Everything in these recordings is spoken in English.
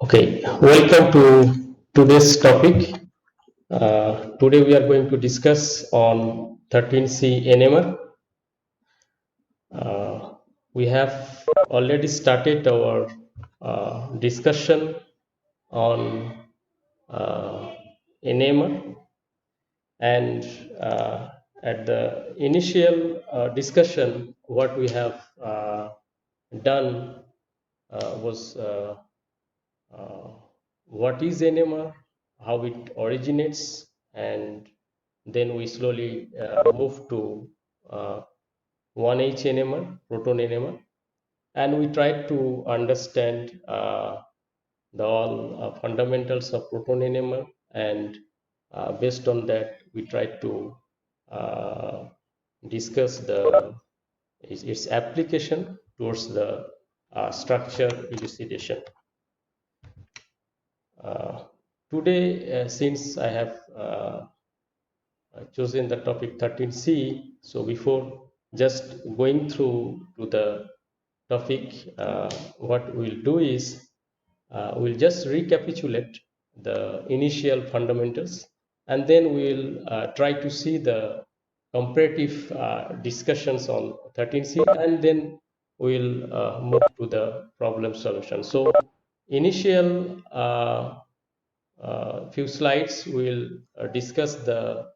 Okay, welcome to today's topic. Today we are going to discuss on 13C NMR. Uh, we have already started our discussion on NMR, and at the initial discussion, what we have done was uh, what is NMR, how it originates, and then we slowly move to uh, 1H NMR, Proton NMR, and we try to understand the all fundamentals of Proton NMR, and based on that, we try to uh, discuss its application towards the structure elucidation. Uh, Today, since I have chosen the topic 13C, so before just going through to the topic, what we'll do is we'll just recapitulate the initial fundamentals, and then we'll try to see the comparative discussions on 13C, and then we'll move to the problem solution. So initial few slides we'll discuss the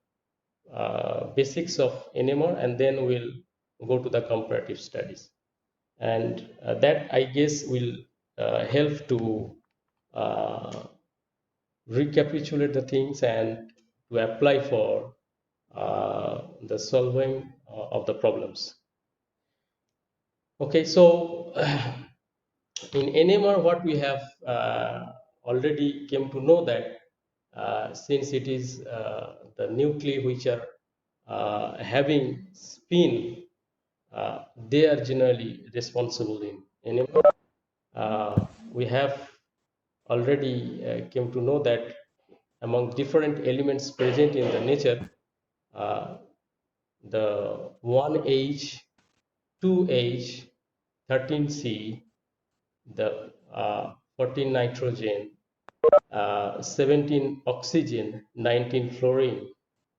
basics of NMR, and then we'll go to the comparative studies, and that I guess will help to uh, recapitulate the things and to apply for the solving of the problems. Okay, so in NMR, what we have already came to know that since it is the nuclei which are having spin, they are generally responsible in NMR. We have already came to know that among different elements present in the nature, uh, the 1H, 2H, 13C, the 14 nitrogen, 17 oxygen, 19 fluorine,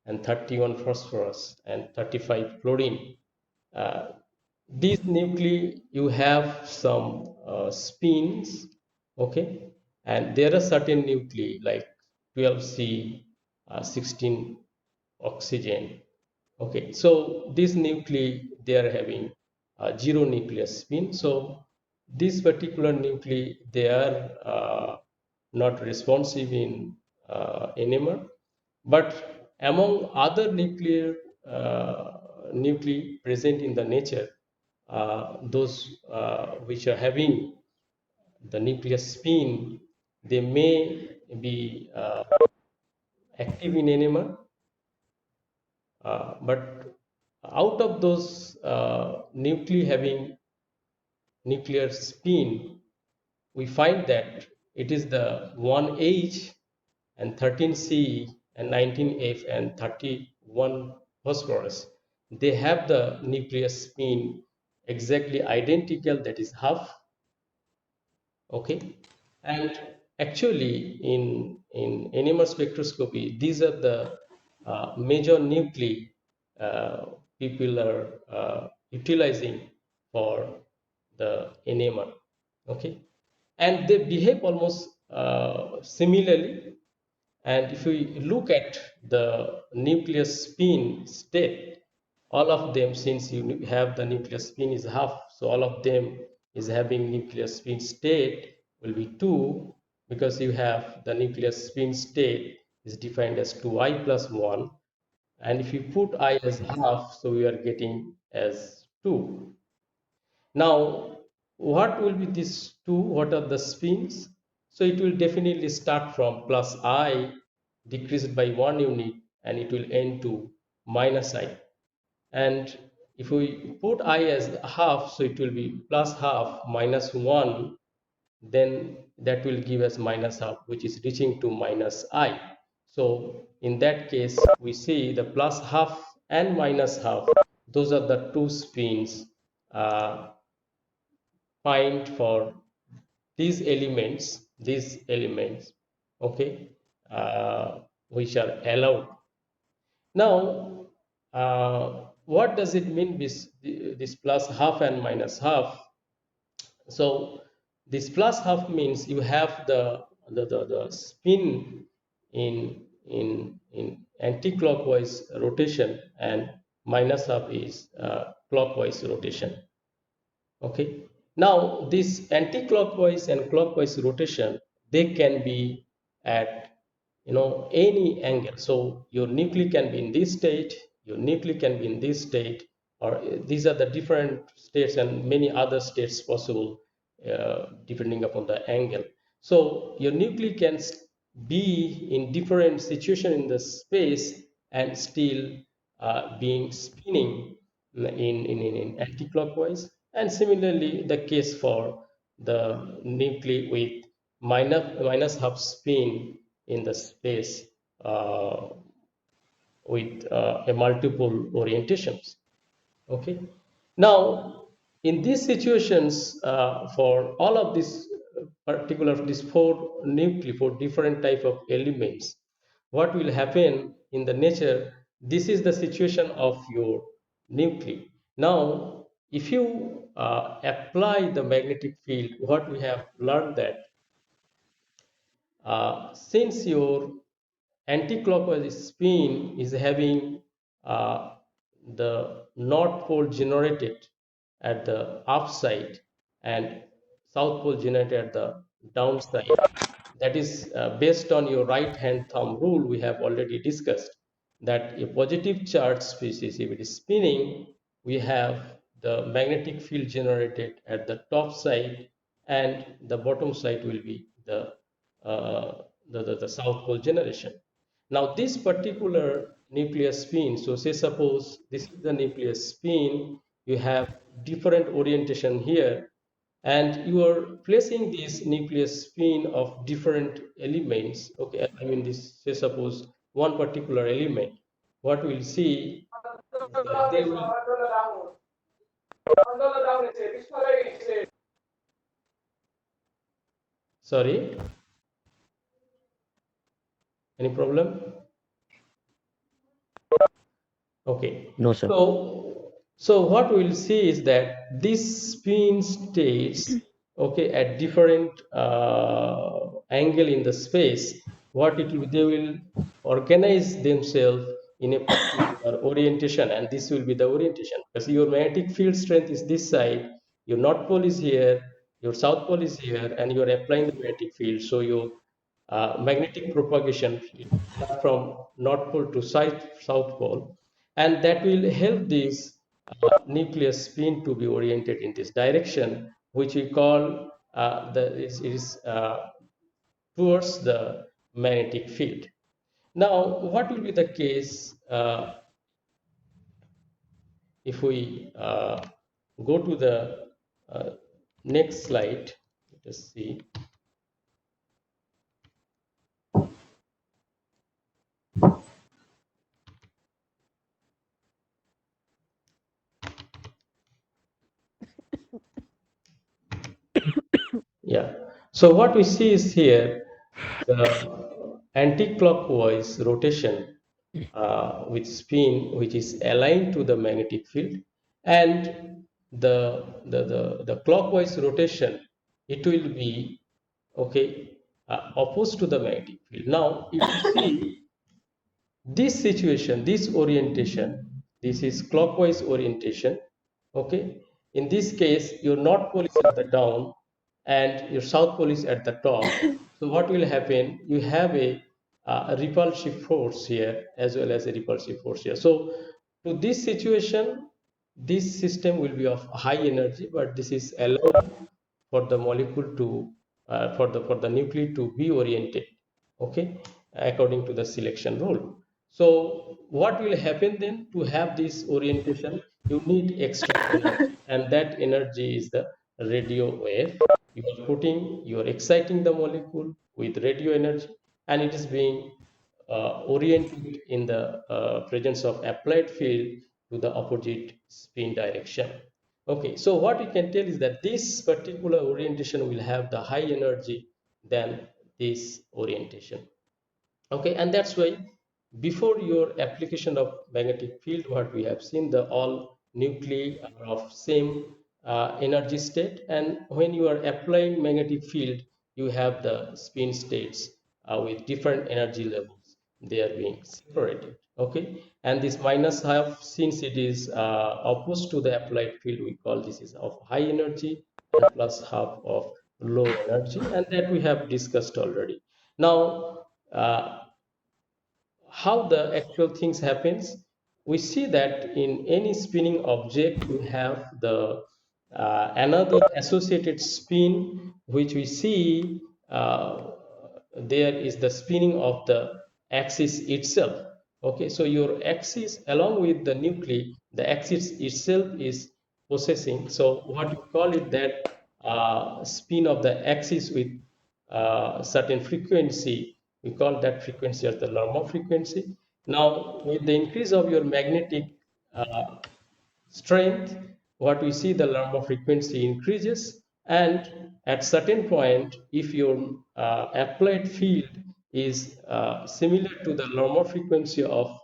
and 31 phosphorus, and 35 chlorine. These nuclei, you have some spins, okay, and there are certain nuclei like 12C, 16 oxygen, okay. So these nuclei, they are having zero nuclear spin. So this particular nuclei, they are not responsive in NMR, but among other nuclei present in the nature, those which are having the nuclear spin, they may be active in NMR, but out of those nuclei having nuclear spin, we find that it is the 1H and 13C and 19F and 31 phosphorus. They have the nuclear spin exactly identical, that is half, okay. And actually in NMR spectroscopy, these are the major nuclei people are utilizing for the NMR, okay. And they behave almost similarly. And if we look at the nuclear spin state, all of them, since you have the nuclear spin is half, so all of them is having nuclear spin state will be 2, because you have the nuclear spin state is defined as 2I plus 1. And if you put I as half, so we are getting as 2. Now, what will be these 2? What are the spins? So it will definitely start from plus I decreased by 1 unit, and it will end to minus I. And if we put I as half, so it will be plus half minus 1, then that will give us minus half, which is reaching to minus I. So in that case, we see the plus half and minus half, those are the two spins find for these elements these elements, okay, which are allowed. Now, what does it mean this plus half and minus half? So this plus half means you have the spin in anti-clockwise rotation, and minus half is clockwise rotation. Okay. Now this anti-clockwise and clockwise rotation, they can be at any angle. So your nuclei can be in this state, your nuclei can be in this state, or these are the different states and many other states possible depending upon the angle. So your nuclei can be in different situation in the space and still being spinning in anti-clockwise, and similarly the case for the nuclei with minus half spin in the space uh, with a multiple orientations. Okay. Now, in these situations, for all of these these four nuclei, for different type of elements, what will happen in the nature? This is the situation of your nuclei. Now, if you apply the magnetic field, what we have learned that since your anti-clockwise spin is having uh, the north pole generated at the upside and south pole generated at the downside. That is based on your right hand thumb rule we have already discussed, that a positive charge species, if it is spinning, we have the magnetic field generated at the top side, and the bottom side will be uh, the south pole generation. Now this particular nucleus spin, so say suppose this is the nucleus spin, you have different orientation here, and you are placing this nucleus spin of different elements. Okay, I mean this, say suppose one particular element, what we'll see is that they will, sorry, any problem? Okay, No, sir. so what we'll see is that these spin states, okay, at different angle in the space, what it will, they will organize themselves in a particular orientation, and this will be the orientation because your magnetic field strength is this side, your north pole is here, your south pole is here, and you are applying the magnetic field. So your magnetic propagation start from north pole to south pole, and that will help this nucleus spin to be oriented in this direction, which we call towards the magnetic field. Now, what will be the case if we go to the uh, next slide? Let us see. Yeah. So what we see is here the anti-clockwise rotation with spin which is aligned to the magnetic field, and the clockwise rotation, it will be, okay, opposed to the magnetic field. Now if you see this situation, this orientation, this is clockwise orientation. Okay, in this case your north pole is at the down and your south pole is at the top. So what will happen, you have a repulsive force here as well as a repulsive force here. So to this situation, this system will be of high energy, but this is allowed for the molecule to for the nuclei to be oriented, okay, according to the selection rule. So what will happen then, to have this orientation you need extra energy, and that energy is the radio wave. You are exciting the molecule with radio energy, and it is being oriented in the presence of applied field to the opposite spin direction. Okay, so what we can tell is that this particular orientation will have the high energy, than this orientation. Okay, and that's why before your application of magnetic field, what we have seen, the all nuclei are of same energy state, and when you are applying magnetic field, you have the spin states with different energy levels. They are being separated. Okay, and this minus half, since it is opposed to the applied field, we call this is of high energy, and plus half of low energy, and that we have discussed already. Now, how the actual things happens, we see that in any spinning object we have the another associated spin, which we see there is the spinning of the axis itself. Okay, so your axis along with the nuclei, the axis itself is possessing, so what we call it that spin of the axis with certain frequency, we call that frequency as the Larmor frequency. Now, with the increase of your magnetic uh, strength, what we see, the Larmor frequency increases, and at certain point, if your applied field is similar to the Larmor frequency of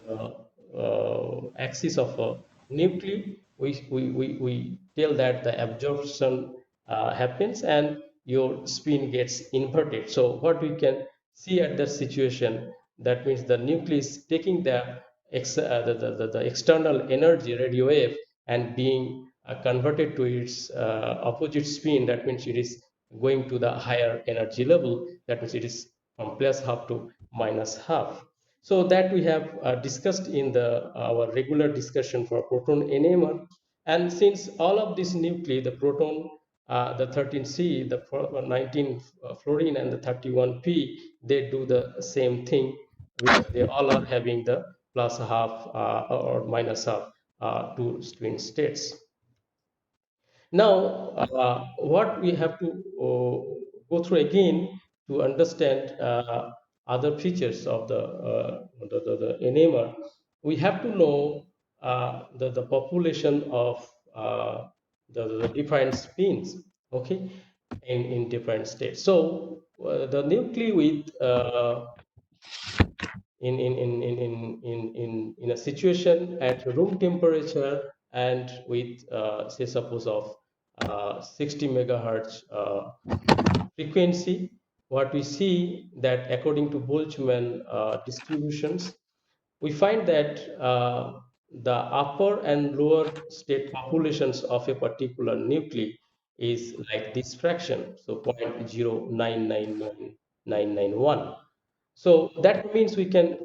the axis of a nuclei, we tell that the absorption happens and your spin gets inverted. So what we can see at that situation, that means the nucleus taking the external energy radio wave and being converted to its opposite spin. That means it is going to the higher energy level. That means it is from plus half to minus half. So that we have discussed in the our regular discussion for proton NMR. And since all of these nuclei, the proton, the 13C, the 19 fluorine, and the 31P, they do the same thing. They all are having the plus half or minus half two spin states. Now, what we have to go through again to understand other features of the NMR, we have to know the population of the different spins, okay, in different states. So the nuclei with in a situation at room temperature and with say suppose of 60 megahertz frequency, what we see that according to Boltzmann distributions, we find that the upper and lower state populations of a particular nuclei is like this fraction, so 0.0999991. So that means we can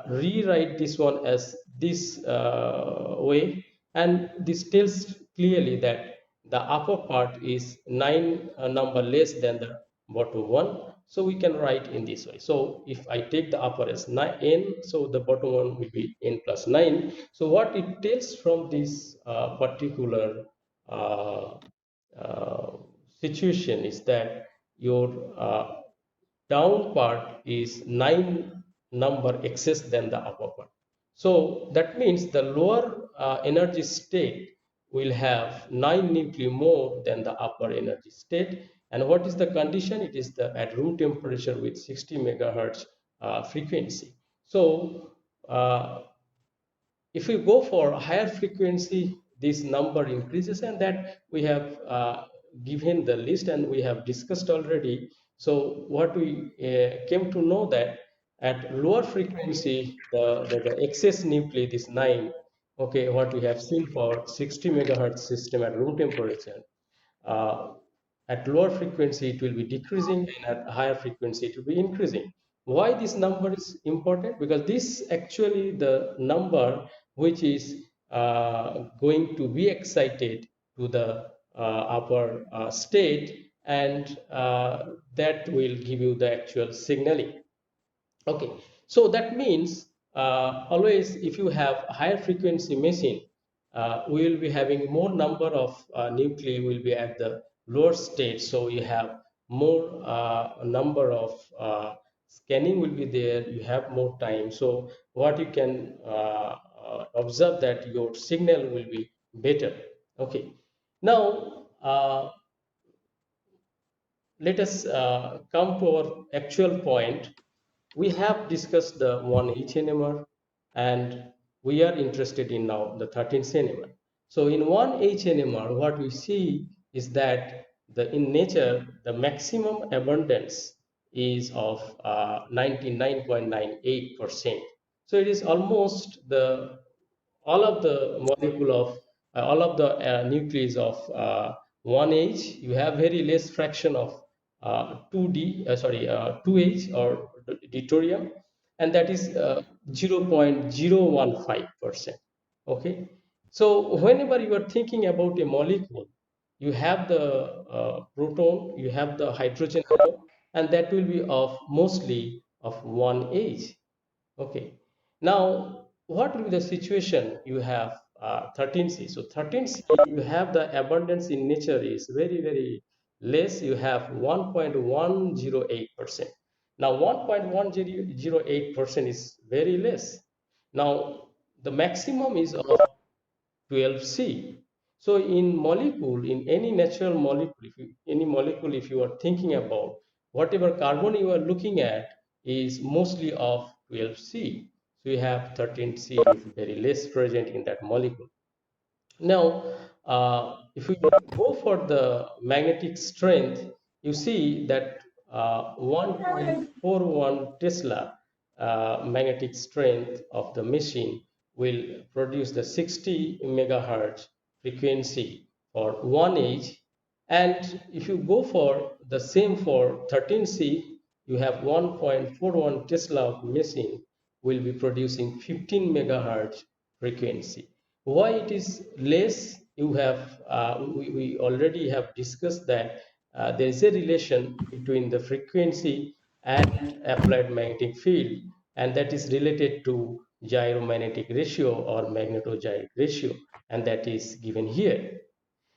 rewrite this one as this way, and this tells clearly that the upper part is 9 number less than the bottom one. So we can write in this way. So if I take the upper as 9, n, so the bottom one will be n plus 9. So what it tells from this particular uh, uh, situation is that your down part is 9 number excess than the upper part. So that means the lower energy state will have 9 nuclei more than the upper energy state. And what is the condition? It is the at room temperature with 60 megahertz frequency. So if we go for a higher frequency, this number increases, and that we have given the list and we have discussed already. So what we came to know that at lower frequency, the excess nuclei, this 9, okay, what we have seen for 60 megahertz system at room temperature, uh, at lower frequency it will be decreasing, and at higher frequency it will be increasing. Why this number is important? Because this actually the number which is going to be excited to the upper state, and that will give you the actual signaling. Okay, so that means always if you have higher frequency machine, we will be having more number of nuclei will be at the lower state. So you have more number of scanning will be there. You have more time. So what you can observe that your signal will be better. Okay, now let us come to our actual point. We have discussed the 1H NMR, and we are interested in now the 13th NMR. So in 1H NMR, what we see is that in nature, the maximum abundance is of 99.98%. So it is almost the all of the molecule of all of the nucleus of 1H, you have very less fraction of 2H or deuterium, and that is 0.015%. Okay, so whenever you are thinking about a molecule, you have the proton, you have the hydrogen atom, and that will be of mostly of 1H. Okay. Now, what will be the situation? You have 13C. So 13C, you have the abundance in nature is very, very less. You have 1.108%. Now, 1.108% is very less. Now, the maximum is of 12C. So in molecule, in any natural molecule, any molecule, if you are thinking about whatever carbon you are looking at is mostly of 12C. So you have 13C is very less present in that molecule. Now, if we go for the magnetic strength, you see that 1.41 Tesla magnetic strength of the machine will produce the 60 megahertz frequency for 1H. And if you go for the same for 13C, you have 1.41 Tesla of machine will be producing 15 megahertz frequency. Why it is less? You have we already have discussed that there is a relation between the frequency and applied magnetic field, and that is related to gyromagnetic ratio or magnetogyric ratio, and that is given here.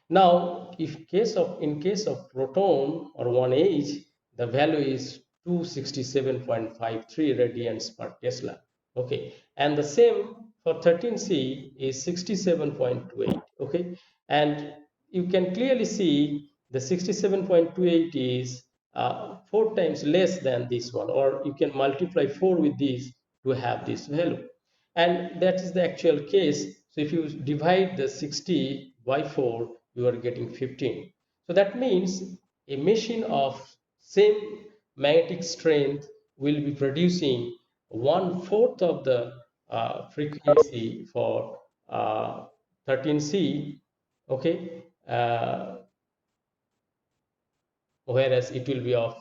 Now, if case of in case of proton or 1H, the value is 267.53 radians per Tesla. Okay, and the same for 13C is 67.28. Okay, and you can clearly see the 67.28 is 4 times less than this one, or you can multiply 4 with this to have this value, and that is the actual case. So if you divide the 60 by 4, you are getting 15. So that means a machine of same magnetic strength will be producing 1/4 of the frequency for 13C. Okay, whereas it will be of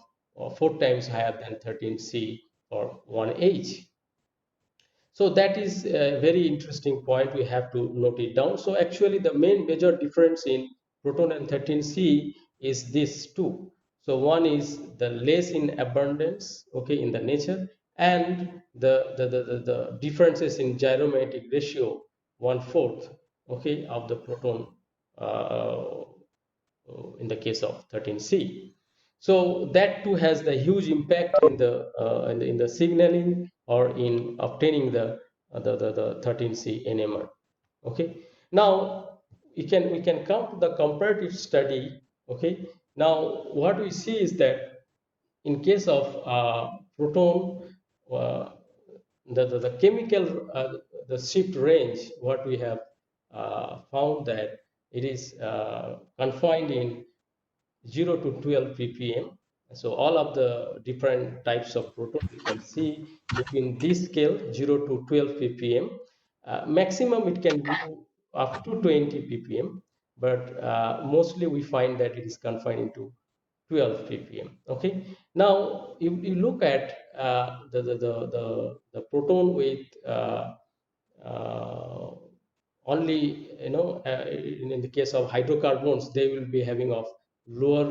4 times higher than 13C for 1H. So that is a very interesting point. We have to note it down. So actually the main major difference in proton and 13C is this two. So one is the less in abundance, okay, in the nature, and the differences in gyromagnetic ratio, 1/4, okay, of the proton in the case of 13C. So that too has the huge impact in the signaling or in obtaining the 13C NMR. Okay. Now we can come to the comparative study. Okay. Now what we see is that in case of proton, uh, the chemical the shift range, what we have found that it is confined in 0 to 12 ppm. So all of the different types of proton you can see between this scale 0 to 12 ppm. Maximum it can go up to 20 ppm, but mostly we find that it is confined into 12 ppm. Okay. Now you look at the proton with uh, only in the case of hydrocarbons they will be having of lower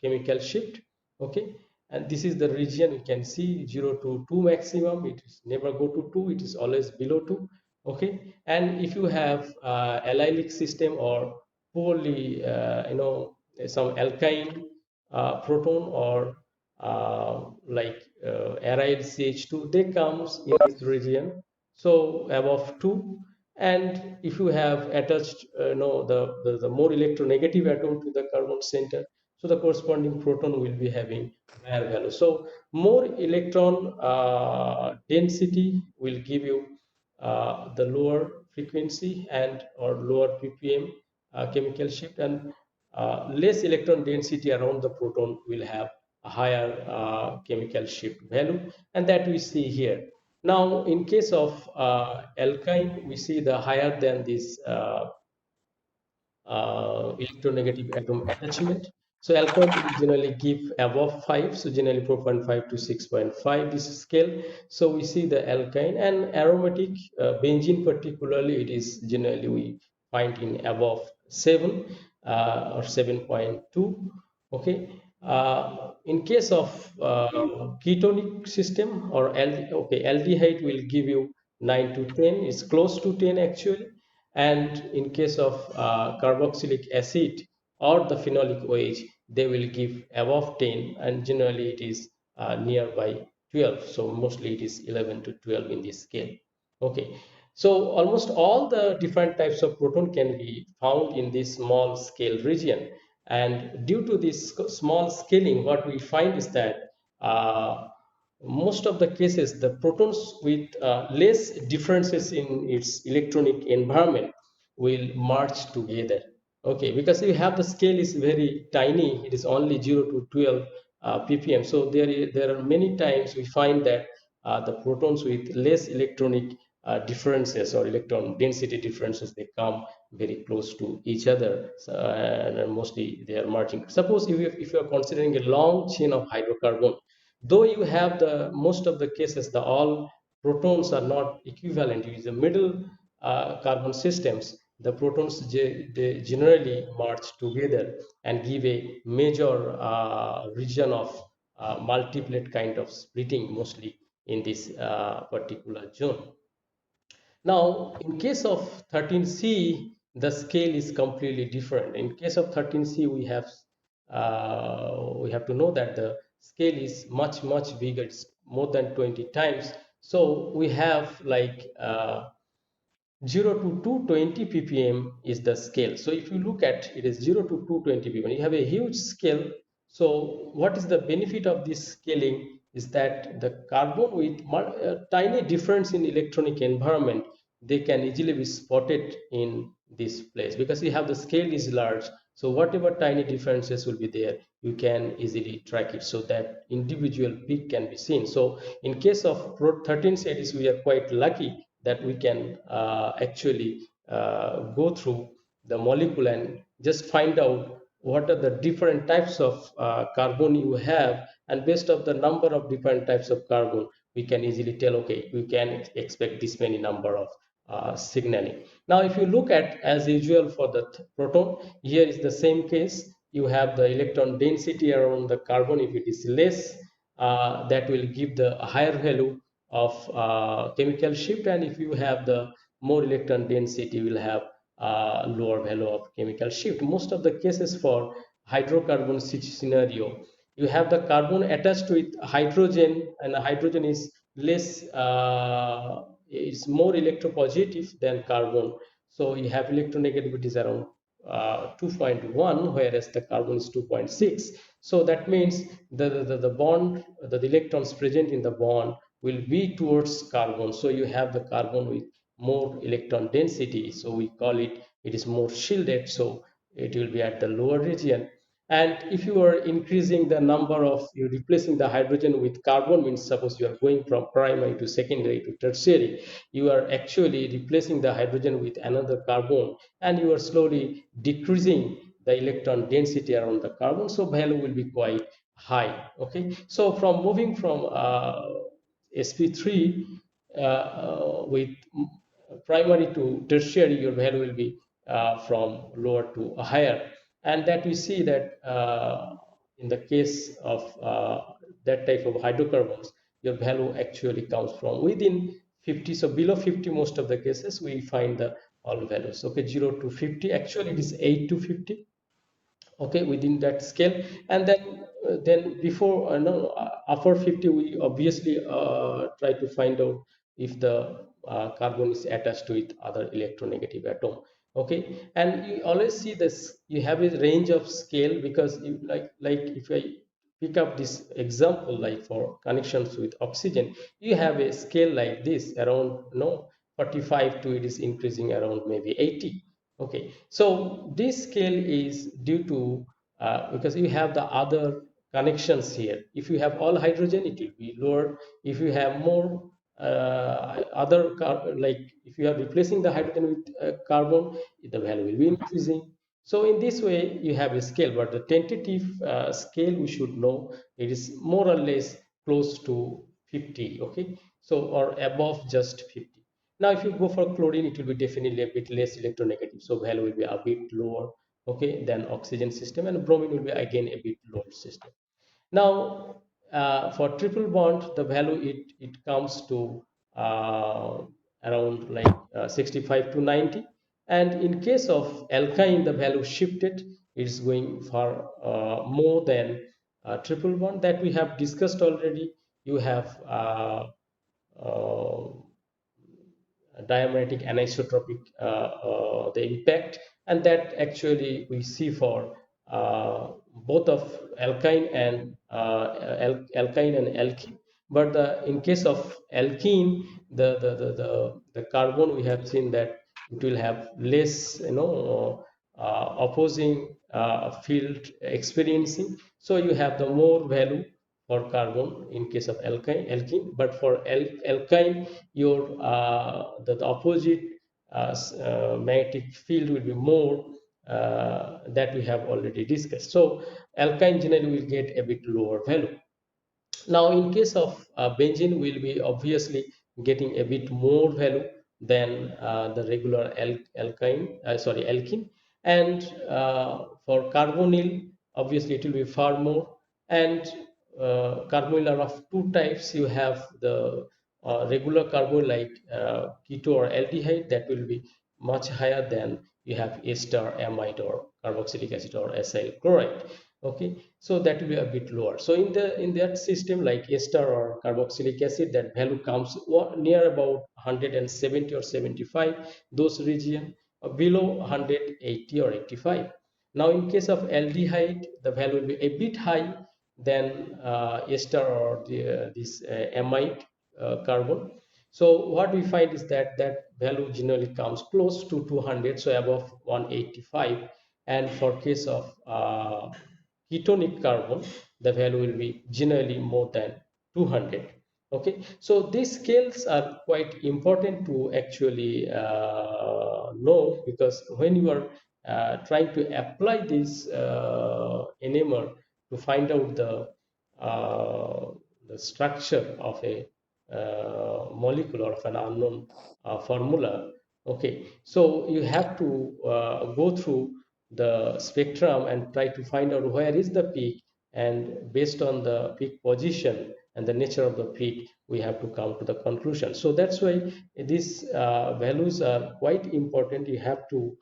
chemical shift. Okay, and this is the region you can see 0 to 2 maximum. It is never go to 2, it is always below 2. Okay, and if you have allylic system or poorly some alkyne proton or like aryl CH2, they comes in this region, so above 2. And if you have attached the more electronegative atom to the carbon center, so the corresponding proton will be having higher value. So more electron density will give you the lower frequency and or lower ppm chemical shift, and less electron density around the proton will have a higher chemical shift value, and that we see here. Now in case of alkyne, we see the higher than this electronegative atom attachment. So alcohol will generally give above 5, so generally 4.5 to 6.5 this scale. So we see the alkyne, and aromatic benzene particularly, it is generally we find in above 7 or 7.2. Okay. In case of ketonic system or aldehyde will give you 9 to 10, it's close to 10 actually. And in case of carboxylic acid or the phenolic OH, they will give above 10, and generally it is nearby 12. So mostly it is 11 to 12 in this scale. Okay, so almost all the different types of proton can be found in this small scale region. And due to this small scaling, what we find is that most of the cases, the protons with less differences in its electronic environment will merge together. Okay, because you have the scale is very tiny, it is only 0 to 12 ppm. So there are many times we find that the protons with less electronic differences or electron density differences, they come very close to each other, and mostly they are merging. Suppose if you are considering a long chain of hydrocarbon, though you have the most of the cases the all protons are not equivalent, you use the middle carbon systems, the protons they generally merge together and give a major region of multiplet kind of splitting, mostly in this particular zone. Now, in case of 13C, the scale is completely different. In case of 13C, we have to know that the scale is much bigger. It's more than 20 times. So we have like 0 to 220 ppm is the scale. So if you look at it is 0 to 220 ppm, you have a huge scale. So what is the benefit of this scaling is that the carbon with tiny difference in electronic environment, they can easily be spotted in this place because you have the scale is large. So whatever tiny differences will be there, you can easily track it so that individual peak can be seen. So in case of 13 series, we are quite lucky that we can actually go through the molecule and just find out what are the different types of carbon you have, and based on the number of different types of carbon, we can easily tell, okay, we can expect this many number of signaling. Now if you look at, as usual for the proton, here is the same case. You have the electron density around the carbon. If it is less, that will give the higher value of chemical shift, and if you have the more electron density, you will have lower value of chemical shift. Most of the cases for hydrocarbon scenario, you have the carbon attached with hydrogen, and hydrogen is less is more electropositive than carbon, so you have electronegativities around 2.1, whereas the carbon is 2.6. So that means the bond, the electrons present in the bond will be towards carbon. So you have the carbon with more electron density. So we call it, it is more shielded. So it will be at the lower region. And if you are increasing the number of, you're replacing the hydrogen with carbon, means suppose you are going from primary to secondary to tertiary, you are actually replacing the hydrogen with another carbon, and you are slowly decreasing the electron density around the carbon. So value will be quite high. Okay, so from moving from sp3 with primary to tertiary, your value will be from lower to higher, and that we see that in the case of that type of hydrocarbons, your value actually comes from within 50. So below 50, most of the cases we find the all values. Okay, 0 to 50, actually it is 8 to 50. Okay, within that scale. And then before no after 50, we obviously try to find out if the carbon is attached with other electronegative atom. Okay, and you always see this, you have a range of scale, because you like if I pick up this example, like for connections with oxygen, you have a scale like this around 45 to it is increasing around maybe 80. Okay, so this scale is due to because you have the other connections here. If you have all hydrogen, it will be lower. If you have more like if you are replacing the hydrogen with carbon, the value will be increasing. So in this way you have a scale, but the tentative scale we should know it is more or less close to 50. Okay, so or above just 50. Now if you go for chlorine, it will be definitely a bit less electronegative, so value will be a bit lower, okay, than oxygen system, and bromine will be again a bit lower system. Now, for triple bond, the value it comes to around like 65 to 90. And in case of alkyne, the value shifted. It's going for more than triple bond that we have discussed already. You have diamagnetic anisotropic the impact, and that actually we see for both of alkyne and alkyne and alkene. But in case of alkene, the carbon, we have seen that it will have less opposing field experiencing, so you have the more value for carbon in case of alkene. But for alkyne, your the opposite magnetic field will be more, that we have already discussed. So alkyne generally will get a bit lower value. Now, in case of benzene, we'll be obviously getting a bit more value than the regular alkene. And for carbonyl, obviously it will be far more. And carbonyl are of two types. You have the regular carbonyl like keto or aldehyde, that will be much higher than you have ester, amide, or carboxylic acid, or acyl chloride. Okay, so that will be a bit lower. So in that system like ester or carboxylic acid, that value comes near about 170 or 75, those region below 180 or 85. Now in case of aldehyde, the value will be a bit high than ester or this amide carbon. So what we find is that that value generally comes close to 200, so above 185. And for case of ketonic carbon, the value will be generally more than 200. Okay, so these scales are quite important to actually know, because when you are trying to apply this NMR to find out the structure of a molecule or of an unknown formula, okay, so you have to go through the spectrum and try to find out where is the peak, and based on the peak position and the nature of the peak, we have to come to the conclusion. So that's why these values are quite important. You have to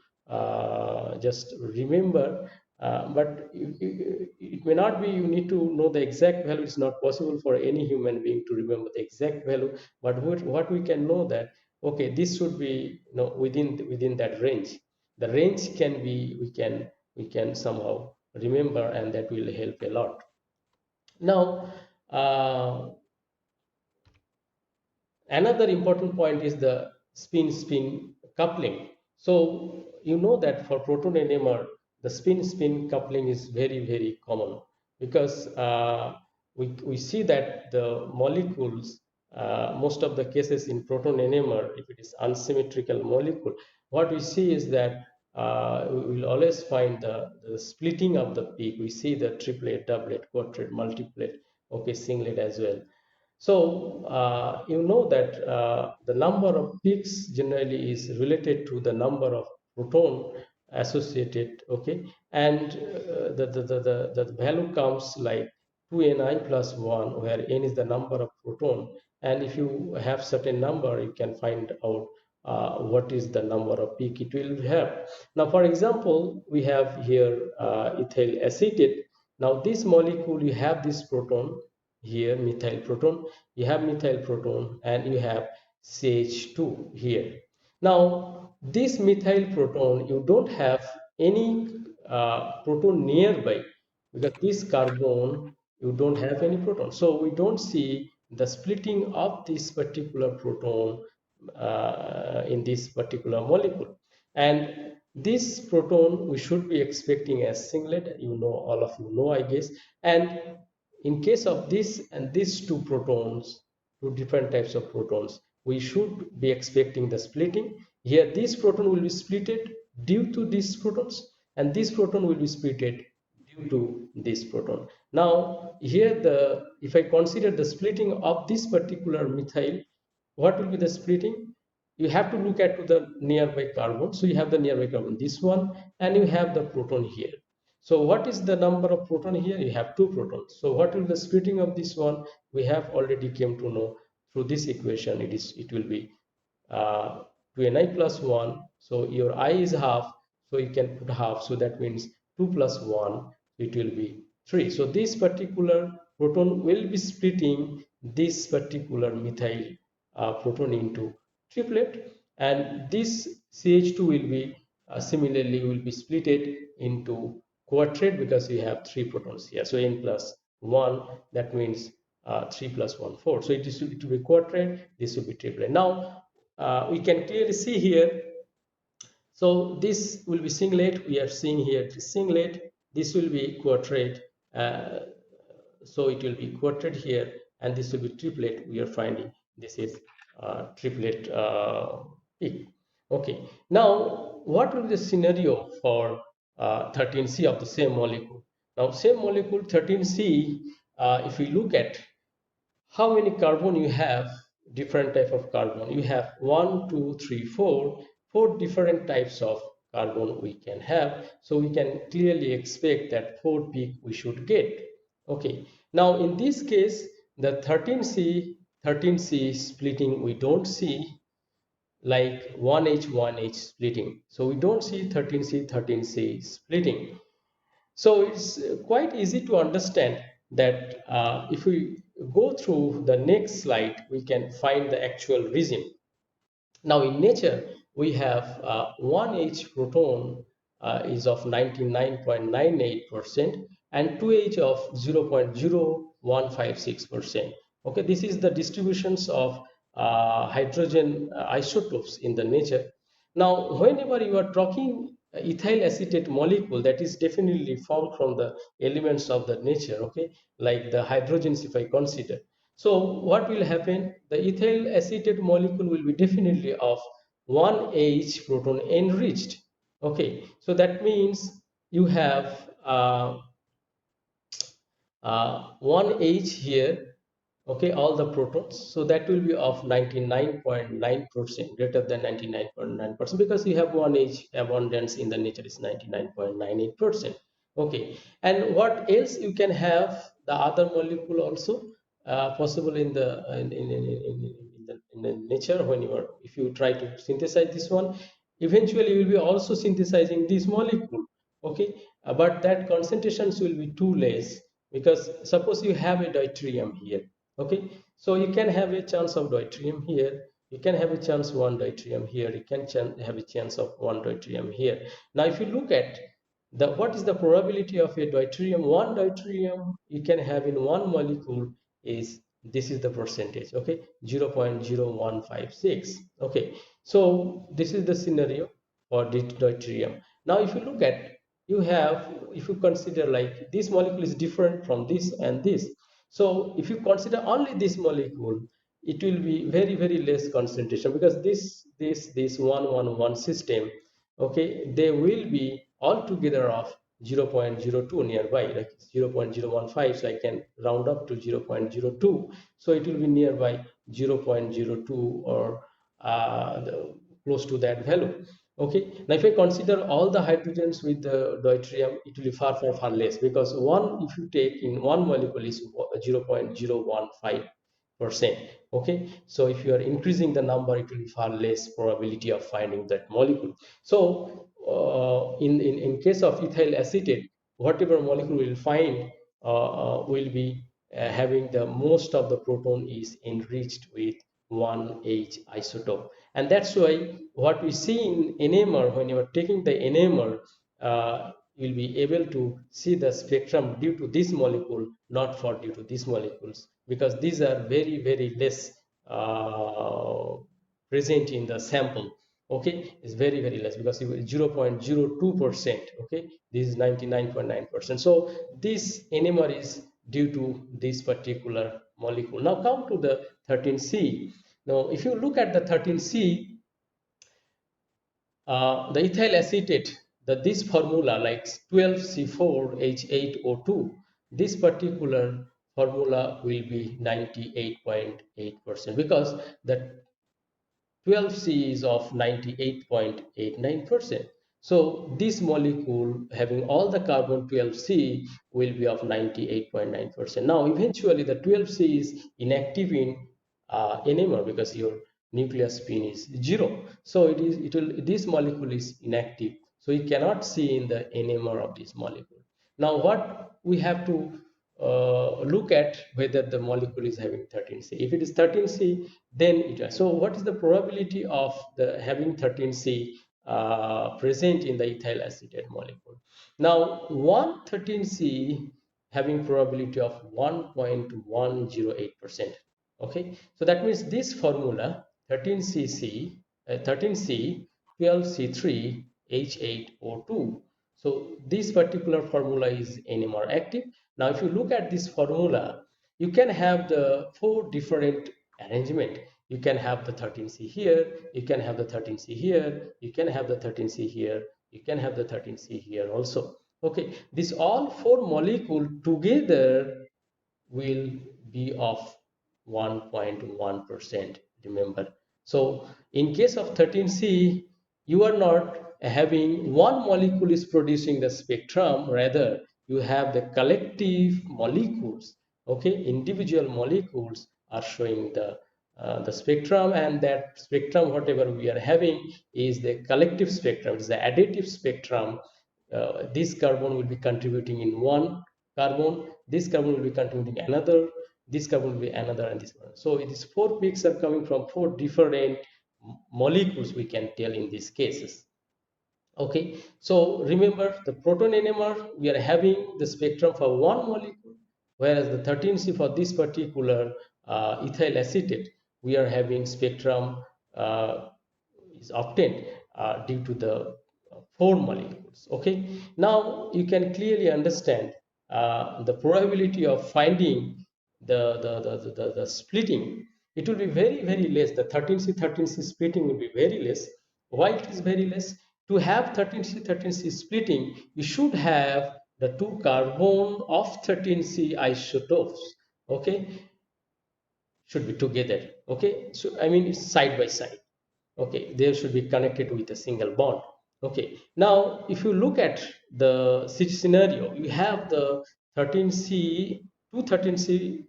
just remember, but it may not be you need to know the exact value. It's not possible for any human being to remember the exact value, but what we can know that, okay, this should be within that range. The range can be, we can somehow remember, and that will help a lot. Now, another important point is the spin-spin coupling. So you know that for proton NMR, the spin-spin coupling is very, very common, because we see that the molecules, most of the cases in proton NMR, if it is unsymmetrical molecule, what we see is that we will always find the splitting of the peak. We see the triplet, doublet, quadruplet, multiplet, okay, singlet as well. So you know that the number of peaks generally is related to the number of proton associated, okay, and the value comes like 2ni plus 1, where n is the number of proton, and if you have certain number, you can find out what is the number of peak it will have. Now, for example, we have here ethyl acetate. Now, this molecule, you have this proton here, methyl proton, you have methyl proton, and you have CH2 here. Now this methyl proton, you don't have any proton nearby, because this carbon, you don't have any proton. So we don't see the splitting of this particular proton in this particular molecule. And this proton we should be expecting as singlet, all of you know, I guess. And in case of this and these two protons, two different types of protons, we should be expecting the splitting. Here this proton will be splitted due to these protons, and this proton will be splitted due to this proton. Now here, if I consider the splitting of this particular methyl, what will be the splitting? You have to look at the nearby carbon. So you have the nearby carbon, this one, and you have the proton here. So what is the number of proton here? You have two protons. So what will be the splitting of this one? We have already came to know through this equation. It will be 2ni plus 1. So your I is half, so you can put half. So that means 2 plus 1, it will be 3. So this particular proton will be splitting this particular methyl proton into triplet, and this CH2 will be similarly will be splitted into quadruplet, because we have 3 protons here. So n plus 1, that means 3 plus 1, 4. So it will be quadruplet, this will be triplet. Now we can clearly see here, so this will be singlet, we are seeing here the singlet, this will be quadruplet, so it will be quadruplet here, and this will be triplet, we are finding this is triplet peak. Okay, now what will be the scenario for 13C of the same molecule? Now same molecule 13C, if we look at how many carbon you have, different type of carbon you have, 1 2 3 4 different types of carbon we can have. So we can clearly expect that 4 peak we should get. Okay, now in this case, the 13C splitting we don't see, like 1H splitting. So we don't see 13C splitting. So it's quite easy to understand that if we go through the next slide, we can find the actual reason. Now in nature, we have 1H proton is of 99.98% and 2H of 0.0156%. Okay, this is the distributions of hydrogen isotopes in the nature. Now, whenever you are talking ethyl acetate molecule, that is definitely formed from the elements of the nature, okay, like the hydrogens if I consider. So what will happen? The ethyl acetate molecule will be definitely of 1H proton enriched. Okay, so that means you have 1H here, okay, all the protons, so that will be of 99.9%, greater than 99.9%, because you have 1H abundance in the nature is 99.98%. Okay, and what else you can have, the other molecule also possible in the in the nature. When you are, if you try to synthesize this one, eventually you will be also synthesizing this molecule. Okay, but that concentrations will be too less, because suppose you have a deuterium here. Okay, so you can have a chance of deuterium here, you can have a chance one deuterium here, you can have a chance of one deuterium here. Now if you look at the what is the probability of a deuterium, one deuterium you can have in one molecule is, this is the percentage, okay, 0.0156. Okay, so this is the scenario for deuterium. Now if you look at, you have, if you consider like this molecule is different from this and this, so if you consider only this molecule, it will be very less concentration, because this 111 system, okay, they will be all together of 0.02 nearby, like 0.015, so I can round up to 0.02, so it will be nearby 0.02 or close to that value. Okay, now if I consider all the hydrogens with the deuterium, it will be far less, because one, if you take in one molecule is 0.015%. Okay, so if you are increasing the number, it will be far less probability of finding that molecule. So in case of ethyl acetate, whatever molecule we will find will be having the most of the proton is enriched with 1H isotope. And that's why what we see in NMR, when you are taking the NMR, you'll be able to see the spectrum due to this molecule, not for due to these molecules, because these are very, very less present in the sample. Okay, it's very, very less, because it was 0.02%. Okay, this is 99.9%. so this NMR is due to this particular molecule. Now come to the 13C. Now if you look at the 13C, the ethyl acetate, this formula, like 12C4H8O2, this particular formula will be 98.8%, because the 12C is of 98.89%. So this molecule having all the carbon 12C will be of 98.9%. Now eventually the 12C is inactive in NMR, because your nuclear spin is 0. So this molecule is inactive. So you cannot see in the NMR of this molecule. Now what we have to look at whether the molecule is having 13C. If it is 13C, then it. So what is the probability of the having 13C present in the ethyl acetate molecule? Now, one 13C having probability of 1.108%. Okay, so that means this formula 13cc 13C 12C3 H8O2. So this particular formula is NMR active. Now if you look at this formula, you can have the 4 different arrangement. You can have the 13C here, you can have the 13C here, you can have the 13C here, you can have the 13C here also. Okay, these all 4 molecules together will be of 1.1%, remember. So in case of 13C, you are not having one molecule is producing the spectrum, rather you have the collective molecules. Okay, individual molecules are showing the spectrum, and that spectrum, whatever we are having, is the collective spectrum, is the additive spectrum. This carbon will be contributing in one carbon, this carbon will be contributing another, this carbon will be another, and this one. So these 4 peaks are coming from 4 different molecules, we can tell in these cases. Okay, so remember the proton NMR, we are having the spectrum for one molecule, whereas the 13C for this particular ethyl acetate, we are having spectrum is obtained due to the 4 molecules. Okay, now you can clearly understand the probability of finding the splitting. It will be very, very less. The 13C splitting will be very less. Why it is very less? To have 13C splitting, you should have the 2 carbon of 13C isotopes. Okay, should be together. Okay, so I mean it's side by side. Okay, they should be connected with a single bond. Okay, now if you look at the scenario, you have the 13C, 213C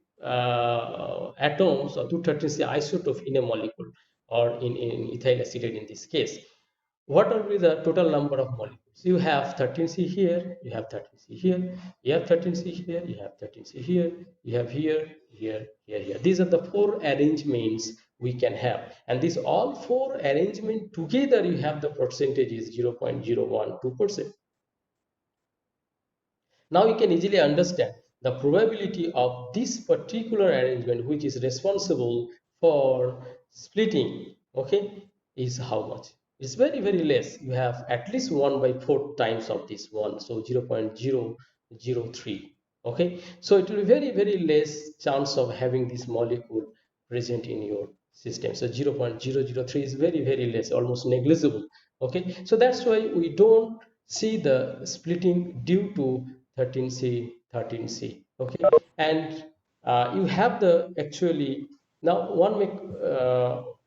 atoms, or 213C isotope in a molecule, or in ethyl acetate in this case. What will be the total number of molecules? You have 13C here, you have 13C here, you have 13C here, you have 13C here, you have here, here, here, here. These are the 4 arrangements we can have, and these all 4 arrangement together, you have the percentage is 0.012%. Now you can easily understand the probability of this particular arrangement, which is responsible for splitting, okay, is how much? It's very, very less. You have at least 1/4 times of this one, so 0.003. Okay, so it will be very, very less chance of having this molecule present in your system. So 0.003 is very, very less, almost negligible. Okay, so that's why we don't see the splitting due to 13C. Okay, and you have the actually, now one may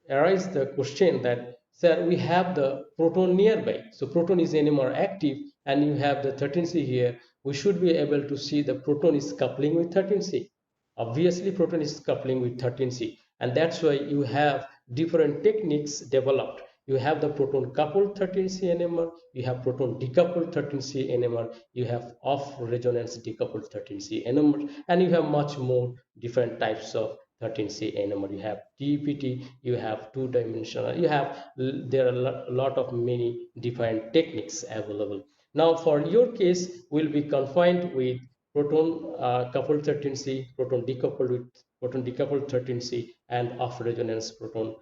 arise the question that, sir, we have the proton nearby, so proton is NMR active, and you have the 13C here, we should be able to see the proton is coupling with 13C. Obviously proton is coupling with 13C, and that's why you have different techniques developed. You have the proton coupled 13C NMR, you have proton decoupled 13C NMR, you have off resonance decoupled 13C NMR, and you have much more different types of 13C NMR. You have DPT, you have two-dimensional, you have, there are a lot of many different techniques available. Now for your case, we'll be confined with proton coupled 13C, proton decoupled with proton decoupled 13C, and off resonance proton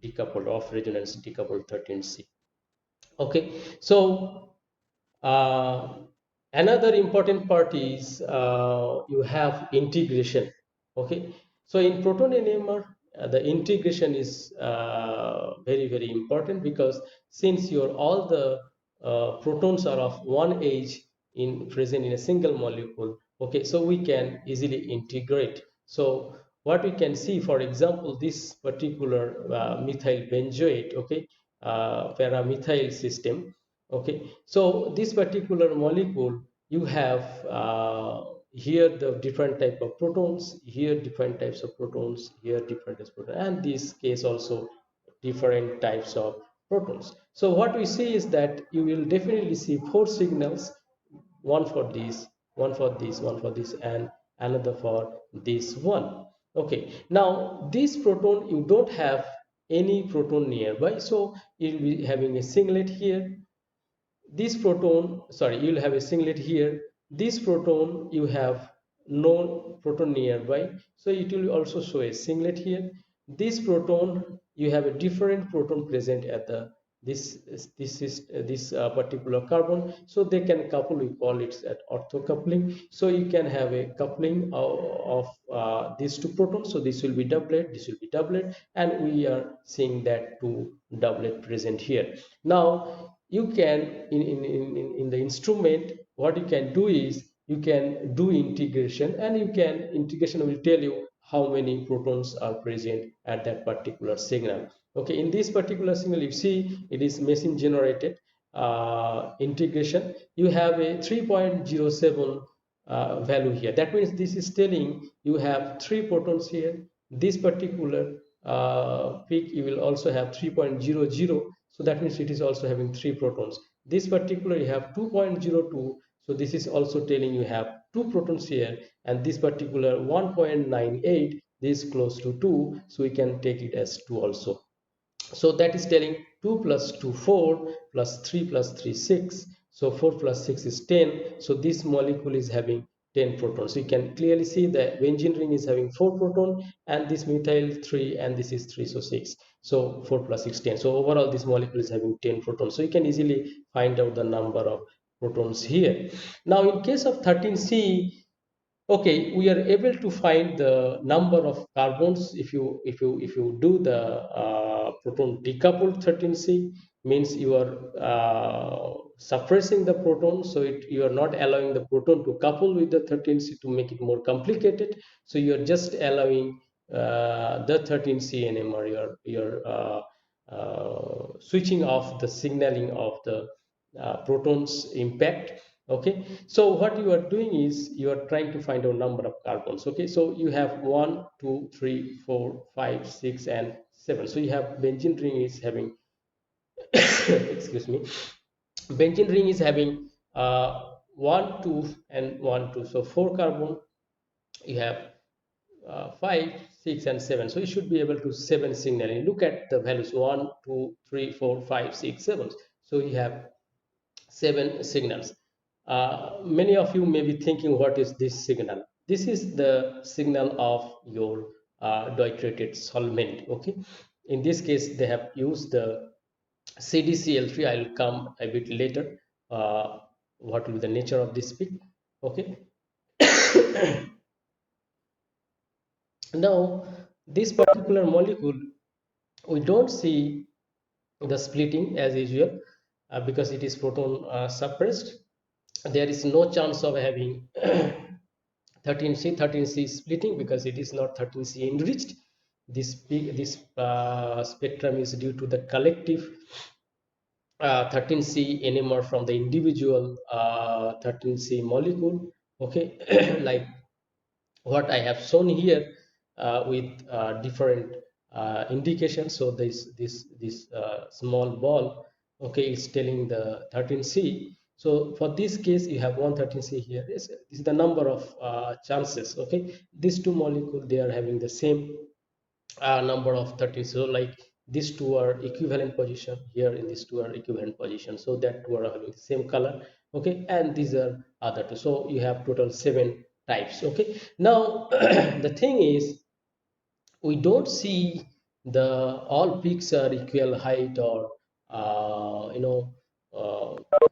decoupled, off resonance decoupled 13C. Okay, so uh, another important part is you have integration. Okay, so in proton NMR, the integration is very important, because since your all the protons are of one age in present in a single molecule, okay, so we can easily integrate. So what we can see, for example, this particular methyl benzoate, okay, paramethyl system. Okay, so this particular molecule, you have here the different type of protons, here different types of protons, here different types of protons, and this case also different types of protons. So what we see is that you will definitely see four signals, one for this, one for this, one for this, and another for this one. Okay, now this proton, you don't have any proton nearby, so you'll be having a singlet here. This proton, sorry, you'll have a singlet here. This proton, you have no proton nearby, so it will also show a singlet here. This proton, you have a different proton present at the this particular carbon, so they can couple. We call it at ortho coupling. So you can have a coupling of these two protons. So this will be doublet, this will be doublet, and we are seeing that two doublet present here. Now you can, in the instrument, what you can do is you can do integration, and integration will tell you how many protons are present at that particular signal. Okay, in this particular signal, you see it is machine generated integration. You have a 3.07 value here. That means this is telling you have three protons here. This particular peak, you will also have 3.00, so that means it is also having three protons. This particular, you have 2.02, so this is also telling you have two protons here, and this particular 1.98, this is close to 2, so we can take it as 2 also. So that is telling 2 plus 2 4 plus 3 plus 3 6, so 4 plus 6 is 10. So this molecule is having 10 protons. So you can clearly see the benzene ring is having 4 proton, and this methyl 3, and this is 3, so 6. So 4 plus 6 10. So overall this molecule is having 10 protons. So you can easily find out the number of protons here. Now in case of 13C, okay, we are able to find the number of carbons. If you do the proton decoupled 13C, means you are suppressing the proton, so you are not allowing the proton to couple with the 13C to make it more complicated. So you are just allowing the 13C NMR. You're switching off the signaling of the protons impact. Okay, so what you are doing is you are trying to find a number of carbons. Okay, so you have 1 2 3 4 5 6 and 7. So you have benzene ring is having excuse me, benzene ring is having 1 2 and 1 2, so 4 carbon. You have 5 6 and 7, so you should be able to 7 signaling. Look at the values 1 2 3 4 5 6 7, so you have 7 signals. Many of you may be thinking, what is this signal? This is the signal of your deuterated solvent. Okay, in this case they have used the CDCl3. I will come a bit later what will be the nature of this peak. Okay. Now this particular molecule, we don't see the splitting as usual because it is proton suppressed. There is no chance of having 13C splitting because it is not 13C enriched. This spectrum is due to the collective 13C NMR from the individual 13C molecule. Okay, like what I have shown here with different indications. So this small ball, okay, is telling the 13C. So for this case, you have 113C here. This is the number of chances. Okay, these two molecules, they are having the same number of 13. So like these two are equivalent position here, in these two are equivalent position, so that two are having the same color. Okay, and these are other two, so you have total 7 types. Okay, now the thing is, we don't see the all peaks are equal height, or uh,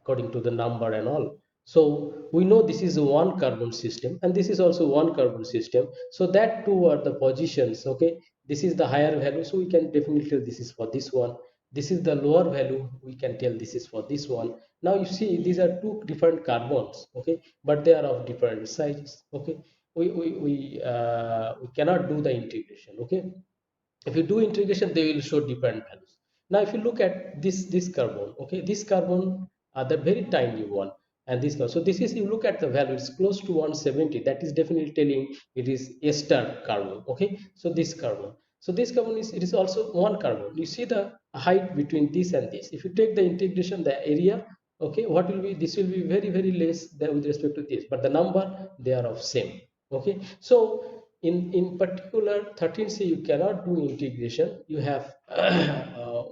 according to the number and all. So we know this is a one carbon system, and this is also one carbon system, so that two are the positions. Okay, this is the higher value, so we can definitely tell this is for this one. This is the lower value, we can tell this is for this one. Now you see, these are two different carbons. Okay, but they are of different sizes. Okay, we cannot do the integration. Okay, if you do integration, they will show different values. Now if you look at this carbon, okay, this carbon are the very tiny one, and this one, so this is, you look at the value, it's close to 170. That is definitely telling it is ester carbon. Okay, so this carbon, so this carbon is, it is also one carbon. You see the height between this and this. If you take the integration, the area, okay, what will be, this will be very very less than with respect to this, but the number, they are of same. Okay, so in particular 13C, you cannot do integration. You have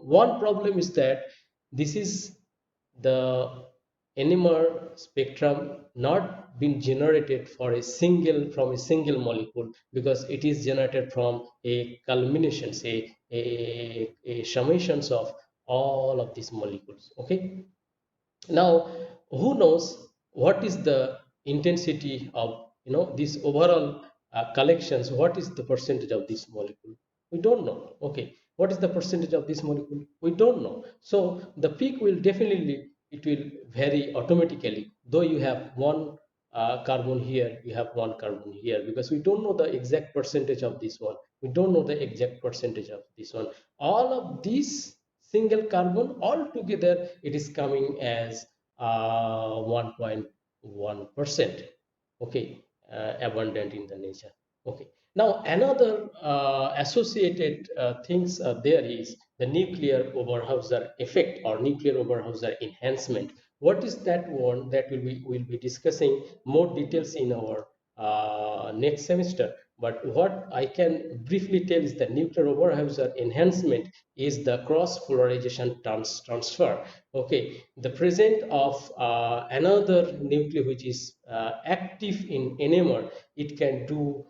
one problem is that this is the NMR spectrum not been generated for a single, from a single molecule, because it is generated from a culmination, say a summations of all of these molecules. Okay, now who knows what is the intensity of, this overall collections, what is the percentage of this molecule, we don't know. Okay, what is the percentage of this molecule, we don't know. So the peak will definitely, it will vary automatically, though you have one carbon here, you have one carbon here, because we don't know the exact percentage of this one, we don't know the exact percentage of this one. All of these single carbon all together, it is coming as 1.1%. Okay, abundant in the nature. Okay, now another associated things there is the nuclear Overhauser effect, or nuclear Overhauser enhancement. What is that one? That will be discussing more details in our next semester. But what I can briefly tell is that nuclear Overhauser enhancement is the cross polarization transfer. Okay, the presence of another nuclei which is active in NMR, it can do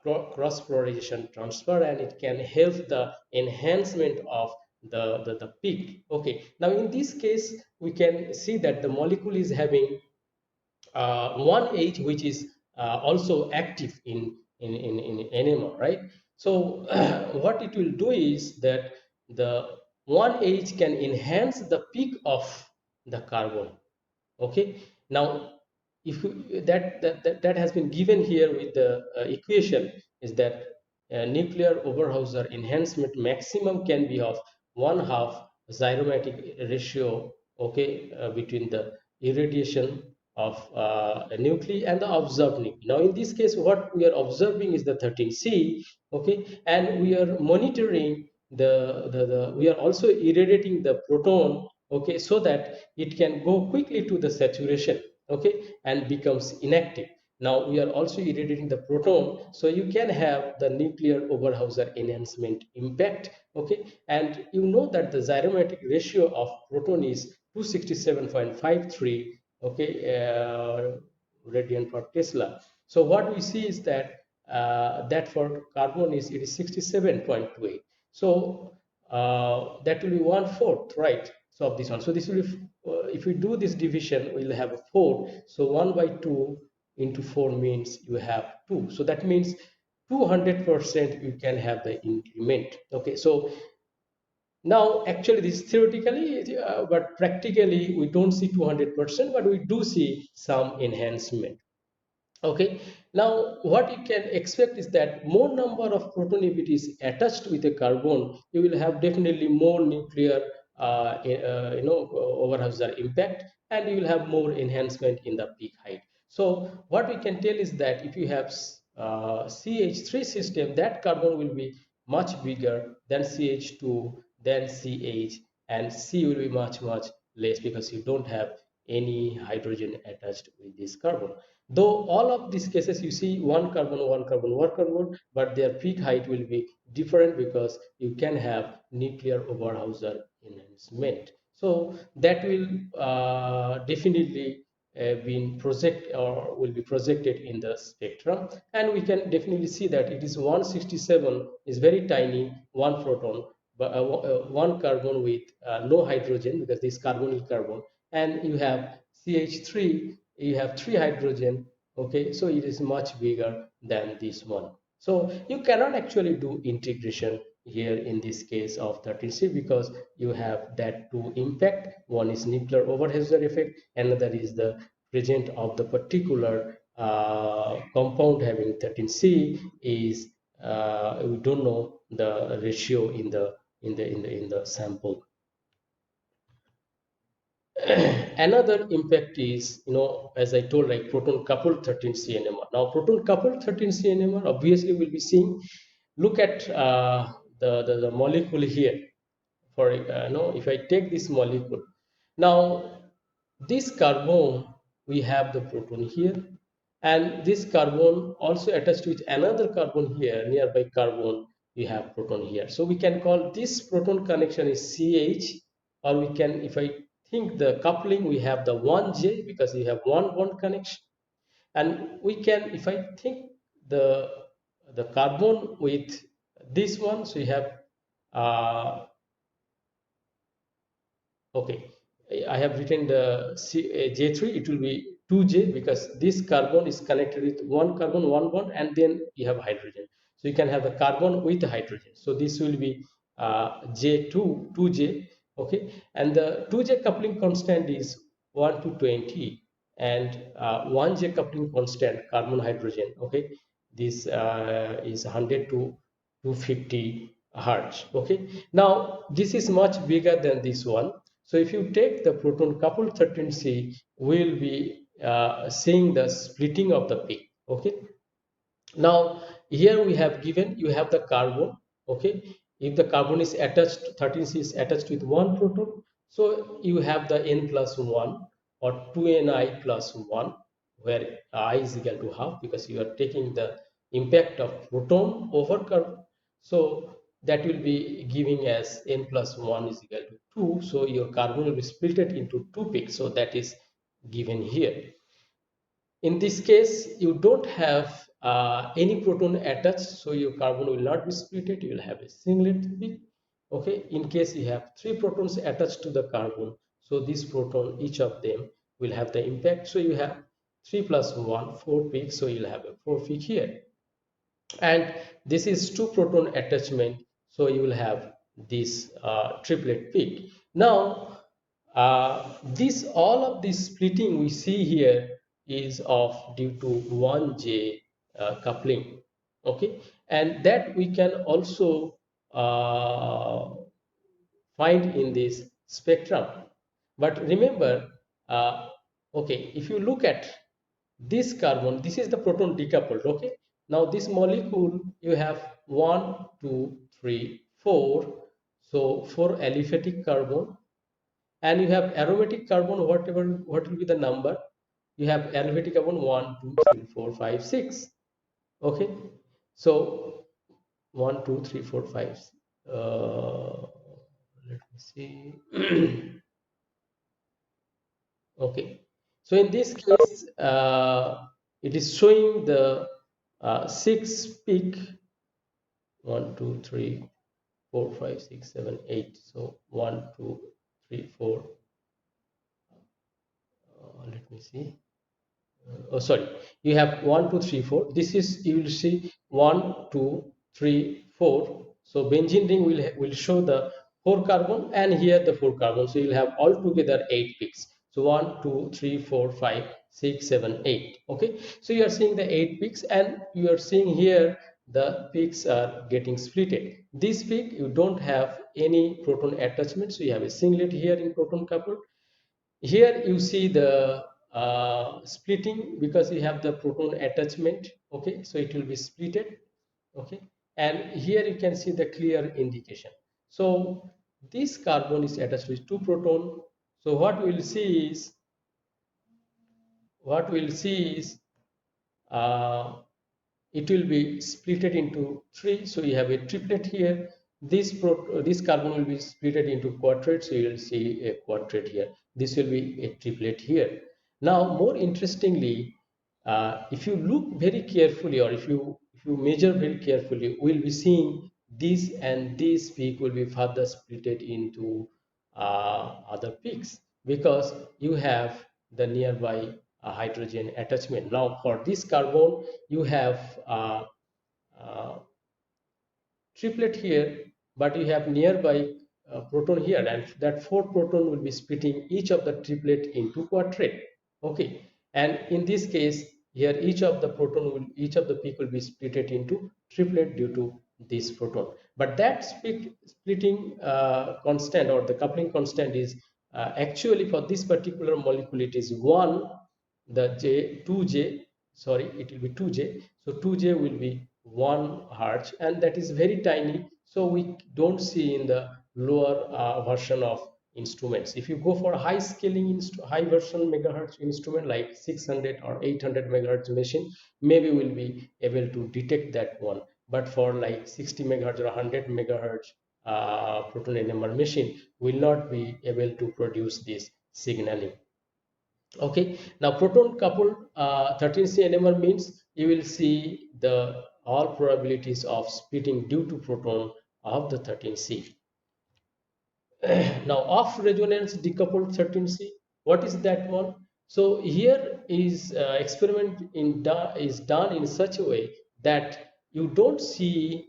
cross polarization transfer, and it can help the enhancement of the peak. Okay, now in this case, we can see that the molecule is having one H which is also active in NMR, right? So what it will do is that the one H can enhance the peak of the carbon. Okay, now if that has been given here with the equation, is that nuclear Overhauser enhancement maximum can be of 1/2 zyromatic ratio. Okay, between the irradiation of a nuclei and the observed nuclei. Now in this case, what we are observing is the 13C. Okay, and we are monitoring we are also irradiating the proton. Okay, so that it can go quickly to the saturation. Okay, and becomes inactive. Now we are also irradiating the proton, so you can have the nuclear Overhauser enhancement impact. Okay, and you know that the zyrometric ratio of proton is 267.53. Okay, radian per Tesla. So what we see is that that for carbon is, it is 67.28. So that will be 1/4, right? So of this one, so this will be, if we do this division, we'll have a 4. So 1/2 into 4 means you have 2. So that means 200% you can have the increment. Okay, so now actually this is theoretically, but practically we don't see 200%, but we do see some enhancement. Okay, now what you can expect is that more number of proton, if it is attached with a carbon, you will have definitely more nuclear Overhauser impact, and you will have more enhancement in the peak height. So what we can tell is that if you have CH3 system, that carbon will be much bigger than CH2, than CH, and C will be much less, because you don't have any hydrogen attached with this carbon. Though all of these cases you see one carbon, one carbon, one carbon, but their peak height will be different because you can have nuclear Overhauser enhancement. So that will definitely been project or will be projected in the spectrum, and we can definitely see that it is 167 is very tiny, one proton, but one carbon with no hydrogen because this carbonyl carbon, and you have CH3, you have three hydrogen. Okay, so it is much bigger than this one. So you cannot actually do integration here in this case of 13C because you have that two impact. One is nuclear Overhauser effect, another is the present of the particular compound having 13C is we don't know the ratio in the sample. Another impact is, as I told, like proton coupled 13C NMR. Now proton coupled 13C NMR obviously will be seeing, look at the molecule here. For if I take this molecule, now this carbon, we have the proton here, and this carbon also attached with another carbon here, nearby carbon, we have proton here. So we can call this proton connection is CH, or we can, if I think the coupling, we have the 1J because we have one bond connection. And we can, if I think the carbon with this one, so we have okay, I have written the J3, it will be 2J because this carbon is connected with one carbon, one bond, and then you have hydrogen. So you can have the carbon with the hydrogen. So this will be J2, 2J, okay. And the 2J coupling constant is 1 to 20, and 1J coupling constant, carbon hydrogen, okay. This is 100 to 250 hertz, okay. Now this is much bigger than this one. So if you take the proton coupled 13C, we'll be seeing the splitting of the peak. Okay. Now here we have given, you have the carbon. Okay. If the carbon is attached, 13C is attached with one proton, so you have the n plus 1 or 2ni plus 1, where I is equal to half because you are taking the impact of proton over carbon. So that will be giving as n plus 1 is equal to 2. So your carbon will be split into two peaks. So that is given here. In this case, you don't have any proton attached, so your carbon will not be splitted. You will have a singlet peak. Okay. In case you have three protons attached to the carbon, so this proton, each of them will have the impact. So you have 3 plus 1, 4 peaks. So you'll have a 4 peak here, and this is two proton attachment, so you will have this triplet peak. Now this, all of this splitting we see here is of due to 1J coupling, okay, and that we can also uh, find in this spectrum. But remember, okay, if you look at this carbon, this is the proton decoupled. Okay, now this molecule, you have 1 2 3 4, so 4 aliphatic carbon, and you have aromatic carbon, whatever, what will be the number, you have aliphatic carbon 1 2 3 4 5 6. Okay, so 1 2 3 4 5, let me see. Okay, so in this case, it is showing the 6 peak, 1 2 3 4 5 6 7 8. So 1 2 3 4, let me see. Oh sorry, you have 1 2 3 4. This is, you will see 1 2 3 4. So benzene ring will show the 4 carbon, and here the 4 carbon, so you'll have all together 8 peaks. So 1 2 3 4 5 6 7 8. Okay, so you are seeing the 8 peaks, and you are seeing here the peaks are getting splitted. This peak, you don't have any proton attachment, so you have a singlet here in proton coupled. Here you see the splitting because you have the proton attachment. Okay, so it will be splitted. Okay, and here you can see the clear indication. So this carbon is attached with two proton. So what we will see is what we'll see is uh, it will be splitted into three. So you have a triplet here. This carbon will be splitted into quadrate. So you will see a quadrate here. This will be a triplet here. Now, more interestingly, if you look very carefully, or if you measure very carefully, we'll be seeing this and this peak will be further splitted into other peaks, because you have the nearby hydrogen attachment. Now, for this carbon, you have uh, triplet here, but you have nearby proton here, and that four proton will be splitting each of the triplet into quadrate. Okay, and in this case, here each of the peak will be splitted into triplet due to this proton. But that splitting constant, or the coupling constant, is actually for this particular molecule it is 1. The j 2j, sorry, it will be 2j. So 2j will be 1 hertz, and that is very tiny, so we don't see in the lower version of instruments. If you go for high scaling high version megahertz instrument like 600 or 800 megahertz machine, maybe we'll be able to detect that one. But for like 60 megahertz or 100 megahertz proton NMR machine, will not be able to produce this signaling. Okay, now proton coupled 13C NMR means you will see the all probabilities of splitting due to proton of the 13C. Now, off resonance decoupled 13C, what is that one? So here is experiment is done in such a way that you don't see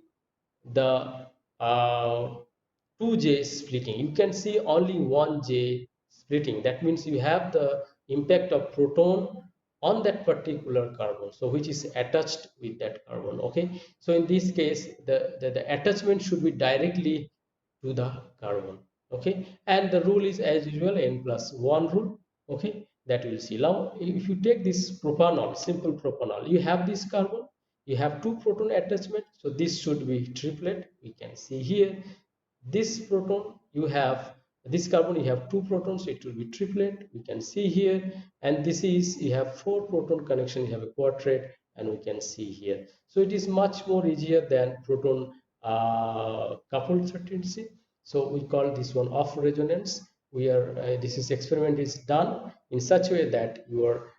the 2j splitting. You can see only 1j splitting. That means you have the impact of proton on that particular carbon, so which is attached with that carbon. Okay, so in this case, the attachment should be directly to the carbon. Okay, and the rule is as usual n plus 1 rule. Okay, that we'll see. Now, if you take this propanol, simple propanol, you have this carbon, you have two proton attachment, so this should be triplet. We can see here this proton, you have this carbon, you have two protons, so it will be triplet. We can see here, and this is, you have four proton connection, you have a quadrate, and we can see here. So it is much more easier than proton coupled certainty. So we call this one off resonance. We are this is experiment is done in such a way that you are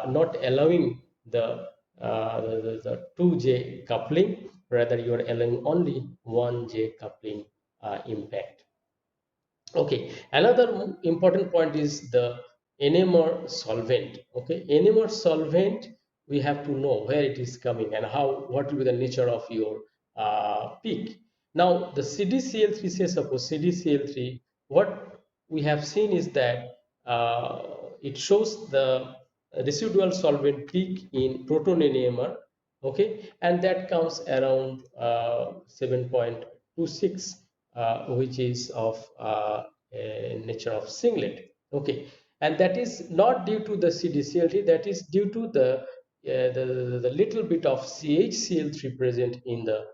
not allowing the 2j coupling, rather you are allowing only 1j coupling impact. Okay, another important point is the NMR solvent. Okay, NMR solvent, we have to know where it is coming and how, what will be the nature of your peak. Now, the CDCl3, say suppose CDCl3, what we have seen is that it shows the residual solvent peak in proton NMR. Okay, and that comes around 7.26, which is of nature of singlet. Okay, and that is not due to the CDCl3, that is due to the little bit of CHCl3 present in the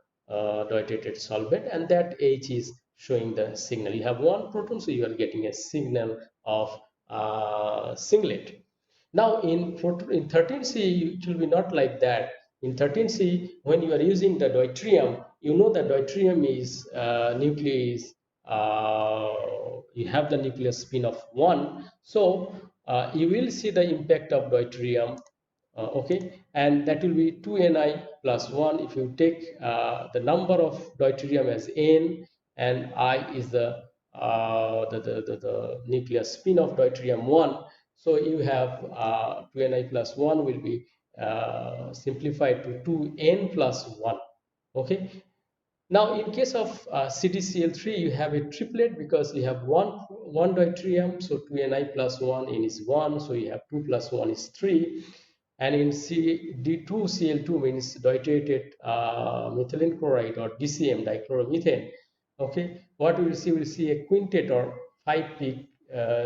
deuterated solvent, and that H is showing the signal. You have one proton, so you are getting a signal of singlet. Now, in 13C, it will be not like that. In 13C, when you are using the deuterium, you know that deuterium is nucleus, you have the nucleus spin of 1. So you will see the impact of deuterium. Okay, and that will be 2Ni plus 1. If you take the number of deuterium as N, and I is the nucleus spin of deuterium 1, so you have 2Ni plus 1 will be simplified to 2N plus 1. Okay, now, in case of CDCl3, you have a triplet because you have one deuterium, so 2Ni plus 1, N is 1, so you have 2 plus 1 is 3. And in D2Cl2 means deuterated methylene chloride, or DCM, dichloromethane. Okay, what we will see? We will see a quintet or 5 peak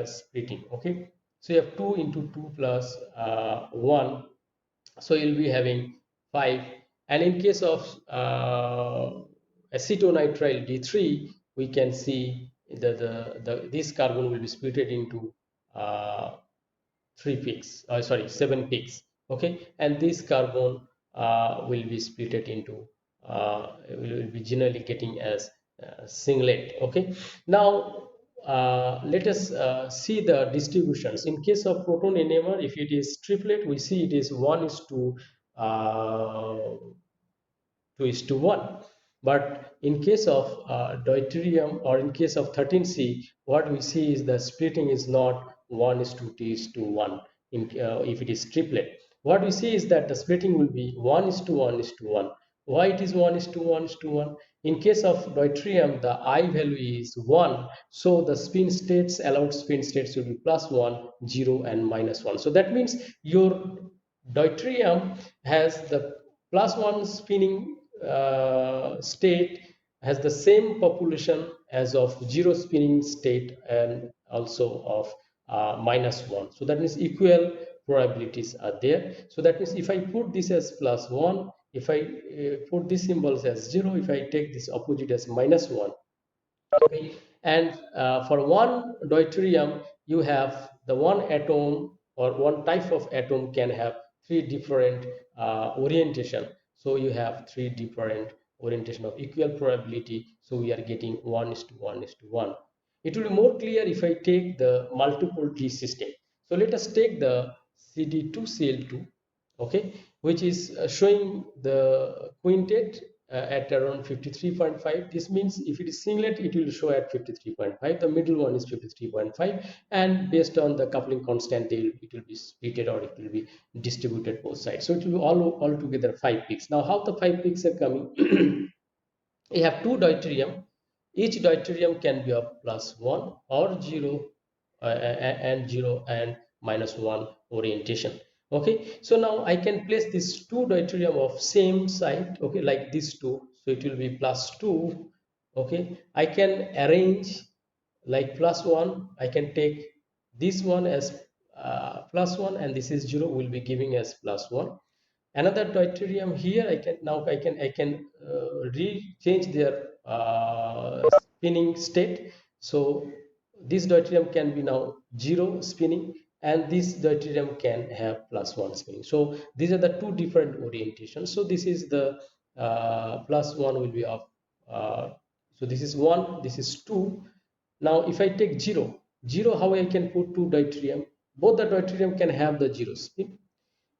splitting. Okay, so you have 2 into 2 plus 1, so you'll be having 5. And in case of acetonitrile D3, we can see this carbon will be split into 3 peaks, sorry, 7 peaks. Okay, and this carbon will be split into will be generally getting as singlet. Okay, now let us see the distributions. In case of proton NMR, if it is triplet, we see it is 1 is to 2:1. But in case of deuterium, or in case of 13C, what we see is the splitting is not 1 is to 2 is to 1 if it is triplet. What we see is that the splitting will be 1 is to 1 is to 1. Why it is 1 is to 1 is to 1? In case of deuterium, the I value is 1. So the spin states, allowed spin states will be +1, 0, and -1. So that means your deuterium has the +1 spinning state has the same population as of 0 spinning state, and also of -1. So that means equal probabilities are there. So that means if I put this as +1, if I put these symbols as 0, if I take this opposite as -1, okay, and for one deuterium you have the one atom or one type of atom can have three different orientation. So you have three different orientation of equal probability, so we are getting 1 is to 1 is to 1. It will be more clear if I take the multiple T system. So let us take the CD2Cl2, okay, which is showing the quintet at around 53.5. This means if it is singlet, it will show at 53.5. The middle one is 53.5, and based on the coupling constant, it will be splitted, or it will be distributed both sides. So it will be all together 5 peaks. Now, how the 5 peaks are coming? You have two deuterium. Each deuterium can be of +1 or 0, and 0 and -1 orientation. Okay, so now I can place these two deuterium of same side, okay, like these two. So it will be +2. Okay, I can arrange like +1. I can take this one as +1, and this is 0, will be giving as +1. Another deuterium here, I can change their spinning state. So this deuterium can be now 0 spinning, and this deuterium can have +1 spinning. So these are the two different orientations. So this is the +1 will be of so this is 1, this is 2. Now if I take 0, 0, how I can put two deuterium? Both the deuterium can have the 0 spin.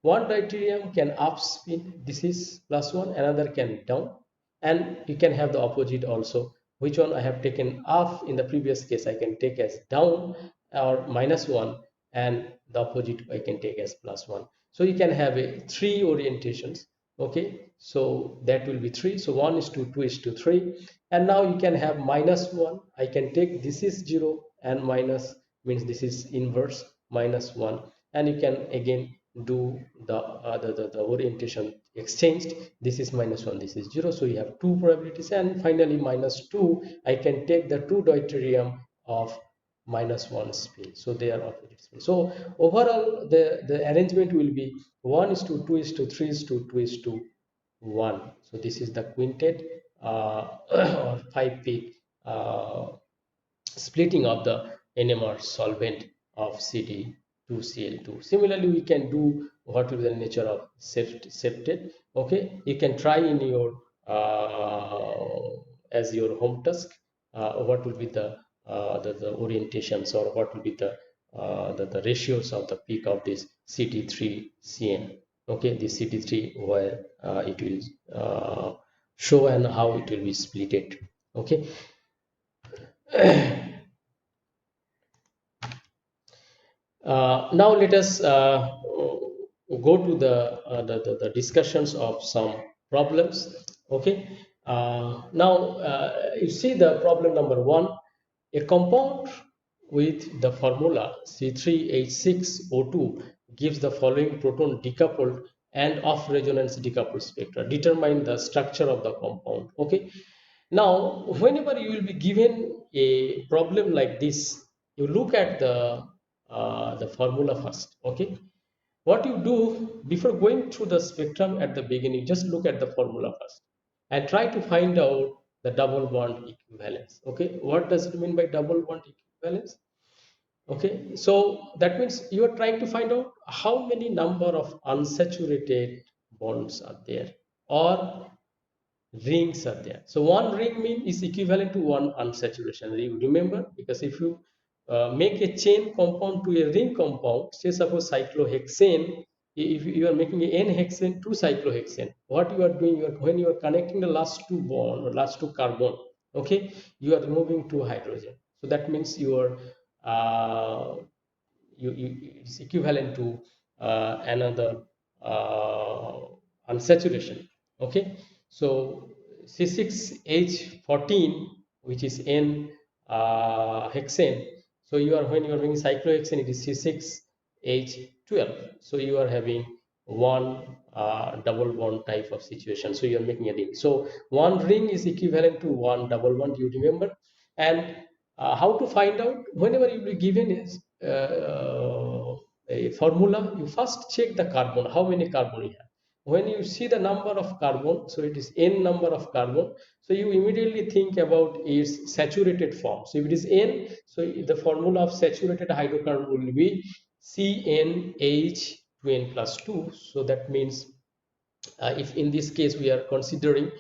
One deuterium can up spin, this is +1, another can down, and you can have the opposite also. Which one I have taken up in the previous case, I can take as down or -1, and the opposite I can take as +1. So you can have a three orientations. Okay, so that will be 3. So 1 is to 2 is to 3. And now you can have -1. I can take this is 0, and minus means this is inverse -1, and you can again do the orientation exchanged. This is -1, this is 0, so you have two probabilities. And finally -2, I can take the two deuterium of -1 spin, so they are opposite spin. So overall the arrangement will be 1 is to 2 is to 3 is to 2 is to 1. So this is the quintet or 5 peak splitting of the NMR solvent of CD2Cl2. Similarly, we can do what will be the nature of septate. Okay, you can try in your as your home task what will be the orientations, or what will be the ratios of the peak of this CD3CN. Okay, the CD3 where it will show and how it will be splitted. Okay. Now let us go to the discussions of some problems. Okay. Now you see the problem number 1. A compound with the formula C3H6O2 gives the following proton decoupled and off resonance decoupled spectra. Determine the structure of the compound. Okay. Now, whenever you will be given a problem like this, you look at the formula first. Okay, what you do before going through the spectrum at the beginning, just look at the formula first and try to find out the double bond equivalence. Okay, what does it mean by double bond equivalence? Okay, so that means you are trying to find out how many number of unsaturated bonds are there or rings are there. So one ring mean is equivalent to one unsaturation. You remember, because if you make a chain compound to a ring compound, say suppose cyclohexane, if you are making an n-hexane to cyclohexane, what you are doing, when you are connecting the last two bond or last two carbon, okay, you are removing two hydrogen. So that means your uh, it's equivalent to another uh, unsaturation. Okay, so C6H14, which is N hexane. So you are, when you are having cyclohexane, it is C6H12. So you are having one double bond type of situation. So you are making a ring. So one ring is equivalent to one double bond. You remember, and how to find out? Whenever you will be given is a formula, you first check the carbon, how many carbon you have. When you see the number of carbon, so it is n number of carbon, so you immediately think about its saturated form. So if it is n, so the formula of saturated hydrocarbon will be CnH2n plus 2. So that means if in this case we are considering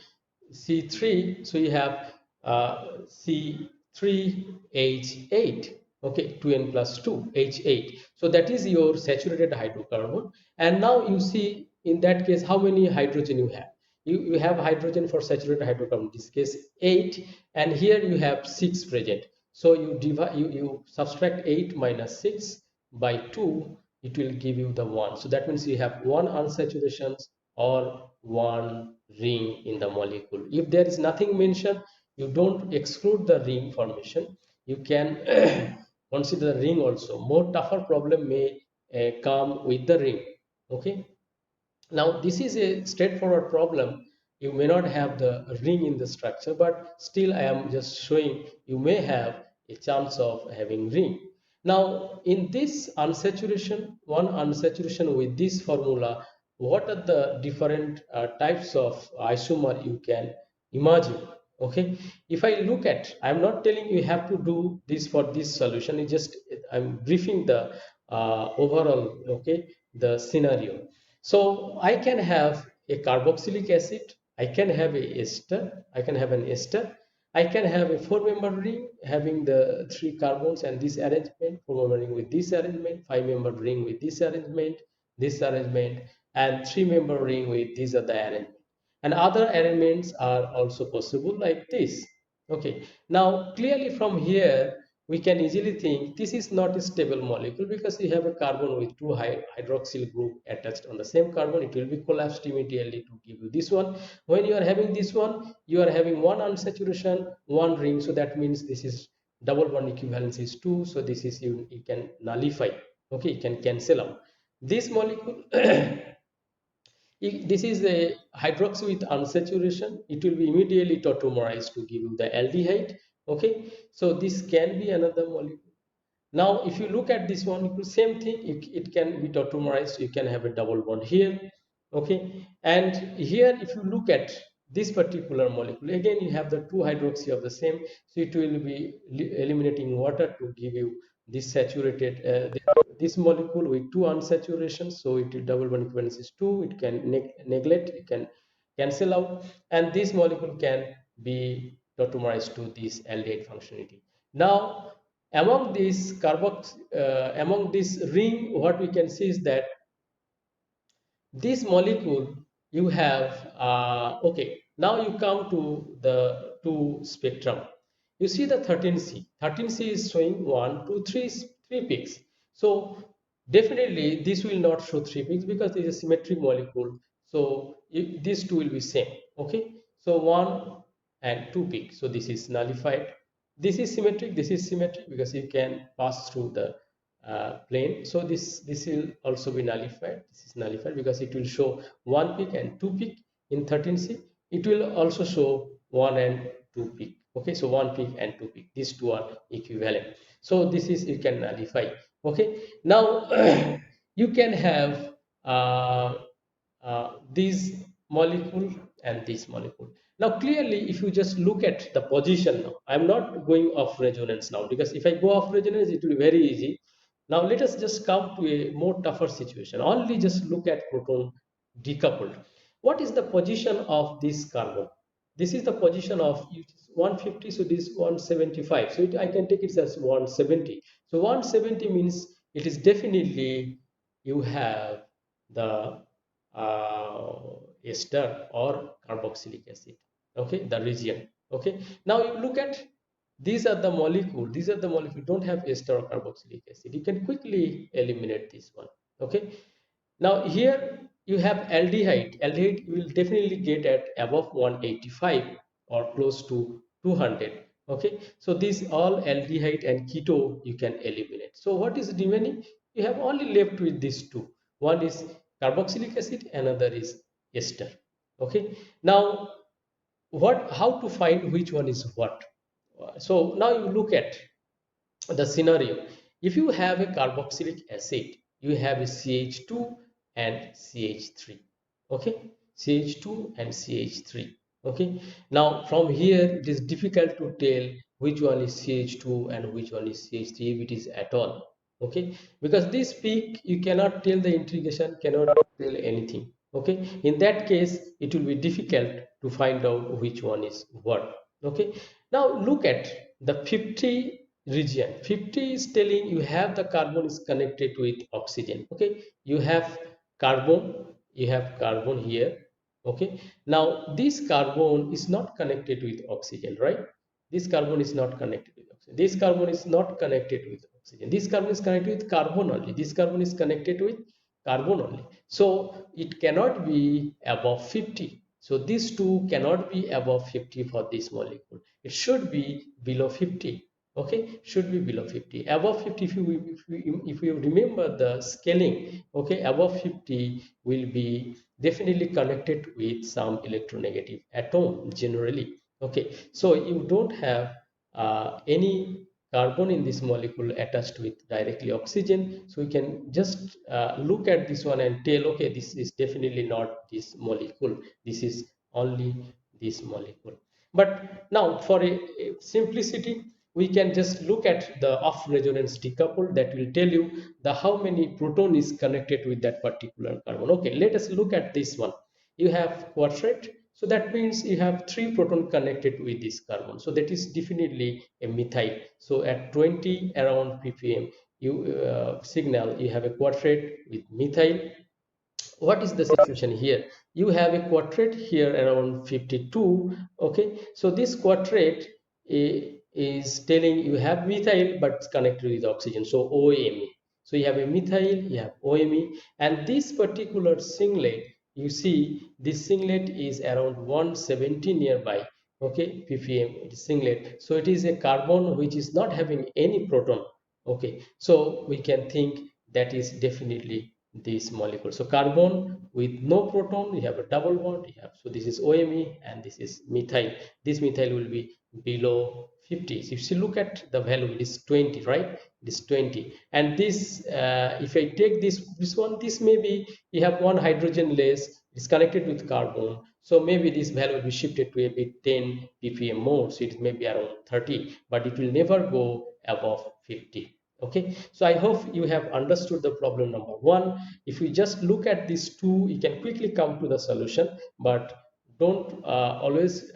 C3, so you have C3H8, okay, 2n plus 2, H8. So that is your saturated hydrocarbon. And now you see in that case how many hydrogen you have. You have hydrogen for saturated hydrocarbon, in this case 8, and here you have 6 present. So you divide, you subtract 8 minus 6 by 2, it will give you the 1. So that means you have one unsaturation or one ring in the molecule. If there is nothing mentioned, you don't exclude the ring formation. You can consider the ring also. More tougher problem may come with the ring. Okay. Now this is a straightforward problem. You may not have the ring in the structure, but still I am just showing you may have a chance of having ring. Now in this unsaturation, one unsaturation with this formula, what are the different types of isomer you can imagine? Okay, if I look at, I'm not telling you have to do this for this solution. It's just I'm briefing the overall, okay, the scenario. So I can have a carboxylic acid, I can have a ester, I can have an ester, I can have a four-member ring having the three carbons and this arrangement, four-member ring with this arrangement, five-member ring with this arrangement, and three-member ring with these other arrangement. And other arrangements are also possible like this. Okay, now clearly from here we can easily think this is not a stable molecule, because you have a carbon with two hydroxyl group attached on the same carbon. It will be collapsed immediately to give you this one. When you are having this one, you are having one unsaturation, one ring. So that means this is double bond equivalence is 2. So this is, you can nullify. Okay, you can cancel out this molecule. If this is a hydroxy with unsaturation, it will be immediately tautomerized to give you the aldehyde. Okay, so this can be another molecule. Now if you look at this molecule, same thing, it can be tautomerized. You can have a double bond here. Okay, and here if you look at this particular molecule, again you have the two hydroxy of the same, so it will be eliminating water to give you this saturated this molecule with two unsaturations. So it double bond equivalence is 2. It can neglect, it can cancel out, and this molecule can be tautomerized to this aldehyde functionality. Now among this among this ring, what we can see is that this molecule you have okay, now you come to the two spectrum. You see the 13C. 13C is showing 1 2 3 3 peaks. So definitely this will not show 3 peaks because it is a symmetric molecule. So these two will be same. Okay, so 1 and 2 peaks. So this is nullified. This is symmetric, this is symmetric because you can pass through the plane. So this will also be nullified. This is nullified because it will show 1 peak and 2 peak in 13C. It will also show 1 and 2 peak. Okay, so 1 peak and 2 peak, these two are equivalent. So this is, you can nullify. Okay, now you can have these molecule and this molecule. Now clearly if you just look at the position, now I'm not going off resonance now, because if I go off resonance it will be very easy. Now let us just come to a more tougher situation. Only just look at proton decoupled. What is the position of this carbon? This is the position of 150, so this 175. So I can take it as 170. So 170 means it is definitely you have the ester or carboxylic acid. Okay, the region. Okay, now you look at these are the molecule don't have ester or carboxylic acid. You can quickly eliminate this one. Okay, now here you have aldehyde. Aldehyde you will definitely get at above 185 or close to 200. Okay, so these all aldehyde and keto you can eliminate. So what is remaining? You have only left with these two. One is carboxylic acid, another is ester. Okay, now how to find which one is what? So now you look at the scenario. If you have a carboxylic acid, you have a CH2 and CH3. Okay, CH2 and CH3. Okay, now from here it is difficult to tell which one is CH2 and which one is CH3 if it is at all. Okay, because this peak you cannot tell, the integration cannot tell anything. Okay, in that case it will be difficult to find out which one is what. Okay, now look at the 50 region. 50 is telling you have the carbon is connected with oxygen. Okay, you have carbon here. Okay, now this carbon is not connected with oxygen, right? This carbon is not connected with oxygen. This carbon is not connected with oxygen. This carbon is connected with carbon only. This carbon is connected with carbon only. So it cannot be above 50. So these two cannot be above 50 for this molecule. It should be below 50. Okay, should be below 50. Above 50, if you remember the scaling, okay, above 50 will be definitely connected with some electronegative atom generally. Okay, so you don't have any carbon in this molecule attached with directly oxygen, so we can just look at this one and tell, okay, this is definitely not this molecule, this is only this molecule. But now for a simplicity, we can just look at the off resonance decoupled. That will tell you the how many proton is connected with that particular carbon. Okay, let us look at this one. You have quadrate, so that means you have 3 proton connected with this carbon, so that is definitely a methyl. So at 20 around ppm you signal, you have a quadrate with methyl. What is the situation here? You have a quadrate here around 52. Okay, so this quadrate is telling you have methyl but it's connected with oxygen, so OMe. So you have a methyl, you have OMe, and this particular singlet, you see this singlet is around 170 nearby. Okay, ppm it is singlet, so it is a carbon which is not having any proton. Okay, so we can think that is definitely this molecule. So carbon with no proton, you have a double bond, you have, so this is OMe and this is methyl. This methyl will be below 50. So if you look at the value, it is 20, right? It is 20. And this if I take this one, this may be, you have one hydrogen less, it's connected with carbon, so maybe this value will be shifted to a bit 10 ppm more, so it may be around 30, but it will never go above 50. Okay, so I hope you have understood the problem number 1. If you just look at these two, you can quickly come to the solution, but don't always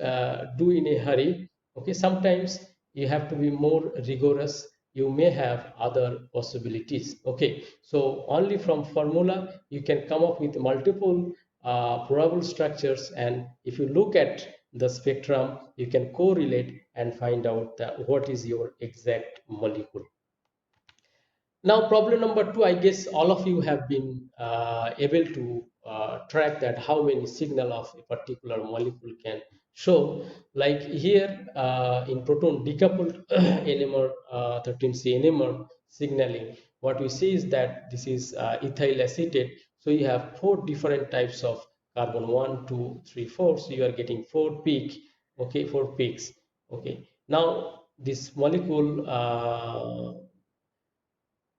do in a hurry. Okay, sometimes you have to be more rigorous, you may have other possibilities. Okay, so only from formula you can come up with multiple probable structures, and if you look at the spectrum you can correlate and find out what is your exact molecule. Now, problem number 2, I guess all of you have been able to track that how many signal of a particular molecule can show. Like here in proton decoupled NMR 13C NMR signaling, what we see is that this is ethyl acetate. So you have 4 different types of carbon, 1, 2, 3, 4. So you are getting 4 peak, okay, 4 peaks. Okay, now this molecule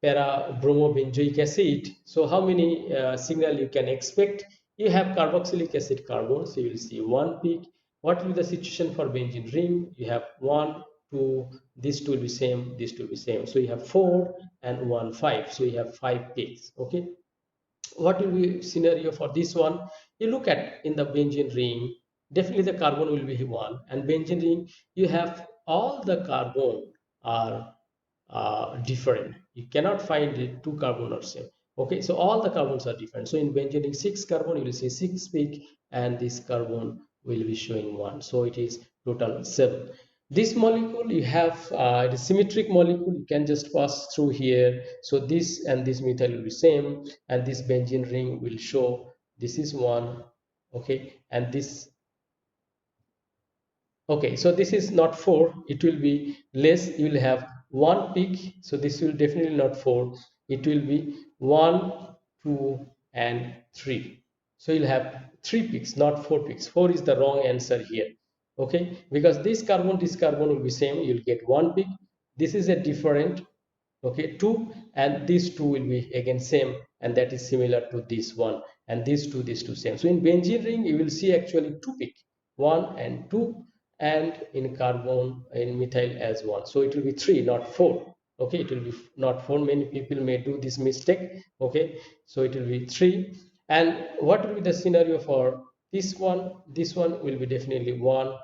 para bromobenzoic acid. So how many signal you can expect? You have carboxylic acid carbon, so you will see 1 peak. What will be the situation for benzene ring? You have 1, 2, this 2 will be same, this 2 will be same. So you have 4 and 1 5. So you have 5 peaks. Okay, what will be scenario for this one? You look at in the benzene ring, definitely the carbon will be 1, and benzene ring you have all the carbon are different. You cannot find it two carbon are same. Okay, so all the carbons are different. So in benzene ring 6 carbon, you will see 6 peak, and this carbon will be showing 1. So it is total 7. This molecule you have it is symmetric molecule, you can just pass through here. So this and this methyl will be same, and this benzene ring will show this is 1. Okay, and this, okay, so this is not 4, it will be less, you will have 1 peak. So this will definitely not 4, it will be 1, 2 and 3. So you'll have 3 peaks, not 4 peaks. 4 is the wrong answer here. Okay, because this carbon will be same, you'll get 1 peak. This is a different, okay, 2, and these 2 will be again same, and that is similar to this one, and these two same. So in benzene ring you will see actually 2 peak, 1 and 2, and in carbon, in methyl as 1. So it will be 3, not 4. Okay, it will be not 4. Many people may do this mistake. Okay, so it will be 3. And what will be the scenario for this one? This one will be definitely 1,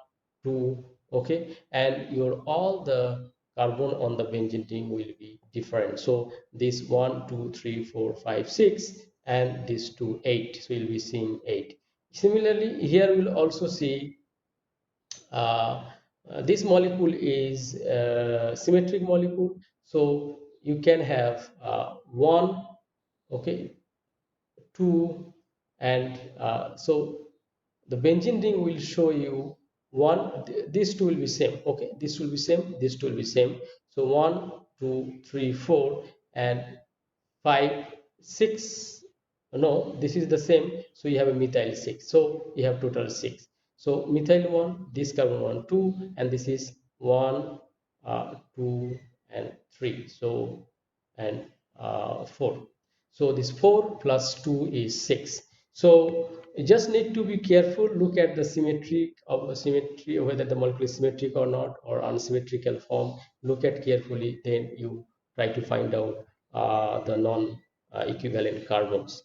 2. Okay, and your all the carbon on the benzene ring will be different. So this 1, 2, 3, 4, 5, 6, and this 2, 8. So you'll be seeing 8. Similarly, here we'll also see this molecule is a symmetric molecule. So you can have 1, okay, 2, and so the benzene ring will show you 1, these 2 will be same. Okay, this will be same, this 2 will be same. So 1, 2, 3, 4 and 5, 6. No, this is the same. So you have a methyl 6. So you have total 6. So methyl 1, this carbon 1, 2, and this is 1, 2 and 3. So and 4. So this 4 plus 2 is 6. So you just need to be careful. Look at the symmetry, whether the molecule is symmetric or not, or unsymmetrical form. Look at carefully, then you try to find out the non equivalent carbons.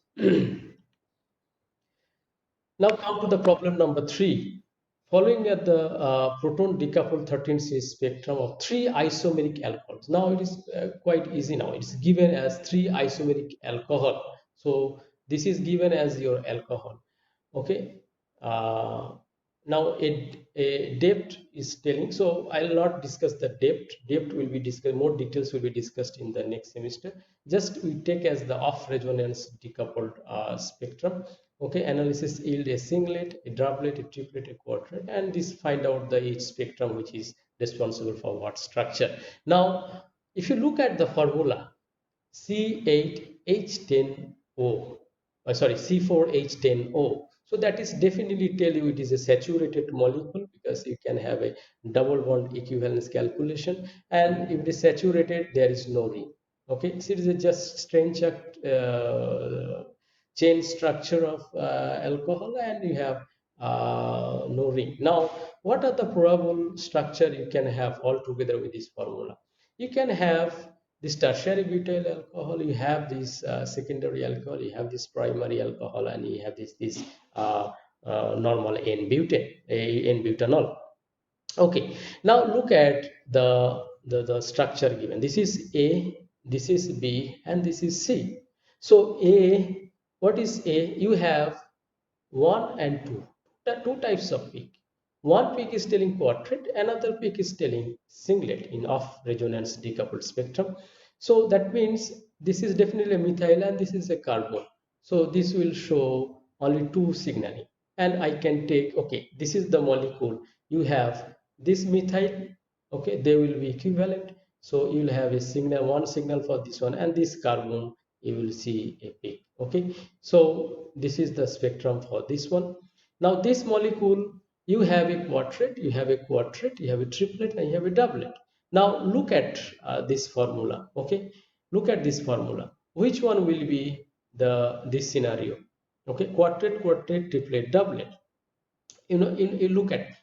Now come to the problem number 3. Following at the proton decoupled 13C spectrum of 3 isomeric alcohols. Now it is quite easy now. It is given as 3 isomeric alcohol. So this is given as your alcohol. Okay. Now a depth is telling. So I will not discuss the depth. Depth will be discussed. More details will be discussed in the next semester. Just we take as the off resonance decoupled spectrum. Okay, analysis yield a singlet, a doublet, a triplet, a quadruplet, and this find out the each spectrum which is responsible for what structure. Now, if you look at the formula C8H10O, sorry, C4H10O, so that is definitely tell you it is a saturated molecule, because you can have a double bond equivalence calculation, and if it is saturated, there is no ring. Okay, so it is a just strange chain structure of alcohol, and you have no ring. Now, what are the probable structure you can have all together with this formula? You can have this tertiary butyl alcohol, you have this secondary alcohol, you have this primary alcohol, and you have this normal N-butane, N-butanol. Okay, now look at the structure given. This is A, this is B, and this is C. So A, what is A? You have 1 and 2. The two types of peak. One peak is telling quadruplet, another peak is telling singlet in off resonance decoupled spectrum. So that means this is definitely a methyl and this is a carbon. So this will show only 2 signaling. And I can take, okay, this is the molecule. You have this methyl, okay, they will be equivalent. So you will have a signal, one signal for this one, and this carbon, you will see a peak. Okay, so this is the spectrum for this one. Now this molecule, you have a quadruplet, you have a quadruplet, you have a triplet, and you have a doublet. Now look at this formula. Okay, look at this formula. Which one will be this scenario? Okay, quadruplet, quadruplet, triplet, doublet. You know, you look at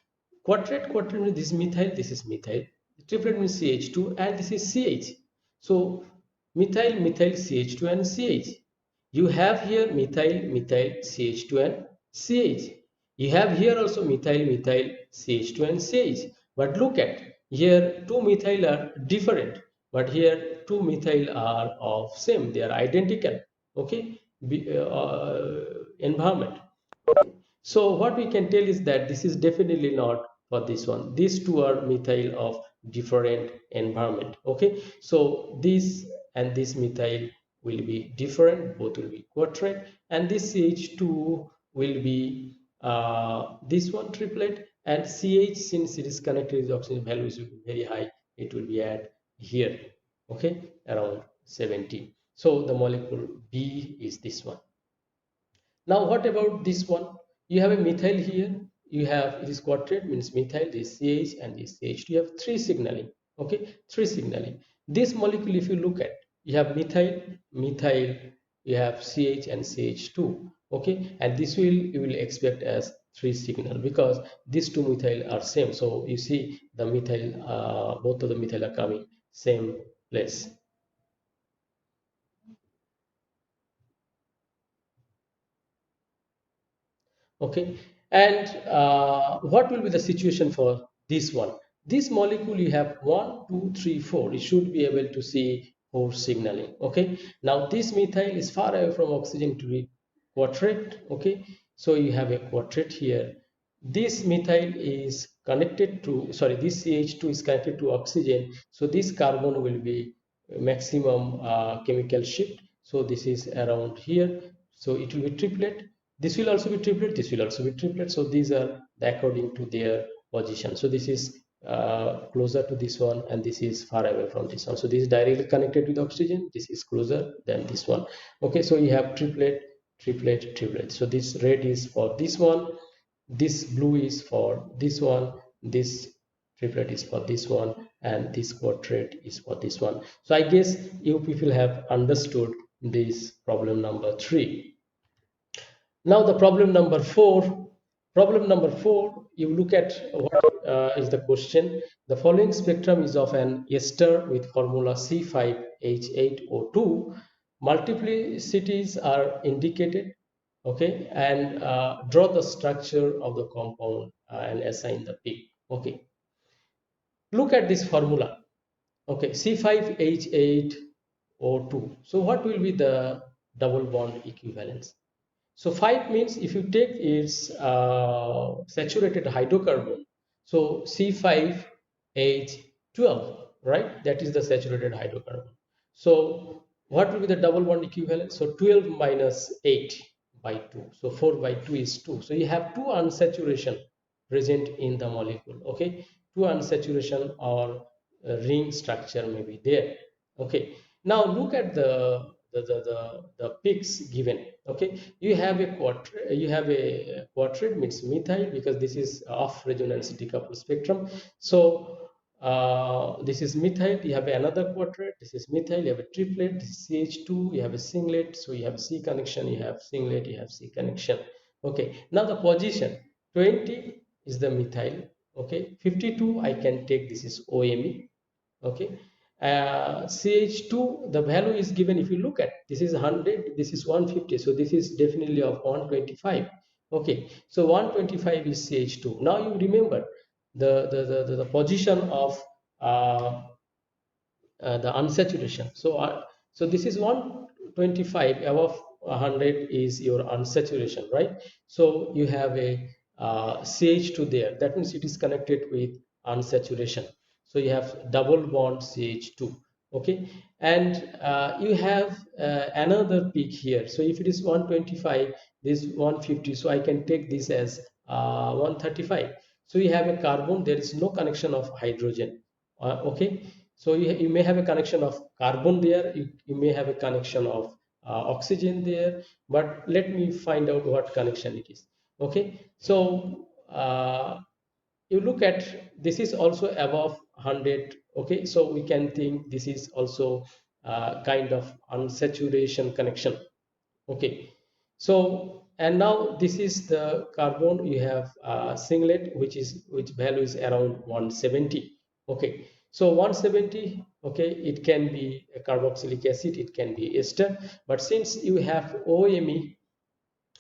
quadruplet, quadruplet, this is methyl, this is methyl. triplet means CH2 and this is CH. So methyl, methyl, CH2 and CH. You have here methyl, methyl, CH2 and CH. You have here also methyl, methyl, CH2 and CH. But look at here, two methyl are different, but here two methyl are of same. They are identical. Okay, environment. So what we can tell is that this is definitely not for this one. These two are methyl of different environment. Okay, so this and this methyl will be different, both will be quadrate, and this CH2 will be this one triplet, and CH, since it is connected with oxygen, values will be very high, it will be at here, okay, around 70. So the molecule B is this one. Now, what about this one? You have a methyl here. You have this quadrate means methyl, this CH and this CH2. You have three signaling. Okay, three signaling. This molecule, if you look at, you have methyl, methyl, you have CH and CH2. Okay, and this will you will expect as three signal because these two methyl are same. So you see the methyl, both of the methyl are coming same place. Okay, and what will be the situation for this one? This molecule, you have 1, 2, 3, 4. It should be able to see four signaling. Okay, now this methyl is far away from oxygen to be quadrate. Okay, so you have a quadrate here. This methyl is connected to, sorry, this CH2 is connected to oxygen, so this carbon will be maximum chemical shift. So this is around here, so it will be triplet. This will also be triplet, this will also be triplet. So these are according to their position. So this is closer to this one and this is far away from this one. So this is directly connected with oxygen, this is closer than this one. Okay, so you have triplet, triplet, triplet. So this red is for this one, this blue is for this one, this triplet is for this one, and this quadrate is for this one. So I guess you people have understood this problem number 3. Now the problem number 4. Problem number 4, you look at what is the question. The following spectrum is of an ester with formula C5H8O2. Multiplicities are indicated. Okay, and draw the structure of the compound and assign the peak. Okay, look at this formula. Okay, C5H8O2. So what will be the double bond equivalence? So 5 means if you take its saturated hydrocarbon, so C5H12, right? That is the saturated hydrocarbon. So what will be the double bond equivalent? So 12 minus 8 by 2. So 4 by 2 is 2. So you have two unsaturation present in the molecule. Okay, two unsaturation or ring structure may be there. Okay, now look at the peaks given. Okay, you have a quadrate means methyl because this is off resonance decoupled spectrum. So this is methyl, you have another quadrate, this is methyl, you have a triplet, this is CH2, you have a singlet, so you have C connection, you have singlet, you have C connection. Okay, now the position 20 is the methyl. Okay, 52 I can take, this is OMe. Okay, CH2, the value is given. If you look at, this is 100, this is 150, so this is definitely of 125. Okay, so 125 is CH2. Now you remember the position of the unsaturation. So this is 125, above 100 is your unsaturation, right? So you have a CH2 there, that means it is connected with unsaturation. So you have double bond CH2. Okay, and you have another peak here. So if it is 125, this 150, so I can take this as 135. So you have a carbon, there is no connection of hydrogen. Okay, so you may have a connection of carbon there, you may have a connection of oxygen there, but let me find out what connection it is. Okay, so you look at, this is also above 100. Okay, so we can think this is also kind of unsaturation connection. Okay, so and now this is the carbon, you have singlet which value is around 170. Okay, So 170, okay, it can be a carboxylic acid, it can be ester, but since you have OMe,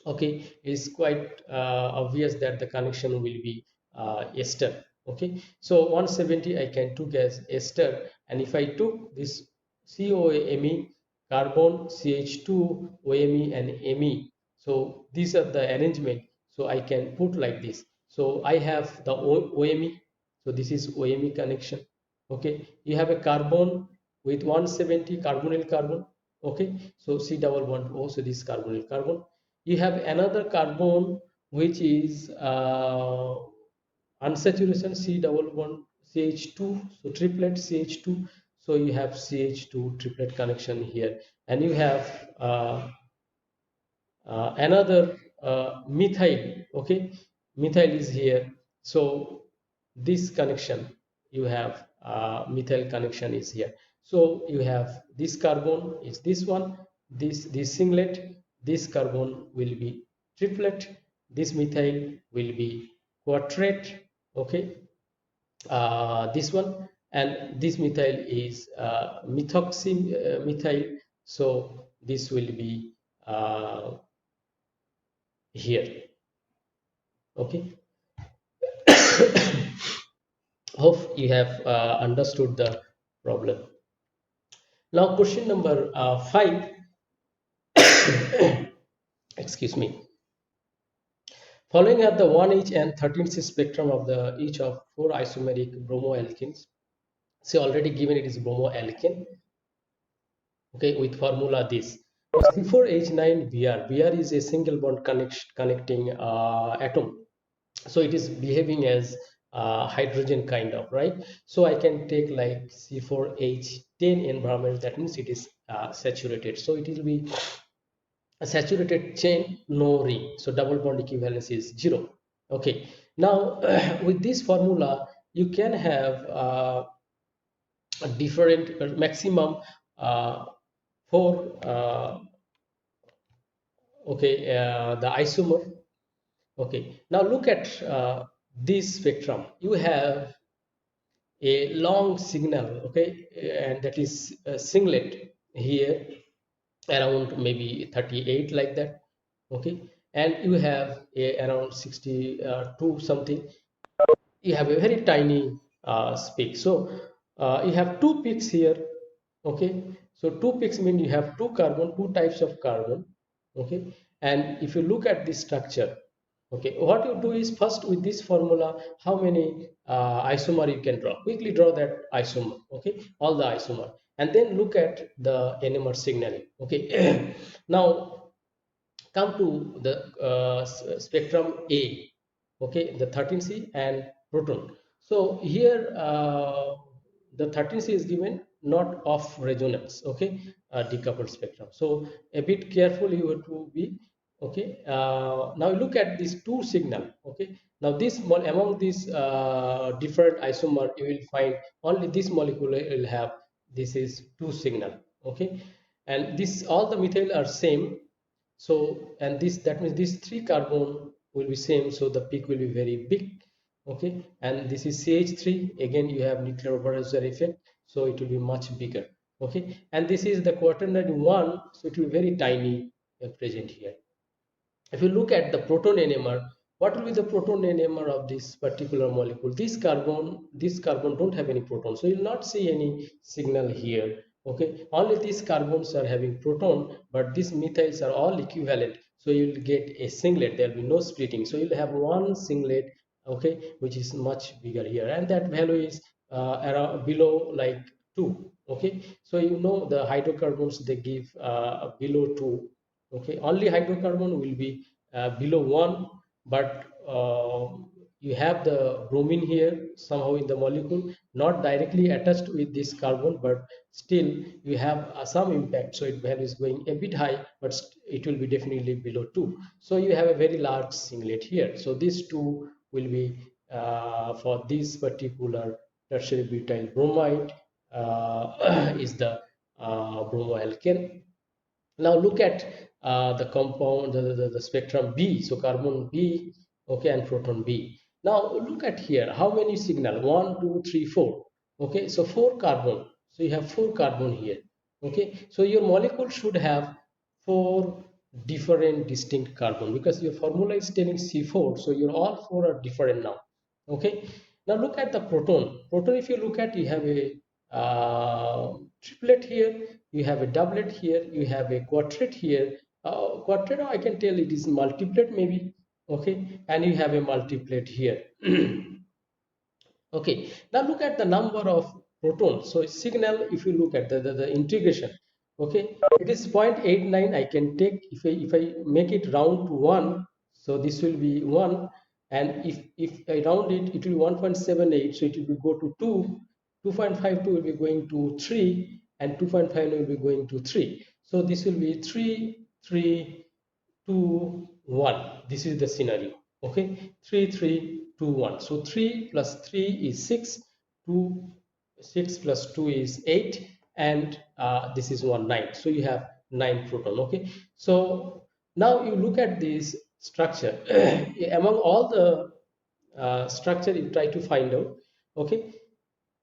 okay, it's quite obvious that the connection will be ester. Okay, so 170 I can took as ester, and if I took this COMe, carbon, CH2, OMe and Me, so these are the arrangement, so I can put like this. So I have the OMe, so this is OMe connection. Okay, you have a carbon with 170 carbonyl carbon. Okay, so C double bond O, so this carbonyl carbon. You have another carbon which is unsaturation C double bond CH2, so triplet CH2, so you have CH2 triplet connection here, and you have another methyl. Okay, methyl is here, so this connection you have methyl connection is here. So you have this carbon is this one, this singlet, this carbon will be triplet, this methyl will be quadrate. Okay, this one, and this methyl is methoxy methyl, so this will be here. Okay. Hope you have understood the problem. Now question number 5. Excuse me. Following are the 1H and 13C spectrum of the each of 4 isomeric bromoalkenes. So already given it is bromoalkane. Okay, with formula this. C4H9 Br is a single bond connecting atom, so it is behaving as hydrogen kind of, right? So I can take like C4H10 environment, that means it is saturated, so it will be a saturated chain, no ring, so double bond equivalence is 0. Okay, now with this formula you can have a different maximum uh, for okay, the isomer. Okay, now look at this spectrum. You have a long signal, okay, and that is singlet here around maybe 38 like that. Okay, and you have around 62 something. You have a very tiny peak. So you have two peaks here. Okay, so two peaks mean you have two carbon, two types of carbon. Okay, and if you look at this structure, okay, what you do is first with this formula, how many isomer you can draw, quickly draw that isomer. Okay, all the isomer, and then look at the NMR signaling. Okay, now come to the spectrum A, okay, the 13C and proton. So here the 13C is given not off resonance, okay, decoupled spectrum. So a bit careful you have to be. Okay, now look at these two signal. Okay, now this among these different isomer you will find only this molecule will have, this is two signal. Okay, and this all the methyl are same. So, and this, that means these three carbon will be same, so the peak will be very big. Okay, and this is CH3, again you have nuclear Overhauser effect, so it will be much bigger. Okay, and this is the quaternary one, so it will be very tiny present here. If you look at the proton NMR, what will be the proton NMR of this particular molecule? This carbon don't have any proton, so you will not see any signal here. Okay, only these carbons are having proton, but these methyls are all equivalent, so you will get a singlet. There will be no splitting, so you will have one singlet. Okay, which is much bigger here, and that value is around below like 2. Okay, so you know the hydrocarbons they give below 2. Okay, only hydrocarbon will be below 1, but you have the bromine here somehow in the molecule, not directly attached with this carbon, but still you have some impact, so it value is going a bit high, but it will be definitely below 2. So you have a very large singlet here, so these two will be for this particular tertiary butyl bromide is the bromoalkane. Now look at the compound, the spectrum B, so carbon B, okay, and proton B. Now look at here, how many signal, 1 2 3 4. Okay, so 4 carbon. So you have 4 carbon here. Okay, so your molecule should have 4 different distinct carbon, because your formula is telling C4, so your all 4 are different now. Okay, now look at the proton. Proton, if you look at, you have a triplet here, you have a doublet here, you have a quadret here. Quadret, I can tell it is multiplet maybe. Okay, and you have a multiplet here. Okay, now look at the number of protons. So signal, if you look at the integration, okay, it is 0.89. I can take, if I make it round to 1, so this will be 1, and if I round it, it will be 1.78, so it will be go to 2, 2.52 will be going to 3, and 2.5 will be going to 3. So this will be 3, 3, 2, 1. This is the scenario. Okay, 3, 3, 2, 1. So 3 plus 3 is 6, 2, 6 plus 2 is 8, and this is 1, 9. So you have 9 proton. Okay, so now you look at this structure. Among all the structure you try to find out. Okay,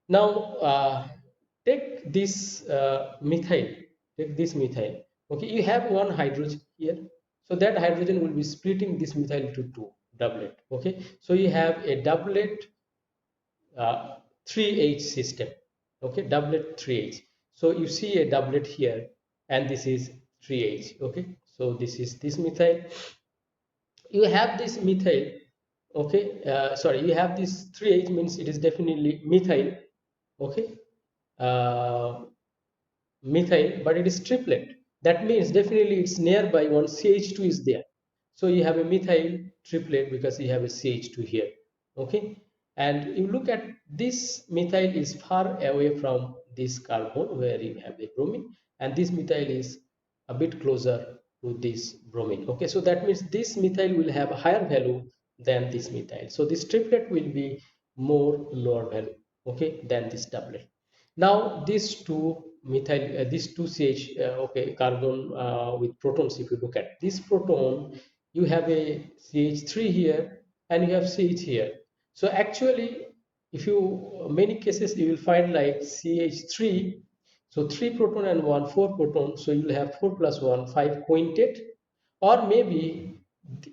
now take this methyl, take this methyl. Okay, you have one hydrogen here, so that hydrogen will be splitting this methyl to two, doublet. Okay, so you have a doublet 3H system. Okay, doublet 3H. So you see a doublet here, and this is 3H. Okay, so this is this methyl. You have this methyl. Okay, sorry, you have this 3H, means it is definitely methyl. Okay, uh, methyl, but it is triplet. That means definitely it's nearby one CH2 is there. So you have a methyl triplet because you have a CH2 here. Okay, and you look at this methyl is far away from this carbon where you have the bromine, and this methyl is a bit closer to this bromine. Okay, so that means this methyl will have a higher value than this methyl. So this triplet will be more lower value, okay, than this doublet. Now these two methyl, these two CH, okay, carbon with protons. If you look at this proton, you have a CH3 here, and you have CH here. So actually, if you many cases you will find like CH3. So 3 proton and 1 4 proton. So you will have 4 plus 1 5 quintet, or maybe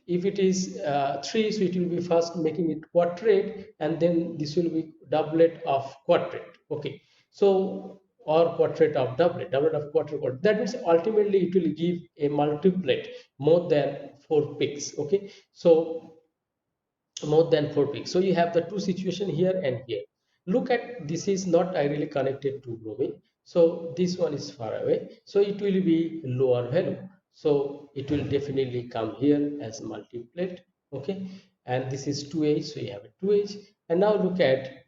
if it is 3, so it will be first making it quadret, and then this will be doublet of quadret. Okay, so or quadret of doublet, doublet of quadret, quadret. That means ultimately it will give a multiplet more than 4 peaks. Okay, so more than 4 peaks. So you have the two situation here and here. Look at, this is not ideally connected to bromine, so this one is far away, so it will be lower value. So it will definitely come here as multiplet. Okay, and this is 2H, so you have a 2H. And now look at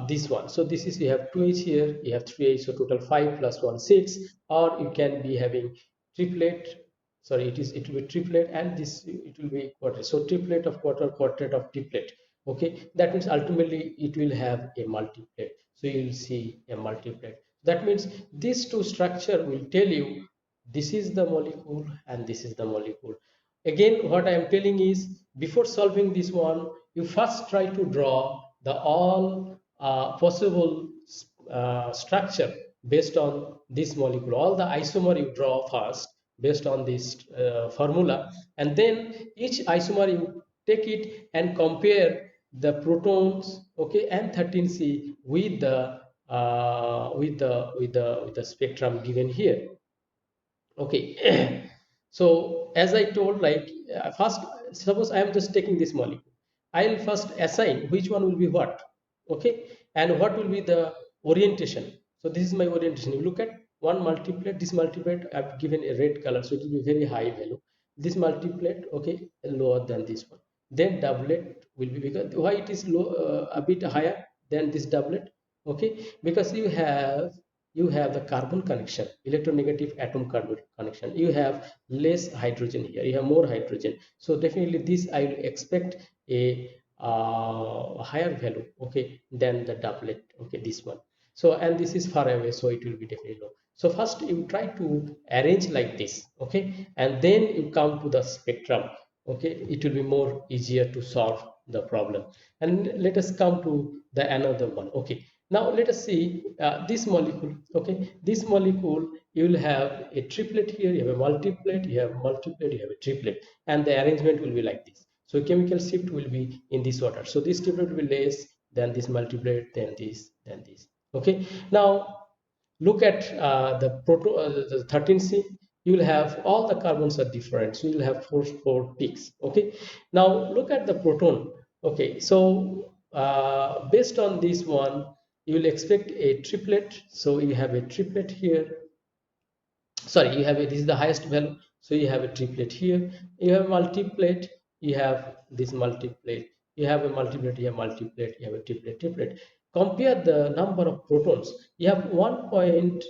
this one. So this is, you have 2H here, you have 3H, so total 5 plus 1 6. Or you can be having triplet, sorry, it will be triplet, and this it will be quadret. So triplet of quarter, quadret of triplet. Okay, that means ultimately it will have a multiplet, so you will see a multiplet. That means these two structure will tell you this is the molecule and this is the molecule. Again, what I am telling is, before solving this one, you first try to draw the all possible structure based on this molecule. All the isomer you draw first based on this formula, and then each isomer you take it and compare the protons, okay, and 13C with the with the spectrum given here. Okay, so as I told, like first, suppose I am just taking this molecule, I'll first assign which one will be what. Okay, and what will be the orientation. So this is my orientation. You look at one multiplet, this multiplet I've given a red color, so it will be very high value. This multiplet, okay, lower than this one. Then doublet will be bigger. Why it is low, a bit higher than this doublet? Okay, because you have the carbon connection, electronegative atom carbon connection. You have less hydrogen here, you have more hydrogen. So definitely this I will expect a higher value, okay, than the doublet. Okay, this one. So, and this is far away, so it will be definitely low. So first you try to arrange like this, okay, and then you come to the spectrum. Okay, it will be more easier to solve the problem. And let us come to the another one. Okay, Now let us see this molecule. Okay, this molecule, you will have a triplet here, you have a multiplet, you have multiplet, you have a triplet, and the arrangement will be like this. So chemical shift will be in this order. So this triplet will be less than this multiplet, then this, then this. Okay, now look at the 13C. You will have all the carbons are different, so you will have four peaks. Okay, now look at the proton. Okay, so based on this one, you will expect a triplet. So you have a triplet here. Sorry, you have a, this is the highest value, so you have a triplet here. You have a multiplet, you have this multiplet, you have a multiplet, you have multiplet, you have a triplet. Compare the number of protons. You have 1.8,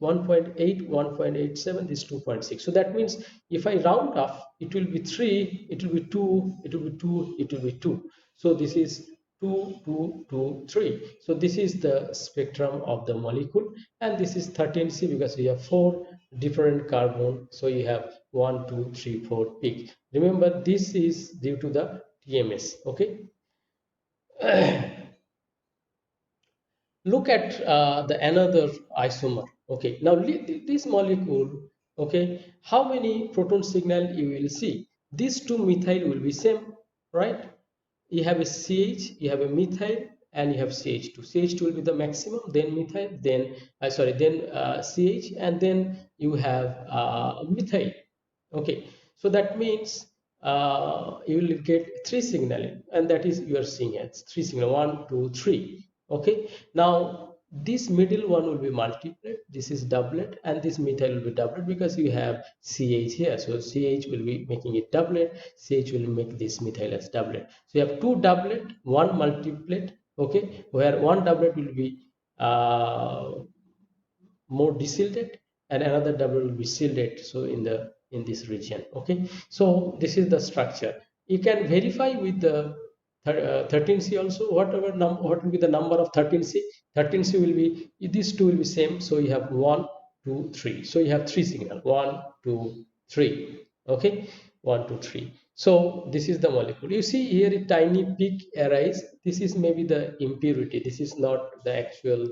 1.8, 1.87, this 2.6. So that means if I round off, it will be 3, it will be 2, it will be 2, it will be 2. So this is 2, 2, 2, 3. So this is the spectrum of the molecule, and this is 13C because we have 4 different carbon. So you have 1, 2, 3, 4 peak. Remember, this is due to the TMS. Okay. Look at the another isomer. Okay, now this molecule. Okay, how many proton signal you will see? These two methyl will be same, right? You have a CH, you have a methyl, and you have CH2. CH2 will be the maximum, then methyl, then CH, and then you have methyl. Okay, so that means you will get 3 signaling, and that is you are seeing as 3 signal, 1, 2, 3. Okay, now this middle one will be multiplet, this is doublet, and this methyl will be doublet because you have CH here. So CH will be making it doublet, CH will make this methyl as doublet. So you have 2 doublet, 1 multiplet. Okay, where 1 doublet will be more desilted and another double will be shielded, so in this region. Okay, so this is the structure. You can verify with the 13C also. What will be the number of 13C? 13C will be, these two will be same, so you have 1, 2, 3. So you have 3 signal, 1, 2, 3. Okay, 1, 2, 3. So this is the molecule. You see here a tiny peak arise. This is maybe the impurity. This is not the actual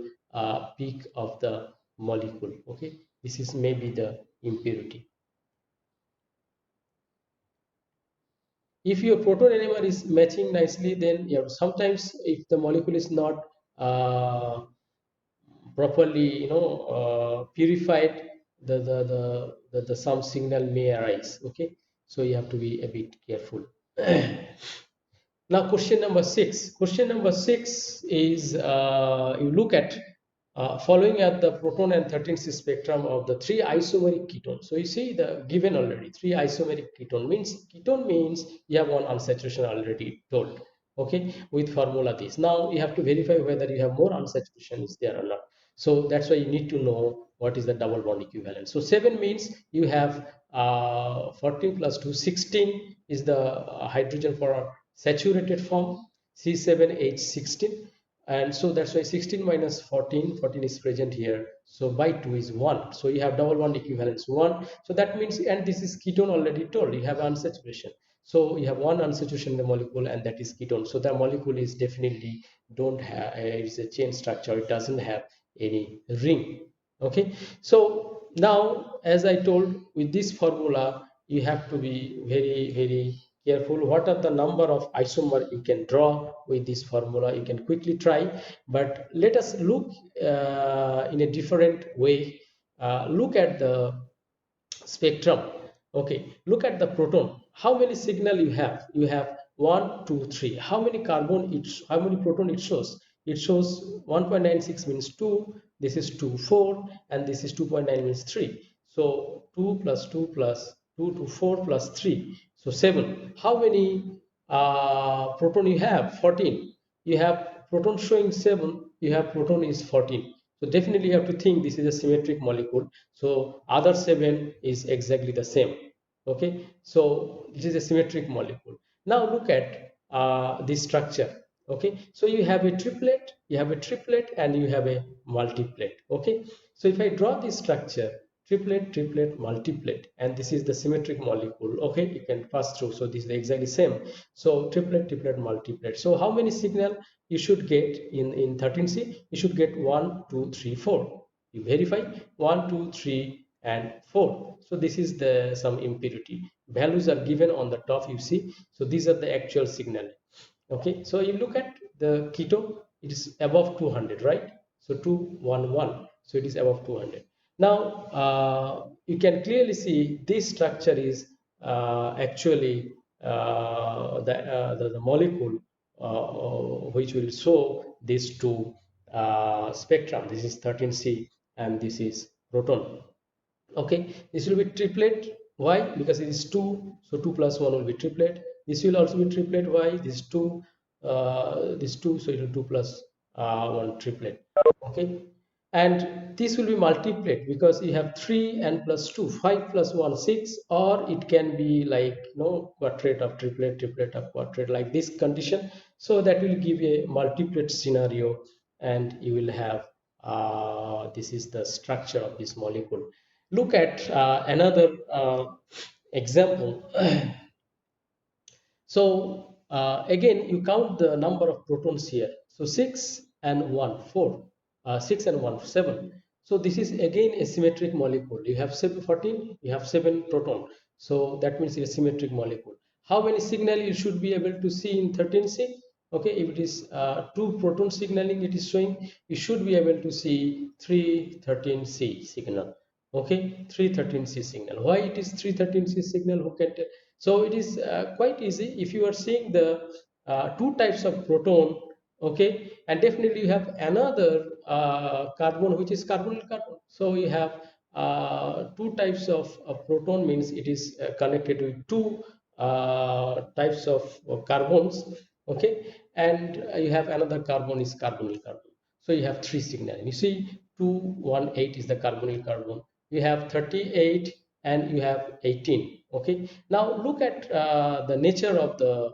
peak of the molecule. Okay, this is maybe the impurity. If your proton NMR is matching nicely, then sometimes if the molecule is not properly purified, the some signal may arise. Okay, so you have to be a bit careful. Now question number 6. Question number 6 is you look at following at the proton and 13C spectrum of the 3 isomeric ketones. So you see the given already 3 isomeric ketone means you have one unsaturation already told. Okay, with formula this. Now you have to verify whether you have more unsaturation is there or not. So that's why you need to know what is the double bond equivalent. So 7 means you have 14 plus 2, 16 is the hydrogen for saturated form, C7H16, and so that's why 16 minus 14, 14 is present here, so by 2 is 1. So you have double bond equivalence 1. So that means, and this is ketone already told, you have unsaturation. So you have one unsaturation in the molecule, and that is ketone. So the molecule is definitely don't have, it's a chain structure, it doesn't have any ring. Okay, so now as I told, with this formula you have to be very careful. What are the number of isomer you can draw with this formula? You can quickly try, but let us look in a different way. Look at the spectrum. Okay, look at the proton. How many signal you have? You have 1, 2, 3. How many carbon each? How many proton it shows? It shows 1.96 means 2. This is 2, 4, and this is 2.9 means 3. So 2 plus 2 plus 2 to 4 plus 3. So 7. How many proton you have? 14. You have proton showing 7. You have proton is 14. So definitely you have to think this is a symmetric molecule. So other 7 is exactly the same. Okay, so this is a symmetric molecule. Now look at this structure. Okay, so you have a triplet, and you have a multiplet. Okay, so if I draw this structure, triplet, triplet, multiplet, and this is the symmetric molecule. Okay, you can pass through. So this is the exactly same. So triplet, triplet, multiplet. So how many signal you should get in 13C? You should get 1, 2, 3, 4. You verify 1, 2, 3, and 4. So this is the some impurity. Values are given on the top. You see. So these are the actual signal. Okay, so you look at the keto, it is above 200, right? So 211, so it is above 200. Now you can clearly see this structure is actually the molecule which will show these two spectrum. This is 13C and this is proton. Okay, this will be triplet. Why? Because it is 2, so 2 plus 1 will be triplet. This will also be triplet. Why? This 2, this 2, so it will 2 plus 1 triplet. Okay, and this will be multiplet because you have 3 and plus 2, 5 plus 1 6, or it can be like quadrate of triplet, triplet of quadrate, like this condition. So that will give a multiplet scenario, and you will have this is the structure of this molecule. Look at another example. So again, you count the number of protons here. So 6 and 1, 4, 6 and 1, 7. So this is again a symmetric molecule. You have 14, you have 7 proton. So that means it's a symmetric molecule. How many signal you should be able to see in 13C? Okay, if it is 2 proton signaling it is showing, you should be able to see 313C signal. Okay, 313C signal. Why it is 313C signal? Who can tell? So it is quite easy. If you are seeing the two types of proton, okay, and definitely you have another carbon which is carbonyl carbon. So you have two types of proton, means it is connected with two types of carbons, okay, and you have another carbon is carbonyl carbon. So you have three signal. You see 218 is the carbonyl carbon. You have 38 and you have 18. Okay, now look at the nature of the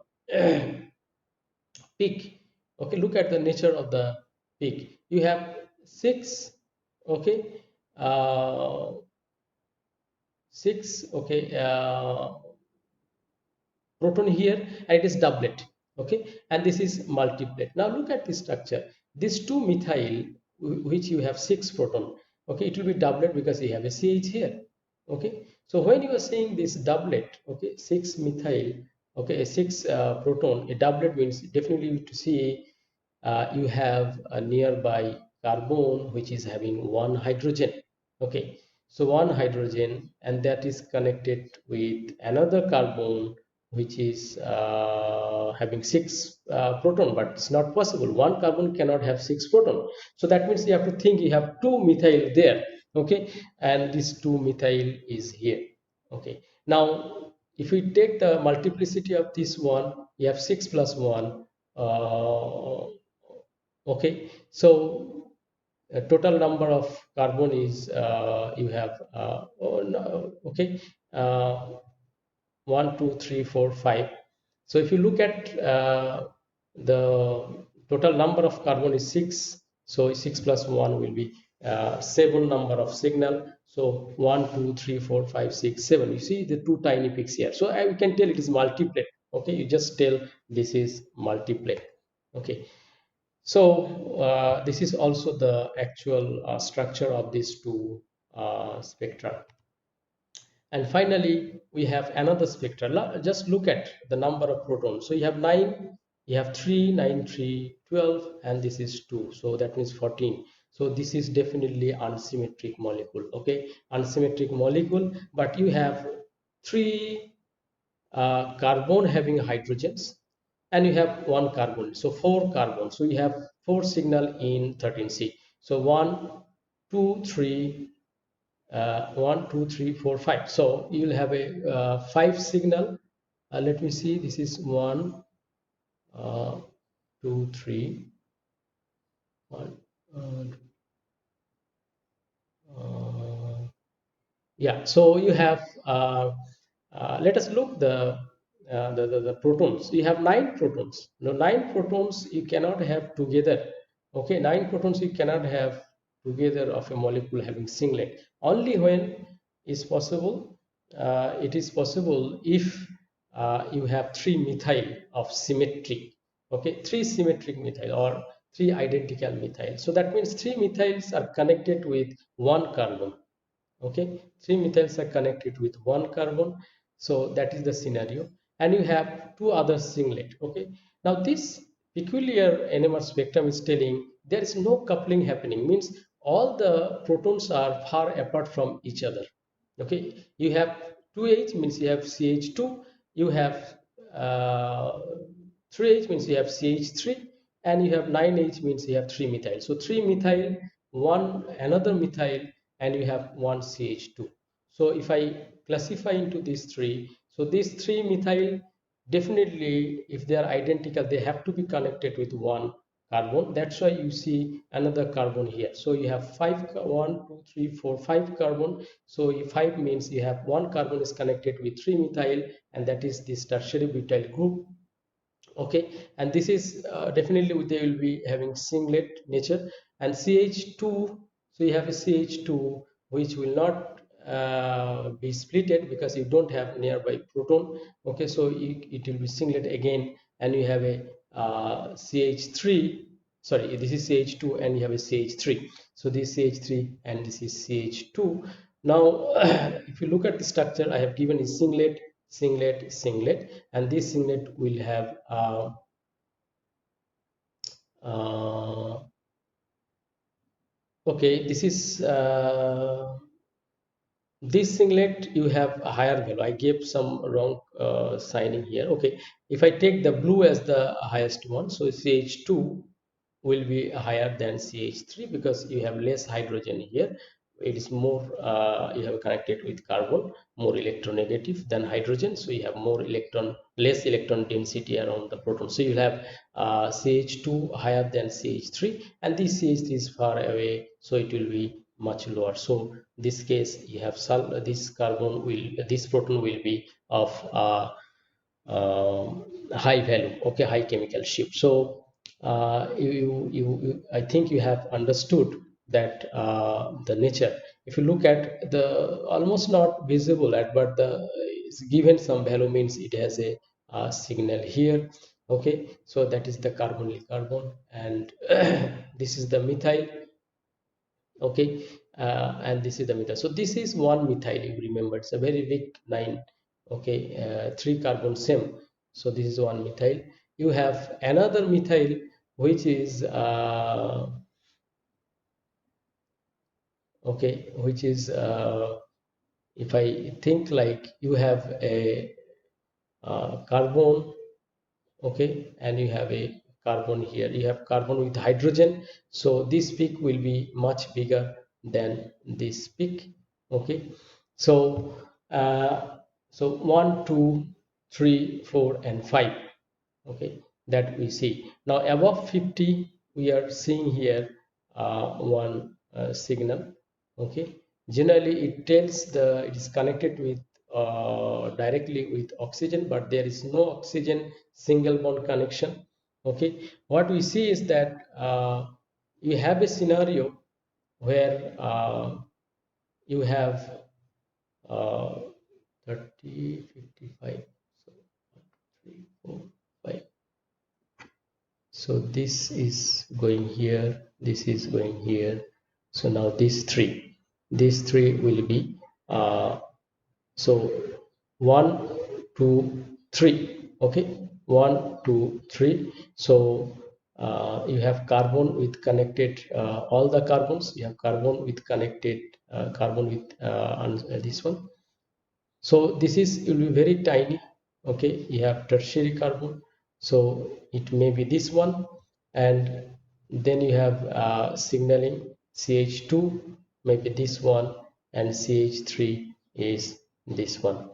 peak. Okay, look at the nature of the peak. You have 6, okay, 6, okay, proton here, and it is doublet. Okay, and this is multiplet. Now look at this structure. This 2 methyl, which you have 6 proton, okay, it will be doublet because you have a CH here. Okay, so when you are saying this doublet, okay, 6 methyl, okay, a 6 proton, a doublet means definitely to see you have a nearby carbon which is having one hydrogen. Okay, so one hydrogen, and that is connected with another carbon which is having 6 proton, but it's not possible. One carbon cannot have 6 proton. So that means you have to think you have 2 methyl there. Okay, and this 2 methyl is here. Okay, now if we take the multiplicity of this one, you have 6 plus 1. Okay, so total number of carbon is you have okay, uh, 1 2 3 4 5. So if you look at the total number of carbon is 6, so 6 plus 1 will be 7 number of signal. So 1 2 3 4 5 6 7. You see the two tiny peaks here. So we can tell it is multiplet. Okay, you just tell this is multiplet. Okay, so this is also the actual structure of these two spectra. And finally, we have another spectra. Just look at the number of protons. So you have 9, you have 3, 9, 3, 12, and this is 2. So that means 14. So this is definitely unsymmetric molecule. Okay, unsymmetric molecule, but you have 3 carbon having hydrogens, and you have 1 carbon, so 4 carbons. So you have 4 signal in 13C. So 1 2 3 1 2 3 4 5. So you will have a 5 signal. Let me see, this is 1 2 3 1 yeah, so you have let us look the protons. You have 9 protons. Now 9 protons you cannot have together. Okay, 9 protons you cannot have together of a molecule having singlet. Only when is possible, it is possible if you have 3 methyl of symmetry. Okay, 3 symmetric methyl or 3 identical methyl. So that means 3 methyls are connected with 1 carbon. Okay, 3 methyls are connected with 1 carbon. So that is the scenario, and you have 2 other singlet. Okay, now this peculiar NMR spectrum is telling there is no coupling happening, means all the protons are far apart from each other. Okay, you have 2H means you have CH2, you have 3H means you have CH3, and you have 9H means you have 3 methyl. So 3 methyl, one another methyl, and you have one CH2. So if I classify into these three, so these 3 methyl, definitely if they are identical, they have to be connected with one carbon. That's why you see another carbon here. So you have 5, 1 2 3 4 5 carbon. So if 5 means you have one carbon is connected with 3 methyl, and that is this tertiary butyl group. Okay, and this is definitely they will be having singlet nature. And CH2, so you have a CH2 which will not be splitted because you don't have nearby proton. Okay, so it will be singlet again, and you have a CH3, sorry, this is CH2 and you have a CH3. So this CH3 and this is CH2. Now if you look at the structure, I have given is singlet, singlet, singlet, and this singlet will have uh, okay, this is this singlet, you have a higher value. I gave some wrong signing here. Okay, if I take the blue as the highest one, so CH2 will be higher than CH3 because you have less hydrogen here. It is more, you have connected with carbon, more electronegative than hydrogen. So you have more electron, less electron density around the proton. So you have CH2 higher than CH3, and this CH3 is far away, so it will be much lower. So this case you have this carbon will, this proton will be of high value. Okay, high chemical shift. So I think you have understood that the nature. If you look at the almost not visible at, but the it's given some value means it has a signal here. Okay, so that is the carbonyl carbon, and this is the methyl. Okay, and this is the methyl. So this is one methyl, you remember it's a very weak 9. Okay, 3 carbon same. So this is one methyl. You have another methyl which is okay, which is if I think like you have a carbon. Okay, and you have a carbon here, you have carbon with hydrogen, so this peak will be much bigger than this peak. Okay, so so 1 2 3 4 and 5. Okay, that we see now above 50 we are seeing here one signal. Okay, generally it tells the it is connected with directly with oxygen, but there is no oxygen single bond connection. Okay, what we see is that you have a scenario where you have uh, 30 55, so 3 4 5. So this is going here, this is going here. So now these three will be so 1 2 3. Okay, 1 2 3. So you have carbon with connected all the carbons, you have carbon with connected carbon with this one. So this is, it will be very tiny. Okay, you have tertiary carbon, so it may be this one, and then you have signaling CH2, maybe this one, and CH3 is this one.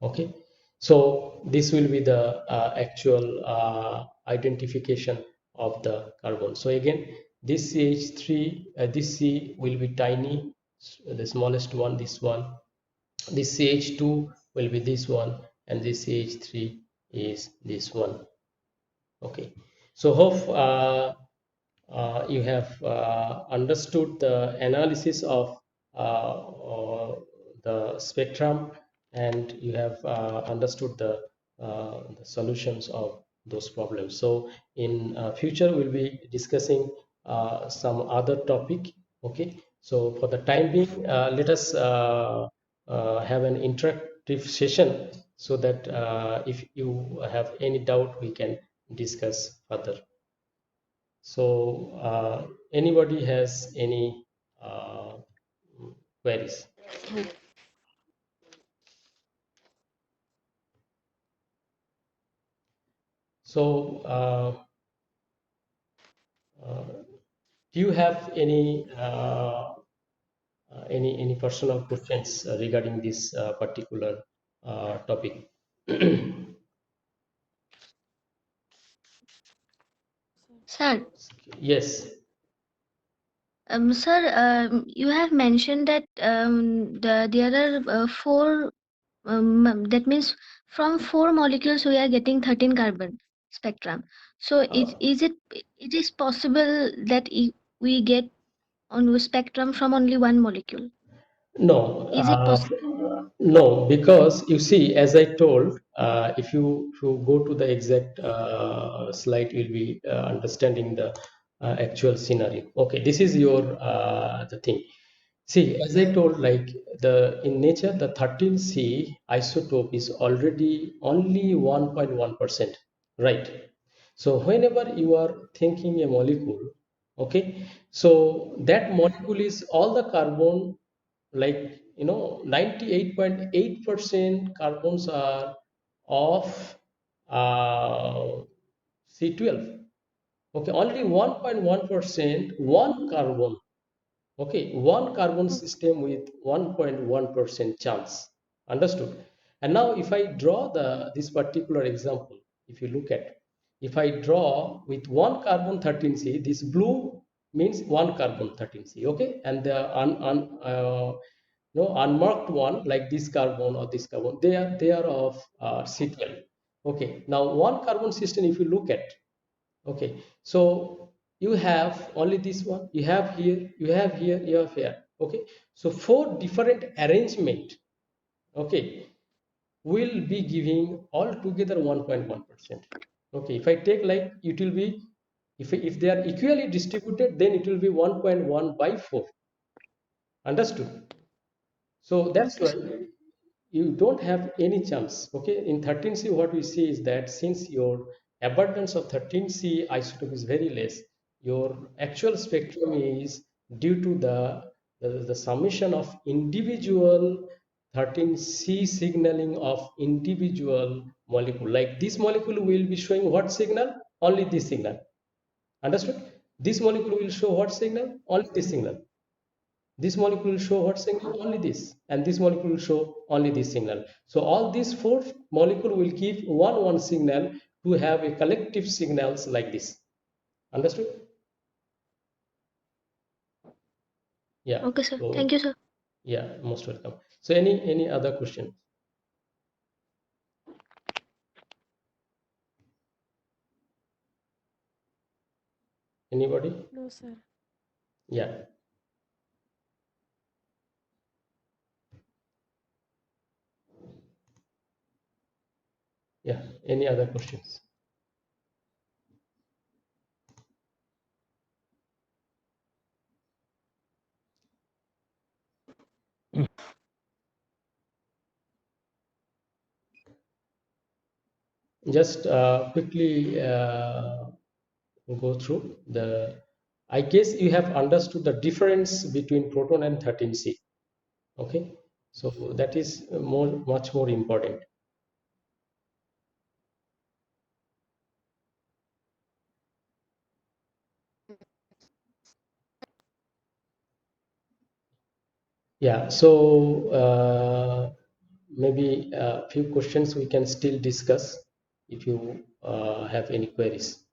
Okay, so this will be the actual identification of the carbon. So again, this CH3, this C will be tiny, the smallest one, this one. This CH2 will be this one, and this CH3 is this one. Okay, so hope you have understood the analysis of the spectrum, and you have understood the solutions of those problems. So in future we'll be discussing some other topic. Okay, so for the time being, let us have an interactive session, so that if you have any doubt, we can discuss further. So anybody has any queries? So uh, do you have any personal questions regarding this particular topic? Sir, Yes. sir, you have mentioned that there are four. That means from four molecules we are getting 13 carbon spectrum. So Uh, it is possible that we get on the spectrum from only one molecule? No, Is it possible? no, because you see, as I told, if you go to the exact slide, you'll be understanding the actual scenario. Okay, this is your the thing. See, as I told, like the in nature, the 13C isotope is already only 1.1%, right? So whenever you are thinking a molecule, okay, so that molecule is all the carbon, like 98.8% carbons are of C12. Okay, only 1.1% one carbon. Okay, one carbon system with 1.1% chance. Understood? And now if I draw this particular example, if you look at, if I draw with one carbon 13C, this blue means one carbon 13C, okay? And the unmarked one, like this carbon or this carbon, they are of C12. Okay, now one carbon system, if you look at, okay, so you have only this one, you have here, you have here, you have here. Okay, so four different arrangement, okay, will be giving altogether 1.1%. Okay, if I take, like, it will be, if they are equally distributed, then it will be 1.1 by 4. Understood? So that's Okay, why sir. you don't have any chance. Okay, in 13C, what we see is that since your abundance of 13C isotope is very less, your actual spectrum is due to the summation of individual 13C signaling of individual molecule. Like this molecule will be showing what signal? Only this signal. Understood? This molecule will show what signal? Only this signal. This molecule will show what signal? Only this. And this molecule will show only this signal. So all these four molecule will give one signal to have a collective signals like this. Understood? Yeah. Okay, sir. Thank So you, sir. yeah, most welcome. So any other question? Anybody? No, sir. Yeah. Yeah. Any other questions? Just quickly go through the. I guess you have understood the difference between proton and 13C. Okay, so that is much more important. Yeah, so maybe a few questions we can still discuss if you have any queries.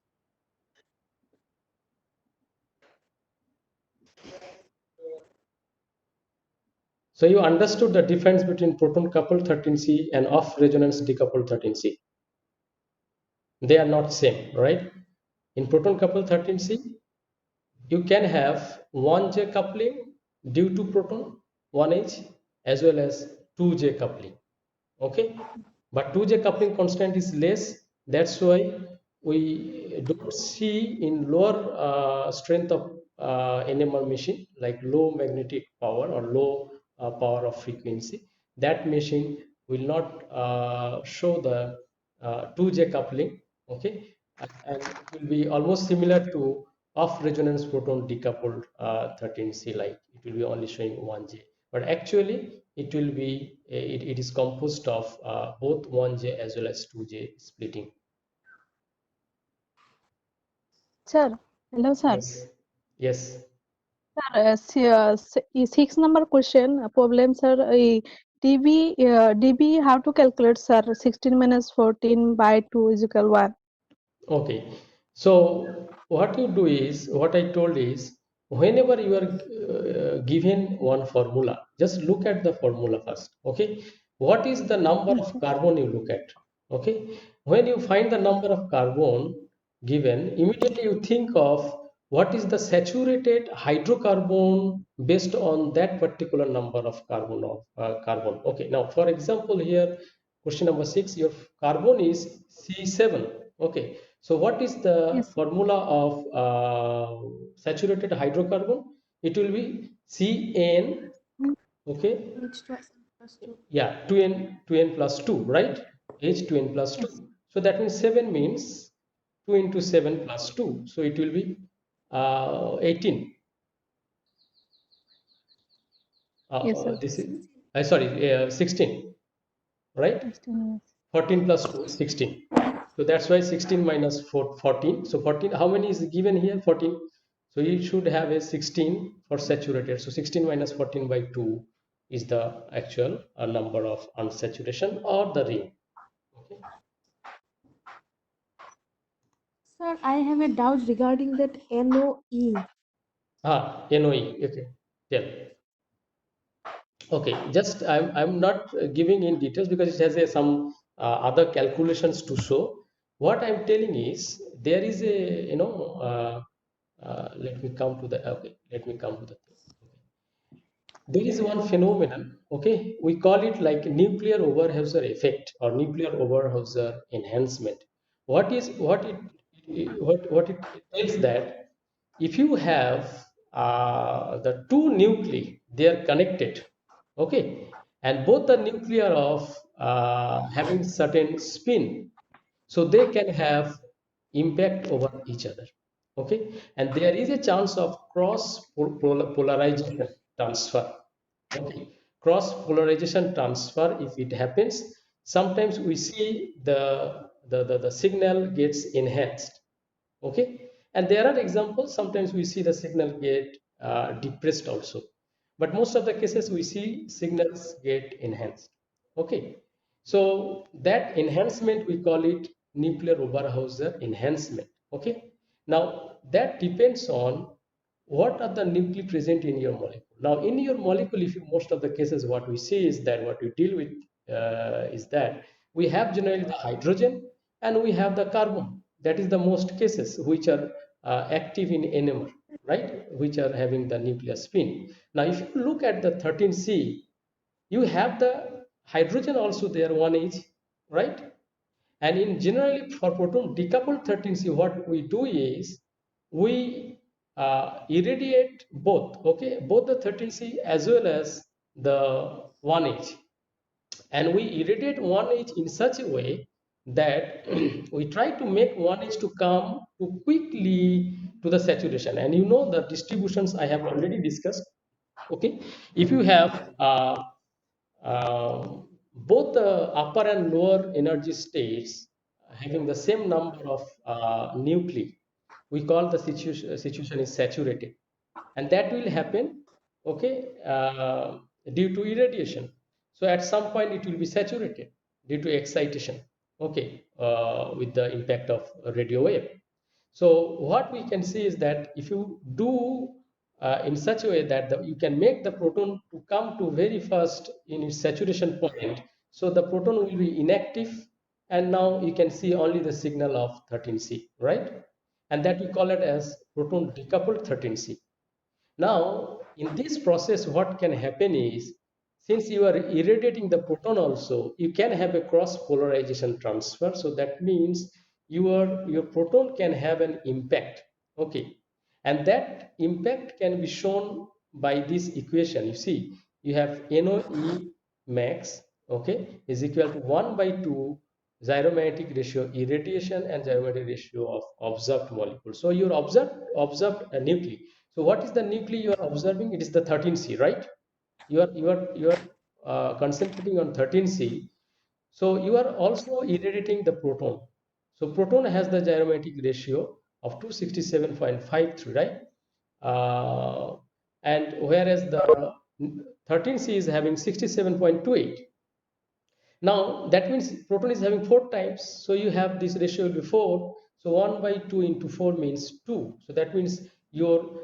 So you understood the difference between proton coupled 13C and off resonance decoupled 13C. They are not same, right? In proton coupled 13C, you can have 1J coupling due to proton, 1H as well as 2J coupling. Okay, but 2J coupling constant is less. That's why we don't see in lower strength of NMR machine, like low magnetic power or low power of frequency. That machine will not show the 2J coupling. Okay, and it will be almost similar to off resonance proton decoupled 13C, like it will be only showing 1J, but actually it will be it is composed of both 1J as well as 2J splitting. Sir, hello, sir. Yes, yes. Sir, 6 number question problem, sir. DB how to calculate, sir? 16 minus 14 by 2 is equal 1. Okay, so what you do is, what I told is, whenever you are given one formula, just look at the formula first. Okay, what is the number Yes, of sir. carbon you look at? Okay, when you find the number of carbon given, immediately you think of what is the saturated hydrocarbon based on that particular number of carbon. Okay, now for example here, question number 6, your carbon is C7. Okay, so what is the Yes, sir. formula of saturated hydrocarbon? It will be CN. Okay, yeah, 2n plus 2, right? H2n plus Yes. 2. So that means 7 means 2 into 7 plus 2. So it will be 18. Yes, sir. This is, sorry, 16, right? 16, yes. 14 plus 2 is 16. So that's why 16 minus 4, 14. So 14, how many is given here? 14. So you should have a 16 for saturated. So 16 minus 14 by 2 is the actual number of unsaturation or the ring. Okay. Sir, I have a doubt regarding that NOE. NOE. Okay. Tell. Okay. Just I'm not giving in details because it has some other calculations to show. What I'm telling is there is a let me come to the okay. Let me come to the thing. Okay. There is one phenomenon. Okay, we call it like nuclear Overhauser effect or nuclear Overhauser enhancement. What it tells that if you have the two nuclei, they are connected. Okay, and both the nuclei of having certain spin, so they can have impact over each other. Okay, and there is a chance of polarization transfer. Okay, cross polarization transfer, if it happens, sometimes we see the signal gets enhanced. Okay, and there are examples, sometimes we see the signal get depressed also, but most of the cases we see signals get enhanced. Okay, so that enhancement we call it nuclear Oberhauser enhancement. Okay, now that depends on what are the nuclei present in your molecule. Now in your molecule, if you, most of the cases what we see is that what we deal with is that we have generally the hydrogen and we have the carbon. That is the most cases which are active in NMR, right, which are having the nuclear spin. Now if you look at the 13C, you have the hydrogen also there, 1H, right? And in generally for proton decoupled 13C, what we do is we irradiate both, okay, both the 13C as well as the 1H, and we irradiate 1H in such a way that we try to make 1H to come too quickly to the saturation. And you know the distributions I have already discussed. Okay, if you have both the upper and lower energy states having the same number of nuclei, we call the situation is saturated, and that will happen, okay, due to irradiation. So at some point it will be saturated due to excitation, okay, with the impact of radio wave. So what we can see is that if you do in such a way that you can make the proton to come to very fast in its saturation point, so the proton will be inactive, and now you can see only the signal of 13C, right? And that we call it as proton decoupled 13C. Now in this process, what can happen is, since you are irradiating the proton also, you can have a cross polarization transfer. So that means your proton can have an impact. Okay, and that impact can be shown by this equation. You see, you have NOE max, okay, is equal to 1 by 2 gyromagnetic ratio irradiation and gyromagnetic ratio of observed molecule. So your observed nuclei. So what is the nuclei you are observing? It is the 13C, right? You are concentrating on 13C. So you are also irradiating the proton. So proton has the gyromagnetic ratio of 267.53, right? And whereas the 13C is having 67.28. Now that means proton is having 4 times, so you have this ratio will be 4. So 1 by 2 into 4 means 2. So that means your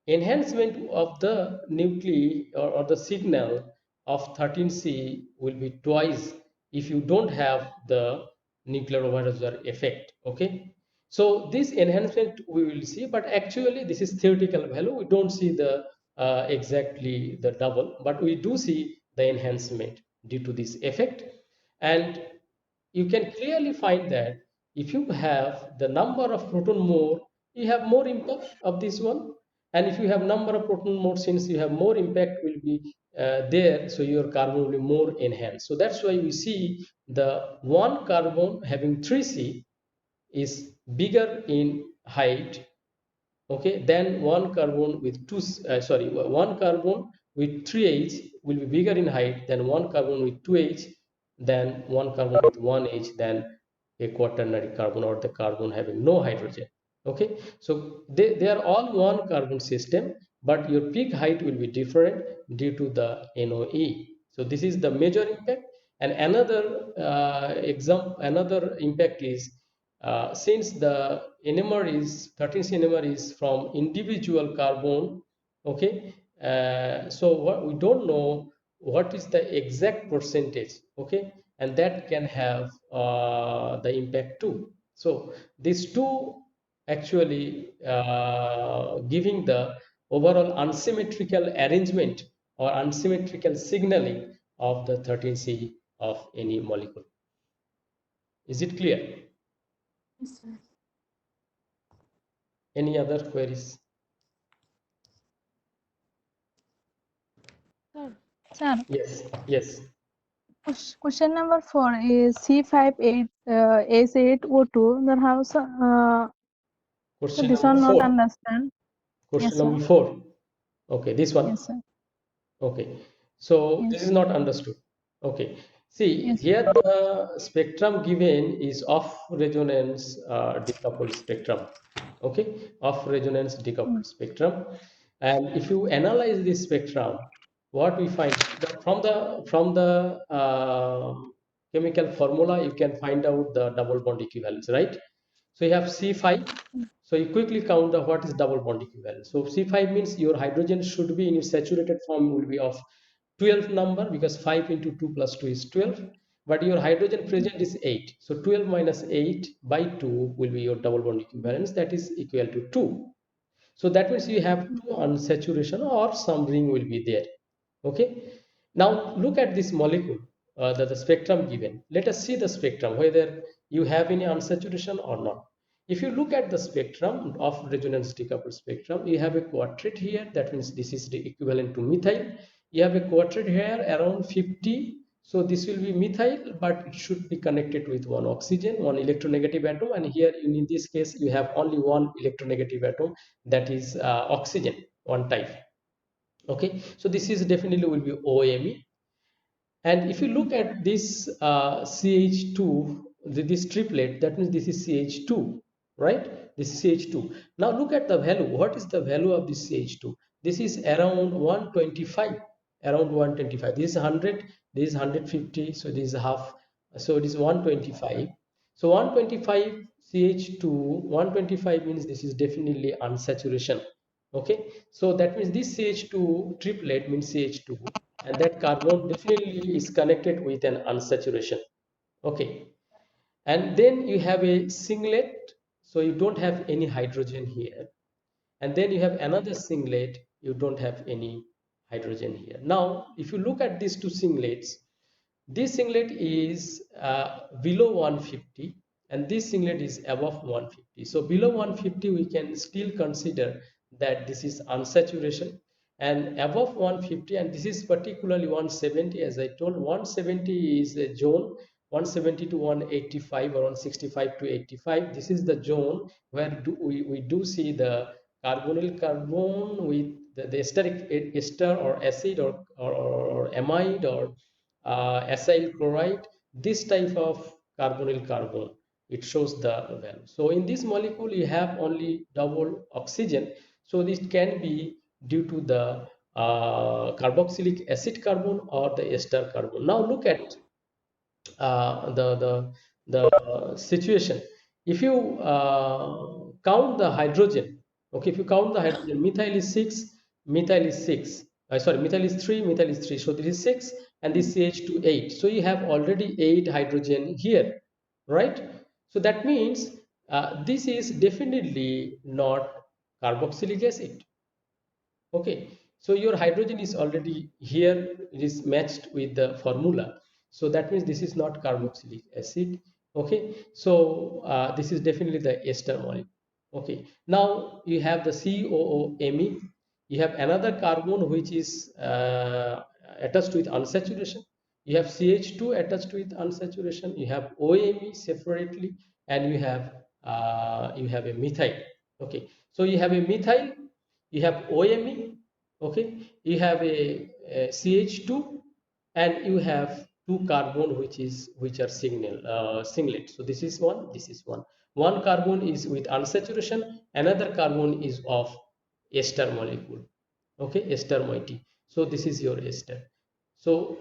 enhancement of the nuclei or the signal of 13C will be twice if you don't have the nuclear overhauser effect. Okay, so this enhancement we will see, but actually this is theoretical value. We don't see the exactly the double, but we do see the enhancement due to this effect. And you can clearly find that if you have the number of proton more, you have more impact of this one. And if you have number of proton more, since you have more impact will be there, so your carbon will be more enhanced. So that's why we see the one carbon having 3C is bigger in height, okay, then one carbon with one carbon with 3H will be bigger in height than one carbon with 2H, than one carbon with 1H, than a quaternary carbon or the carbon having no hydrogen. Okay, so they are all one carbon system, but your peak height will be different due to the NOE. So this is the major impact. And another another impact is, since the NMR is 13C NMR is from individual carbon, okay, so what we don't know what is the exact percentage, okay, and that can have the impact too. So these two actually giving the overall unsymmetrical arrangement or unsymmetrical signaling of the 13C of any molecule. Is it clear? Yes, sir. Any other queries? Sir, sir, Yes, yes. question number 4 is C58 S8O2. Then how, sir? So Question this number one not 4. understand. Question Yes, sir. number 4. Okay, this one. Yes, sir. Okay, so this is Yes. not understood. Okay, see Yes. here the spectrum given is off resonance decoupled spectrum. Okay, off resonance Mm. decoupled spectrum. And if you analyze this spectrum, what we find that from the chemical formula, you can find out the double bond equivalence, right? So you have C5. So you quickly count the what is double bond equivalence. So C5 means your hydrogen should be in its saturated form will be of 12 number, because 5 into 2 plus 2 is 12. But your hydrogen present is 8. So 12 minus 8 by 2 will be your double bond equivalence, that is equal to 2. So that means you have 2 unsaturation or some ring will be there. Okay, now look at this molecule, the spectrum given. Let us see the spectrum whether you have any unsaturation or not. If you look at the spectrum of resonance decoupled spectrum, you have a quadrate here, that means this is the equivalent to methyl. You have a quadrate here around 50, so this will be methyl, but it should be connected with one oxygen, one electronegative atom, and here in this case you have only one electronegative atom, that is oxygen, one type. Okay, so this is definitely will be OMe. And if you look at this CH2, this triplet, that means this is CH2, right? This is CH2. Now look at the value. What is the value of this CH2? This is around 125, around 125. This is 100, this is 150, so this is half, so it is 125. So 125 CH2, 125 means this is definitely unsaturation. Okay, so that means this CH2 triplet means CH2, and that carbon definitely is connected with an unsaturation. Okay, and then you have a singlet, so you don't have any hydrogen here, and then you have another singlet, you don't have any hydrogen here. Now if you look at these two singlets, this singlet is below 150 and this singlet is above 150. So below 150 we can still consider that this is unsaturation, and above 150, and this is particularly 170, as I told, 170 is a zone, 170 to 185 or 165 to 85, this is the zone where we do see the carbonyl carbon with the esteric ester or acid or amide or acyl chloride, this type of carbonyl carbon, it shows the value. So in this molecule you have only double oxygen, so this can be due to the carboxylic acid carbon or the ester carbon. Now look at the situation. If you count the hydrogen, okay, if you count the hydrogen, methyl is 6, methyl is 6, sorry, methyl is 3, methyl is 3, so this is 6 and this CH2 8, so you have already 8 hydrogen here, right? So that means this is definitely not carboxylic acid. Okay, so your hydrogen is already here, it is matched with the formula, so that means this is not carboxylic acid. Okay, so this is definitely the ester molecule. Okay, now you have the COOMe, you have another carbon which is attached with unsaturation, you have CH2 attached with unsaturation, you have OMe separately, and you have a methyl. Okay, so you have a methyl, you have OMe, okay, you have a CH2, and you have two carbon which are singlet. So this is one, this is one. One carbon is with unsaturation, another carbon is of ester molecule. Okay, ester moiety. So this is your ester. So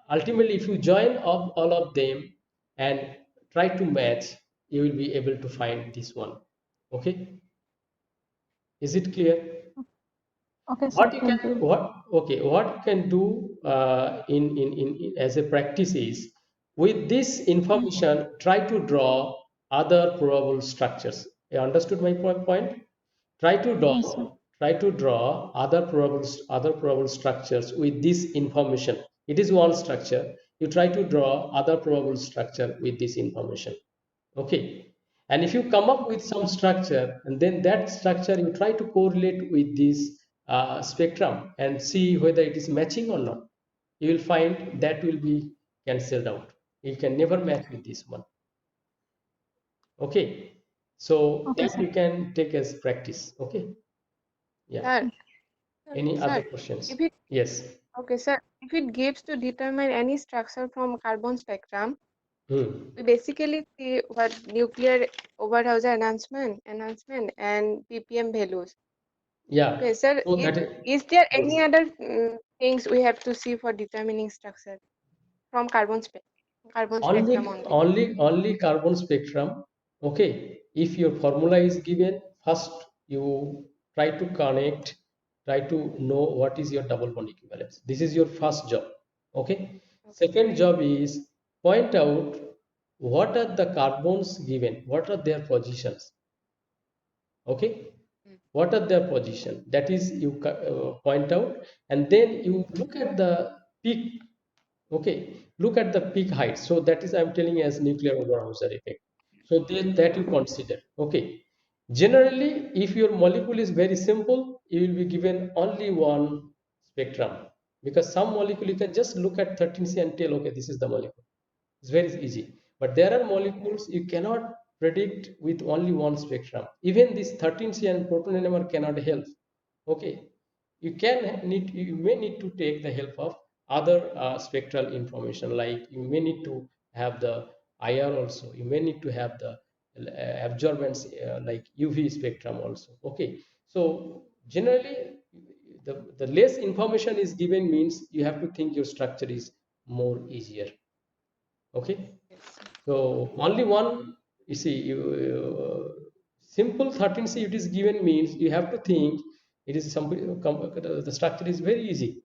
ultimately, if you join up all of them and try to match, you will be able to find this one. Okay, is it clear? Okay, sir. What you Thank can you. what you can do in as a practice is, with this information try to draw other probable structures. You understood my point? Try to draw Yes, sir. other probable structures with this information. It is one structure, you try to draw other probable structure with this information. Okay, and if you come up with some structure and then that structure you try to correlate with this spectrum and see whether it is matching or not, you will find that will be cancelled out, you can never match with this one. Okay, so Okay, that sir. you can take as practice. Okay, yeah. Sir, Any other sir, questions? if it Yes. okay, sir, if it gives to determine any structure from carbon spectrum, Hmm. we basically see what nuclear Overhauser enhancement and ppm values. Yeah, Okay, sir, so that is there yes. any other things we have to see for determining structure from carbon only spectrum only? only carbon spectrum. Okay, if your formula is given, first you try to connect, try to know what is your double bond equivalence. This is your first job. Okay, Okay. second job is point out what are the carbons given, what are their positions. Okay, Mm. what are their position, that is you point out, and then you look at the peak. Okay, look at the peak height, so that is I'm telling as nuclear Overhauser effect, so then that you consider. Okay, generally if your molecule is very simple, you will be given only one spectrum, because some molecule you can just look at 13C and tell, okay, this is the molecule, it's very easy. But there are molecules you cannot predict with only one spectrum. Even this 13C and proton NMR cannot help. Okay, you may need to take the help of other spectral information, like you may need to have the IR also, you may need to have the absorbance like UV spectrum also. Okay, so generally the less information is given means you have to think your structure is more easier. Okay, Yes. so only one, you see, simple 13C it is given means you have to think it is some, the structure is very easy.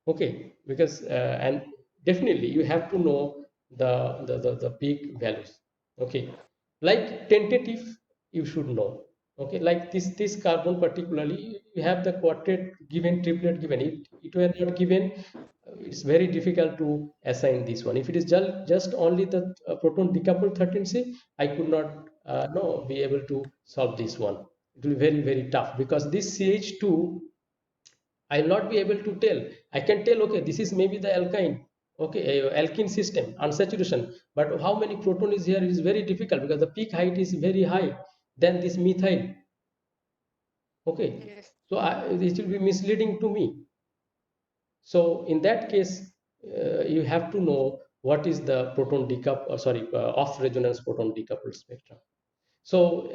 Okay, because and definitely you have to know the peak values. Okay, like tentative you should know. Okay, like this carbon particularly, you have the quartet given, triplet given. It were not given, it's very difficult to assign this one. If it is just only the proton decoupled 13C, I could not no be able to solve this one. It will be very very tough, because this CH2 I'll not be able to tell. I can tell, okay, this is maybe the alkyne, okay, alkene system, unsaturation. But how many proton is here is very difficult, because the peak height is very high than this methyl. Okay, Yes. so it will be misleading to me. So in that case, you have to know what is the proton decoupled, off resonance proton decoupled spectrum. So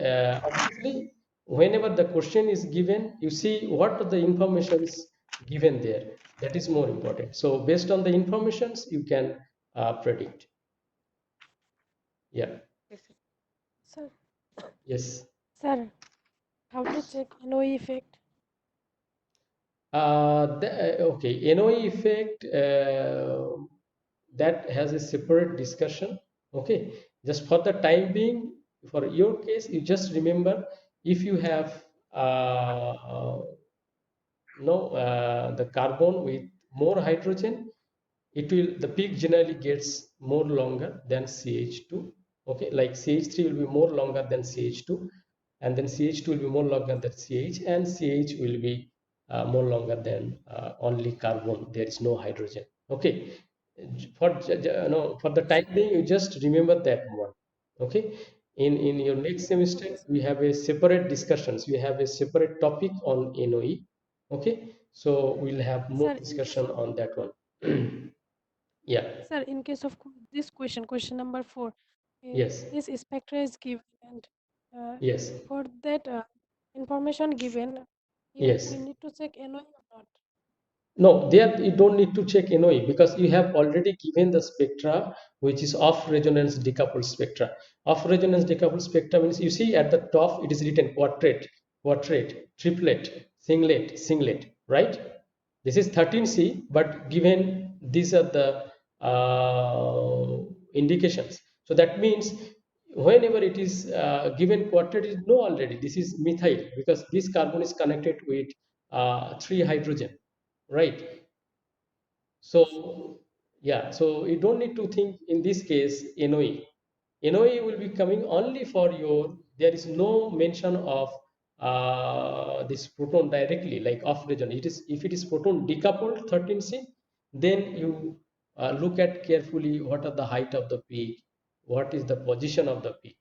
obviously, whenever the question is given, you see what are the informations given there. That is more important. So based on the informations, you can predict. Yeah. Yes, sir. Sir, Yes. sir, how to check NOE effect? Okay. NOE effect, that has a separate discussion. Okay. Just for the time being, for your case, you just remember, if you have the carbon with more hydrogen, it will, the peak generally gets more longer than CH2. Okay, like CH3 will be more longer than CH2, and then CH2 will be more longer than CH, and CH will be more longer than only carbon. There is no hydrogen. Okay, for the time being, you just remember that one. Okay, in your next semester, Okay, sir. we have a separate discussions. We have a separate topic on NOE. Okay, so we'll have more Sir, in case discussion of on that one. Yeah. sir, in case of this question number 4, Yes. this spectra is given, and Yes. for that information given, Yes. we need to check NOE or not? No, there you don't need to check NOE, because you have already given the spectra, which is off resonance decoupled spectra. Off resonance decoupled spectra means, you see at the top it is written quartet, quartet, triplet, singlet, singlet, right? This is 13C, but given these are the indications. So that means whenever it is given quartet, is no already. This is methyl, because this carbon is connected with 3 hydrogen, right? So yeah, so you don't need to think in this case NOE. NOE will be coming only for your, there is no mention of this proton directly, like off region. It is, if it is proton decoupled 13C, then you look at carefully what are the height of the peak, what is the position of the peak.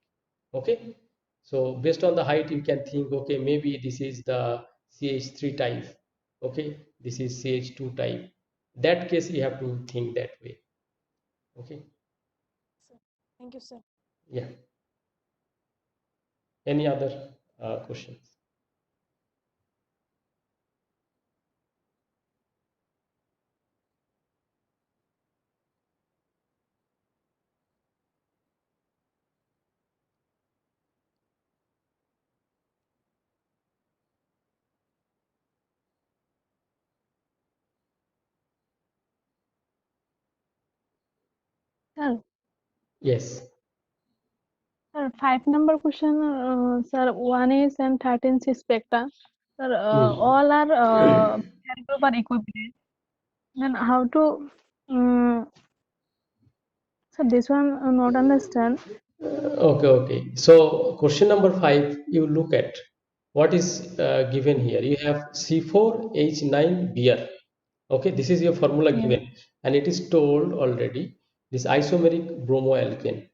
Okay, so based on the height, you can think, okay, maybe this is the CH3 type. Okay, this is CH2 type. That case, you have to think that way. Okay. Sir, thank you, sir. Yeah. Any other questions? Sir, Yes. sir, 5 number question, sir, 1 is and 13 is spectra. Sir, Hmm. all are peer group are equivalent. Then how to, sir, this one not understand. Okay, okay. So question number 5, you look at what is given here. You have C4H9Br. Okay, this is your formula Yes. given, and it is told already this isomeric bromoalkane.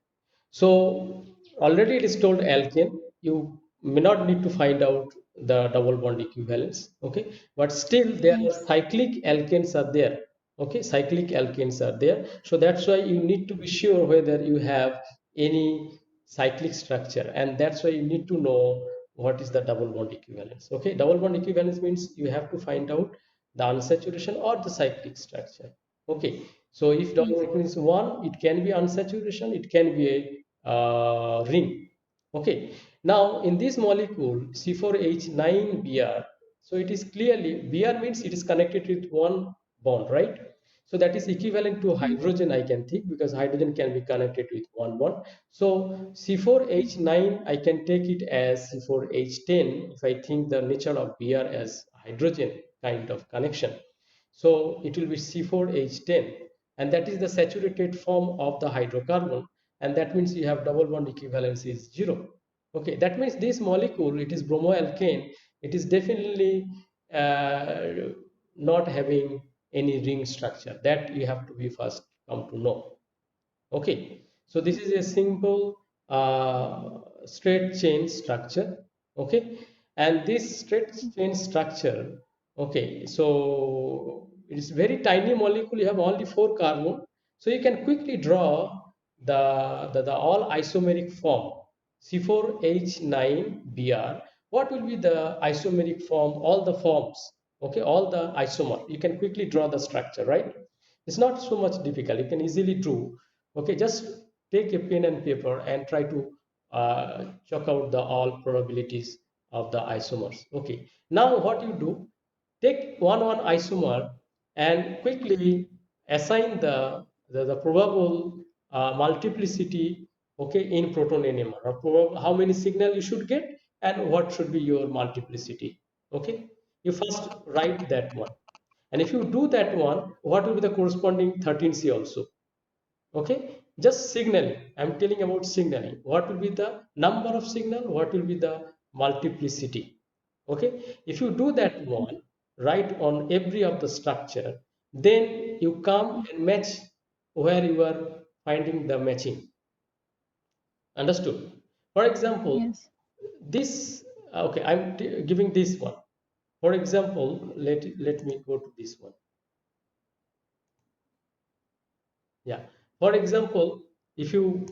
So already it is told alkane. You may not need to find out the double bond equivalence. Okay, but still there are Yes. cyclic alkanes are there. Okay, cyclic alkanes are there. So that's why you need to be sure whether you have any cyclic structure, and that's why you need to know what is the double bond equivalence. Okay, double bond equivalence means you have to find out the unsaturation or the cyclic structure. Okay, so if double Yes. bond equivalence is 1, it can be unsaturation, it can be a ring. Okay, now in this molecule C4H9Br, so it is clearly, Br means it is connected with one bond, right? So that is equivalent to hydrogen, I can think, because hydrogen can be connected with 1 bond. So C4H9, I can take it as C4H10 if I think the nature of Br as hydrogen kind of connection. So it will be C4H10, and that is the saturated form of the hydrocarbon, and that means you have double bond equivalence is 0. Okay, that means this molecule, it is bromoalkane, it is definitely not having any ring structure. That you have to be first come to know. Okay, so this is a simple straight chain structure. Okay, and this straight chain structure, okay, so it is very tiny molecule. You have only 4 carbon, so you can quickly draw the all isomeric form C4H9Br. What will be the isomeric form? All the forms, okay, all the isomer. You can quickly draw the structure, right? It's not so much difficult. You can easily do. Okay, just take a pen and paper and try to chalk out the all probabilities of the isomers. Okay, now what you do, take one isomer and quickly assign the probable multiplicity, okay, in proton NMR, or how many signal you should get and what should be your multiplicity. Okay, you first write that one, and if you do that one, what will be the corresponding 13C also? Okay, just signaling. I'm telling about signaling. What will be the number of signal? What will be the multiplicity? Okay, if you do that one, right on every of the structure, then you come and match where you are finding the matching. Understood? For example, Yes. this, okay, I'm giving this one. For example, let me go to this one. Yeah, for example, if you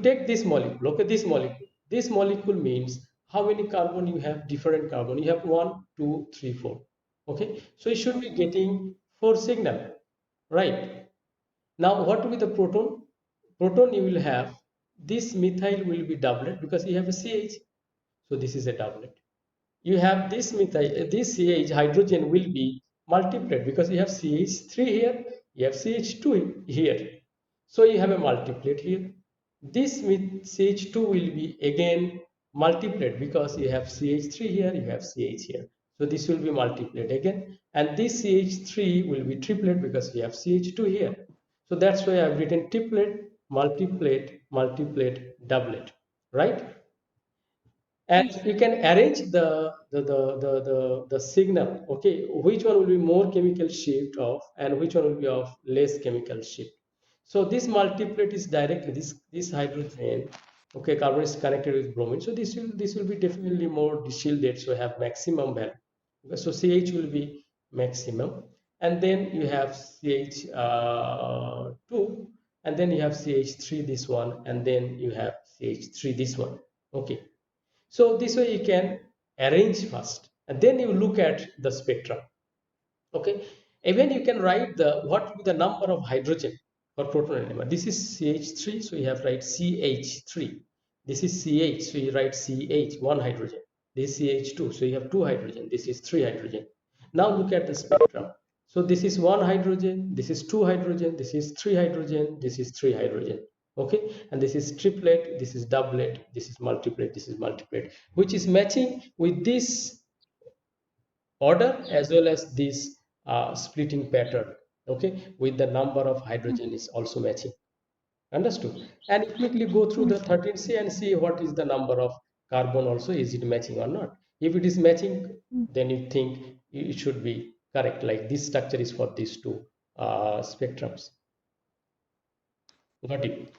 take this molecule, okay, this molecule means how many carbon you have, different carbon. You have 1, 2, 3, 4. Okay, so you should be getting 4 signal, right? Now, what will be the proton? Proton you will have, this methyl will be doublet because you have a CH. So this is a doublet. You have this methyl, this CH hydrogen will be multiplied because you have CH3 here, you have CH2 here. So you have a multiplet here. This with CH2 will be again multiplied because you have CH3 here, you have CH here. So this will be multiplied again, and this CH3 will be triplet because we have CH2 here. So that's why I've written triplet, multiplet, multiplet, doublet, right? And you can arrange the signal, okay, which one will be more chemical shift of and which one will be of less chemical shift. So this multiplet is directly this hydrogen, okay, carbon is connected with bromine, so this will be definitely more shielded, so have maximum value. Okay, so CH will be maximum, and then you have CH2, and then you have CH3 this one, and then you have CH3 this one. Okay, so this way you can arrange first, and then you look at the spectrum. Okay, even you can write the what will be the number of hydrogen for proton NMR. This is CH3, so you have write CH3. This is CH, so you write CH, 1 hydrogen. This is CH2, so you have 2 hydrogen. This is 3 hydrogen. Now look at the spectrum. So this is 1 hydrogen, this is 2 hydrogen, this is 3 hydrogen, this is 3 hydrogen. Okay, and this is triplet, this is doublet, this is multiplet, this is multiplet, which is matching with this order as well as this splitting pattern. Okay, with the number of hydrogen is also matching. Understood? And you quickly go through the 13C and see what is the number of carbon also, is it matching or not. If it is matching, then you think it should be correct, like this structure is for these two spectrums. Got it?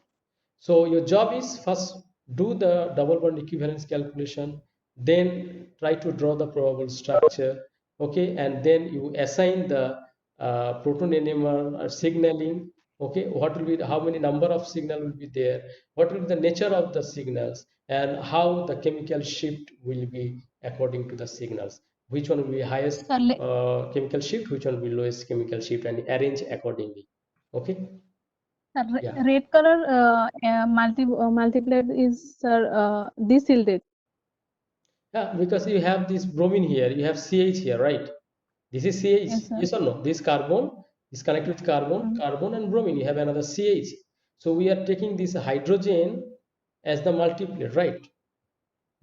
So your job is first do the double bond equivalence calculation, then try to draw the probable structure, okay, and then you assign the proton NMR signaling, okay, what will be how many number of signal will be there, what will be the nature of the signals, and how the chemical shift will be according to the signals, which one will be highest chemical shift, which one will be lowest chemical shift, and arrange accordingly. Okay. Yeah. Red color multiplet is, sir, this shielded. Yeah, because you have this bromine here, you have CH here, right? This is CH, Yes, sir. yes or no? This carbon is connected with carbon, carbon and bromine. You have another CH. So we are taking this hydrogen as the multiplet, right?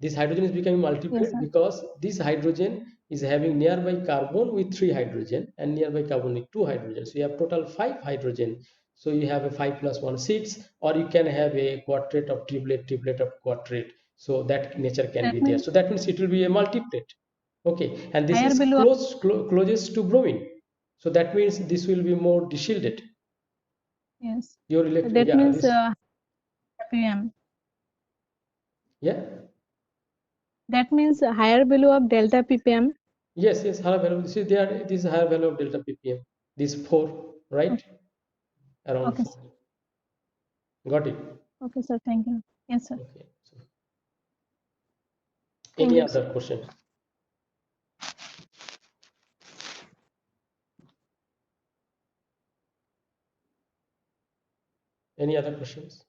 This hydrogen is becoming Yes, multiplet sir. because this hydrogen is having nearby carbon with 3 hydrogen and nearby carbon with 2 hydrogen. So you have total 5 hydrogen. So you have a 5 plus 1 6, or you can have a quartet of triplet, triplet of quartet. So that nature can That be there. means So that means it will be a multiplet. Okay, and this higher is value of closest to bromine. So that means this will be more deshielded. yes. Your That yeah, means this ppm. yeah. That means a higher value of delta ppm. Yes, yes, higher value. See, there this higher value of delta ppm. This 4, right? Around Okay, 4. sir. Got it. Okay, sir. Thank you. Yes, sir. Okay. So Thank any you, sir. other question? Any other questions?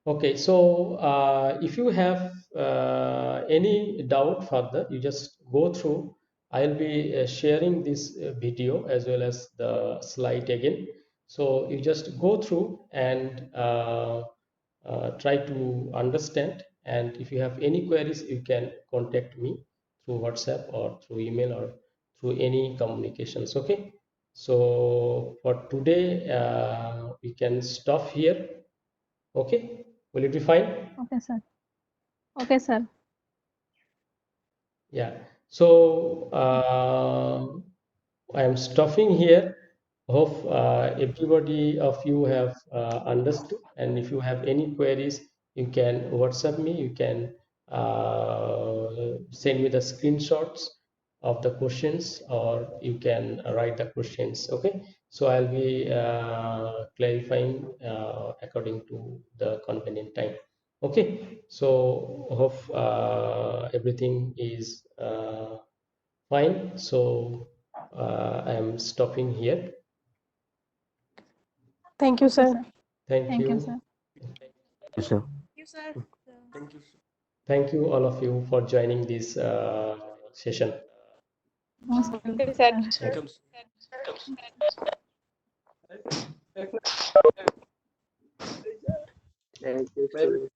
Okay, so if you have any doubt further, you just go through. I'll be sharing this video as well as the slide again. So you just go through and try to understand. And if you have any queries, you can contact me through WhatsApp or through email or through any communications. Okay. So for today, we can stop here. Okay. Will it be fine? Okay, sir. Okay, sir. Yeah. So I am stopping here. Hope everybody of you have understood. And if you have any queries, you can WhatsApp me. You can send me the screenshots of the questions, or you can write the questions. Okay. So I'll be clarifying according to the convenient time. Okay, so hope everything is fine. So I am stopping here. Thank you, Okay, sir. sir. Thank Thank you, you. sir. Yes, sir. Thank you all of you for joining this session. Most Thank welcome, you, sir. Thank Thank you, sir.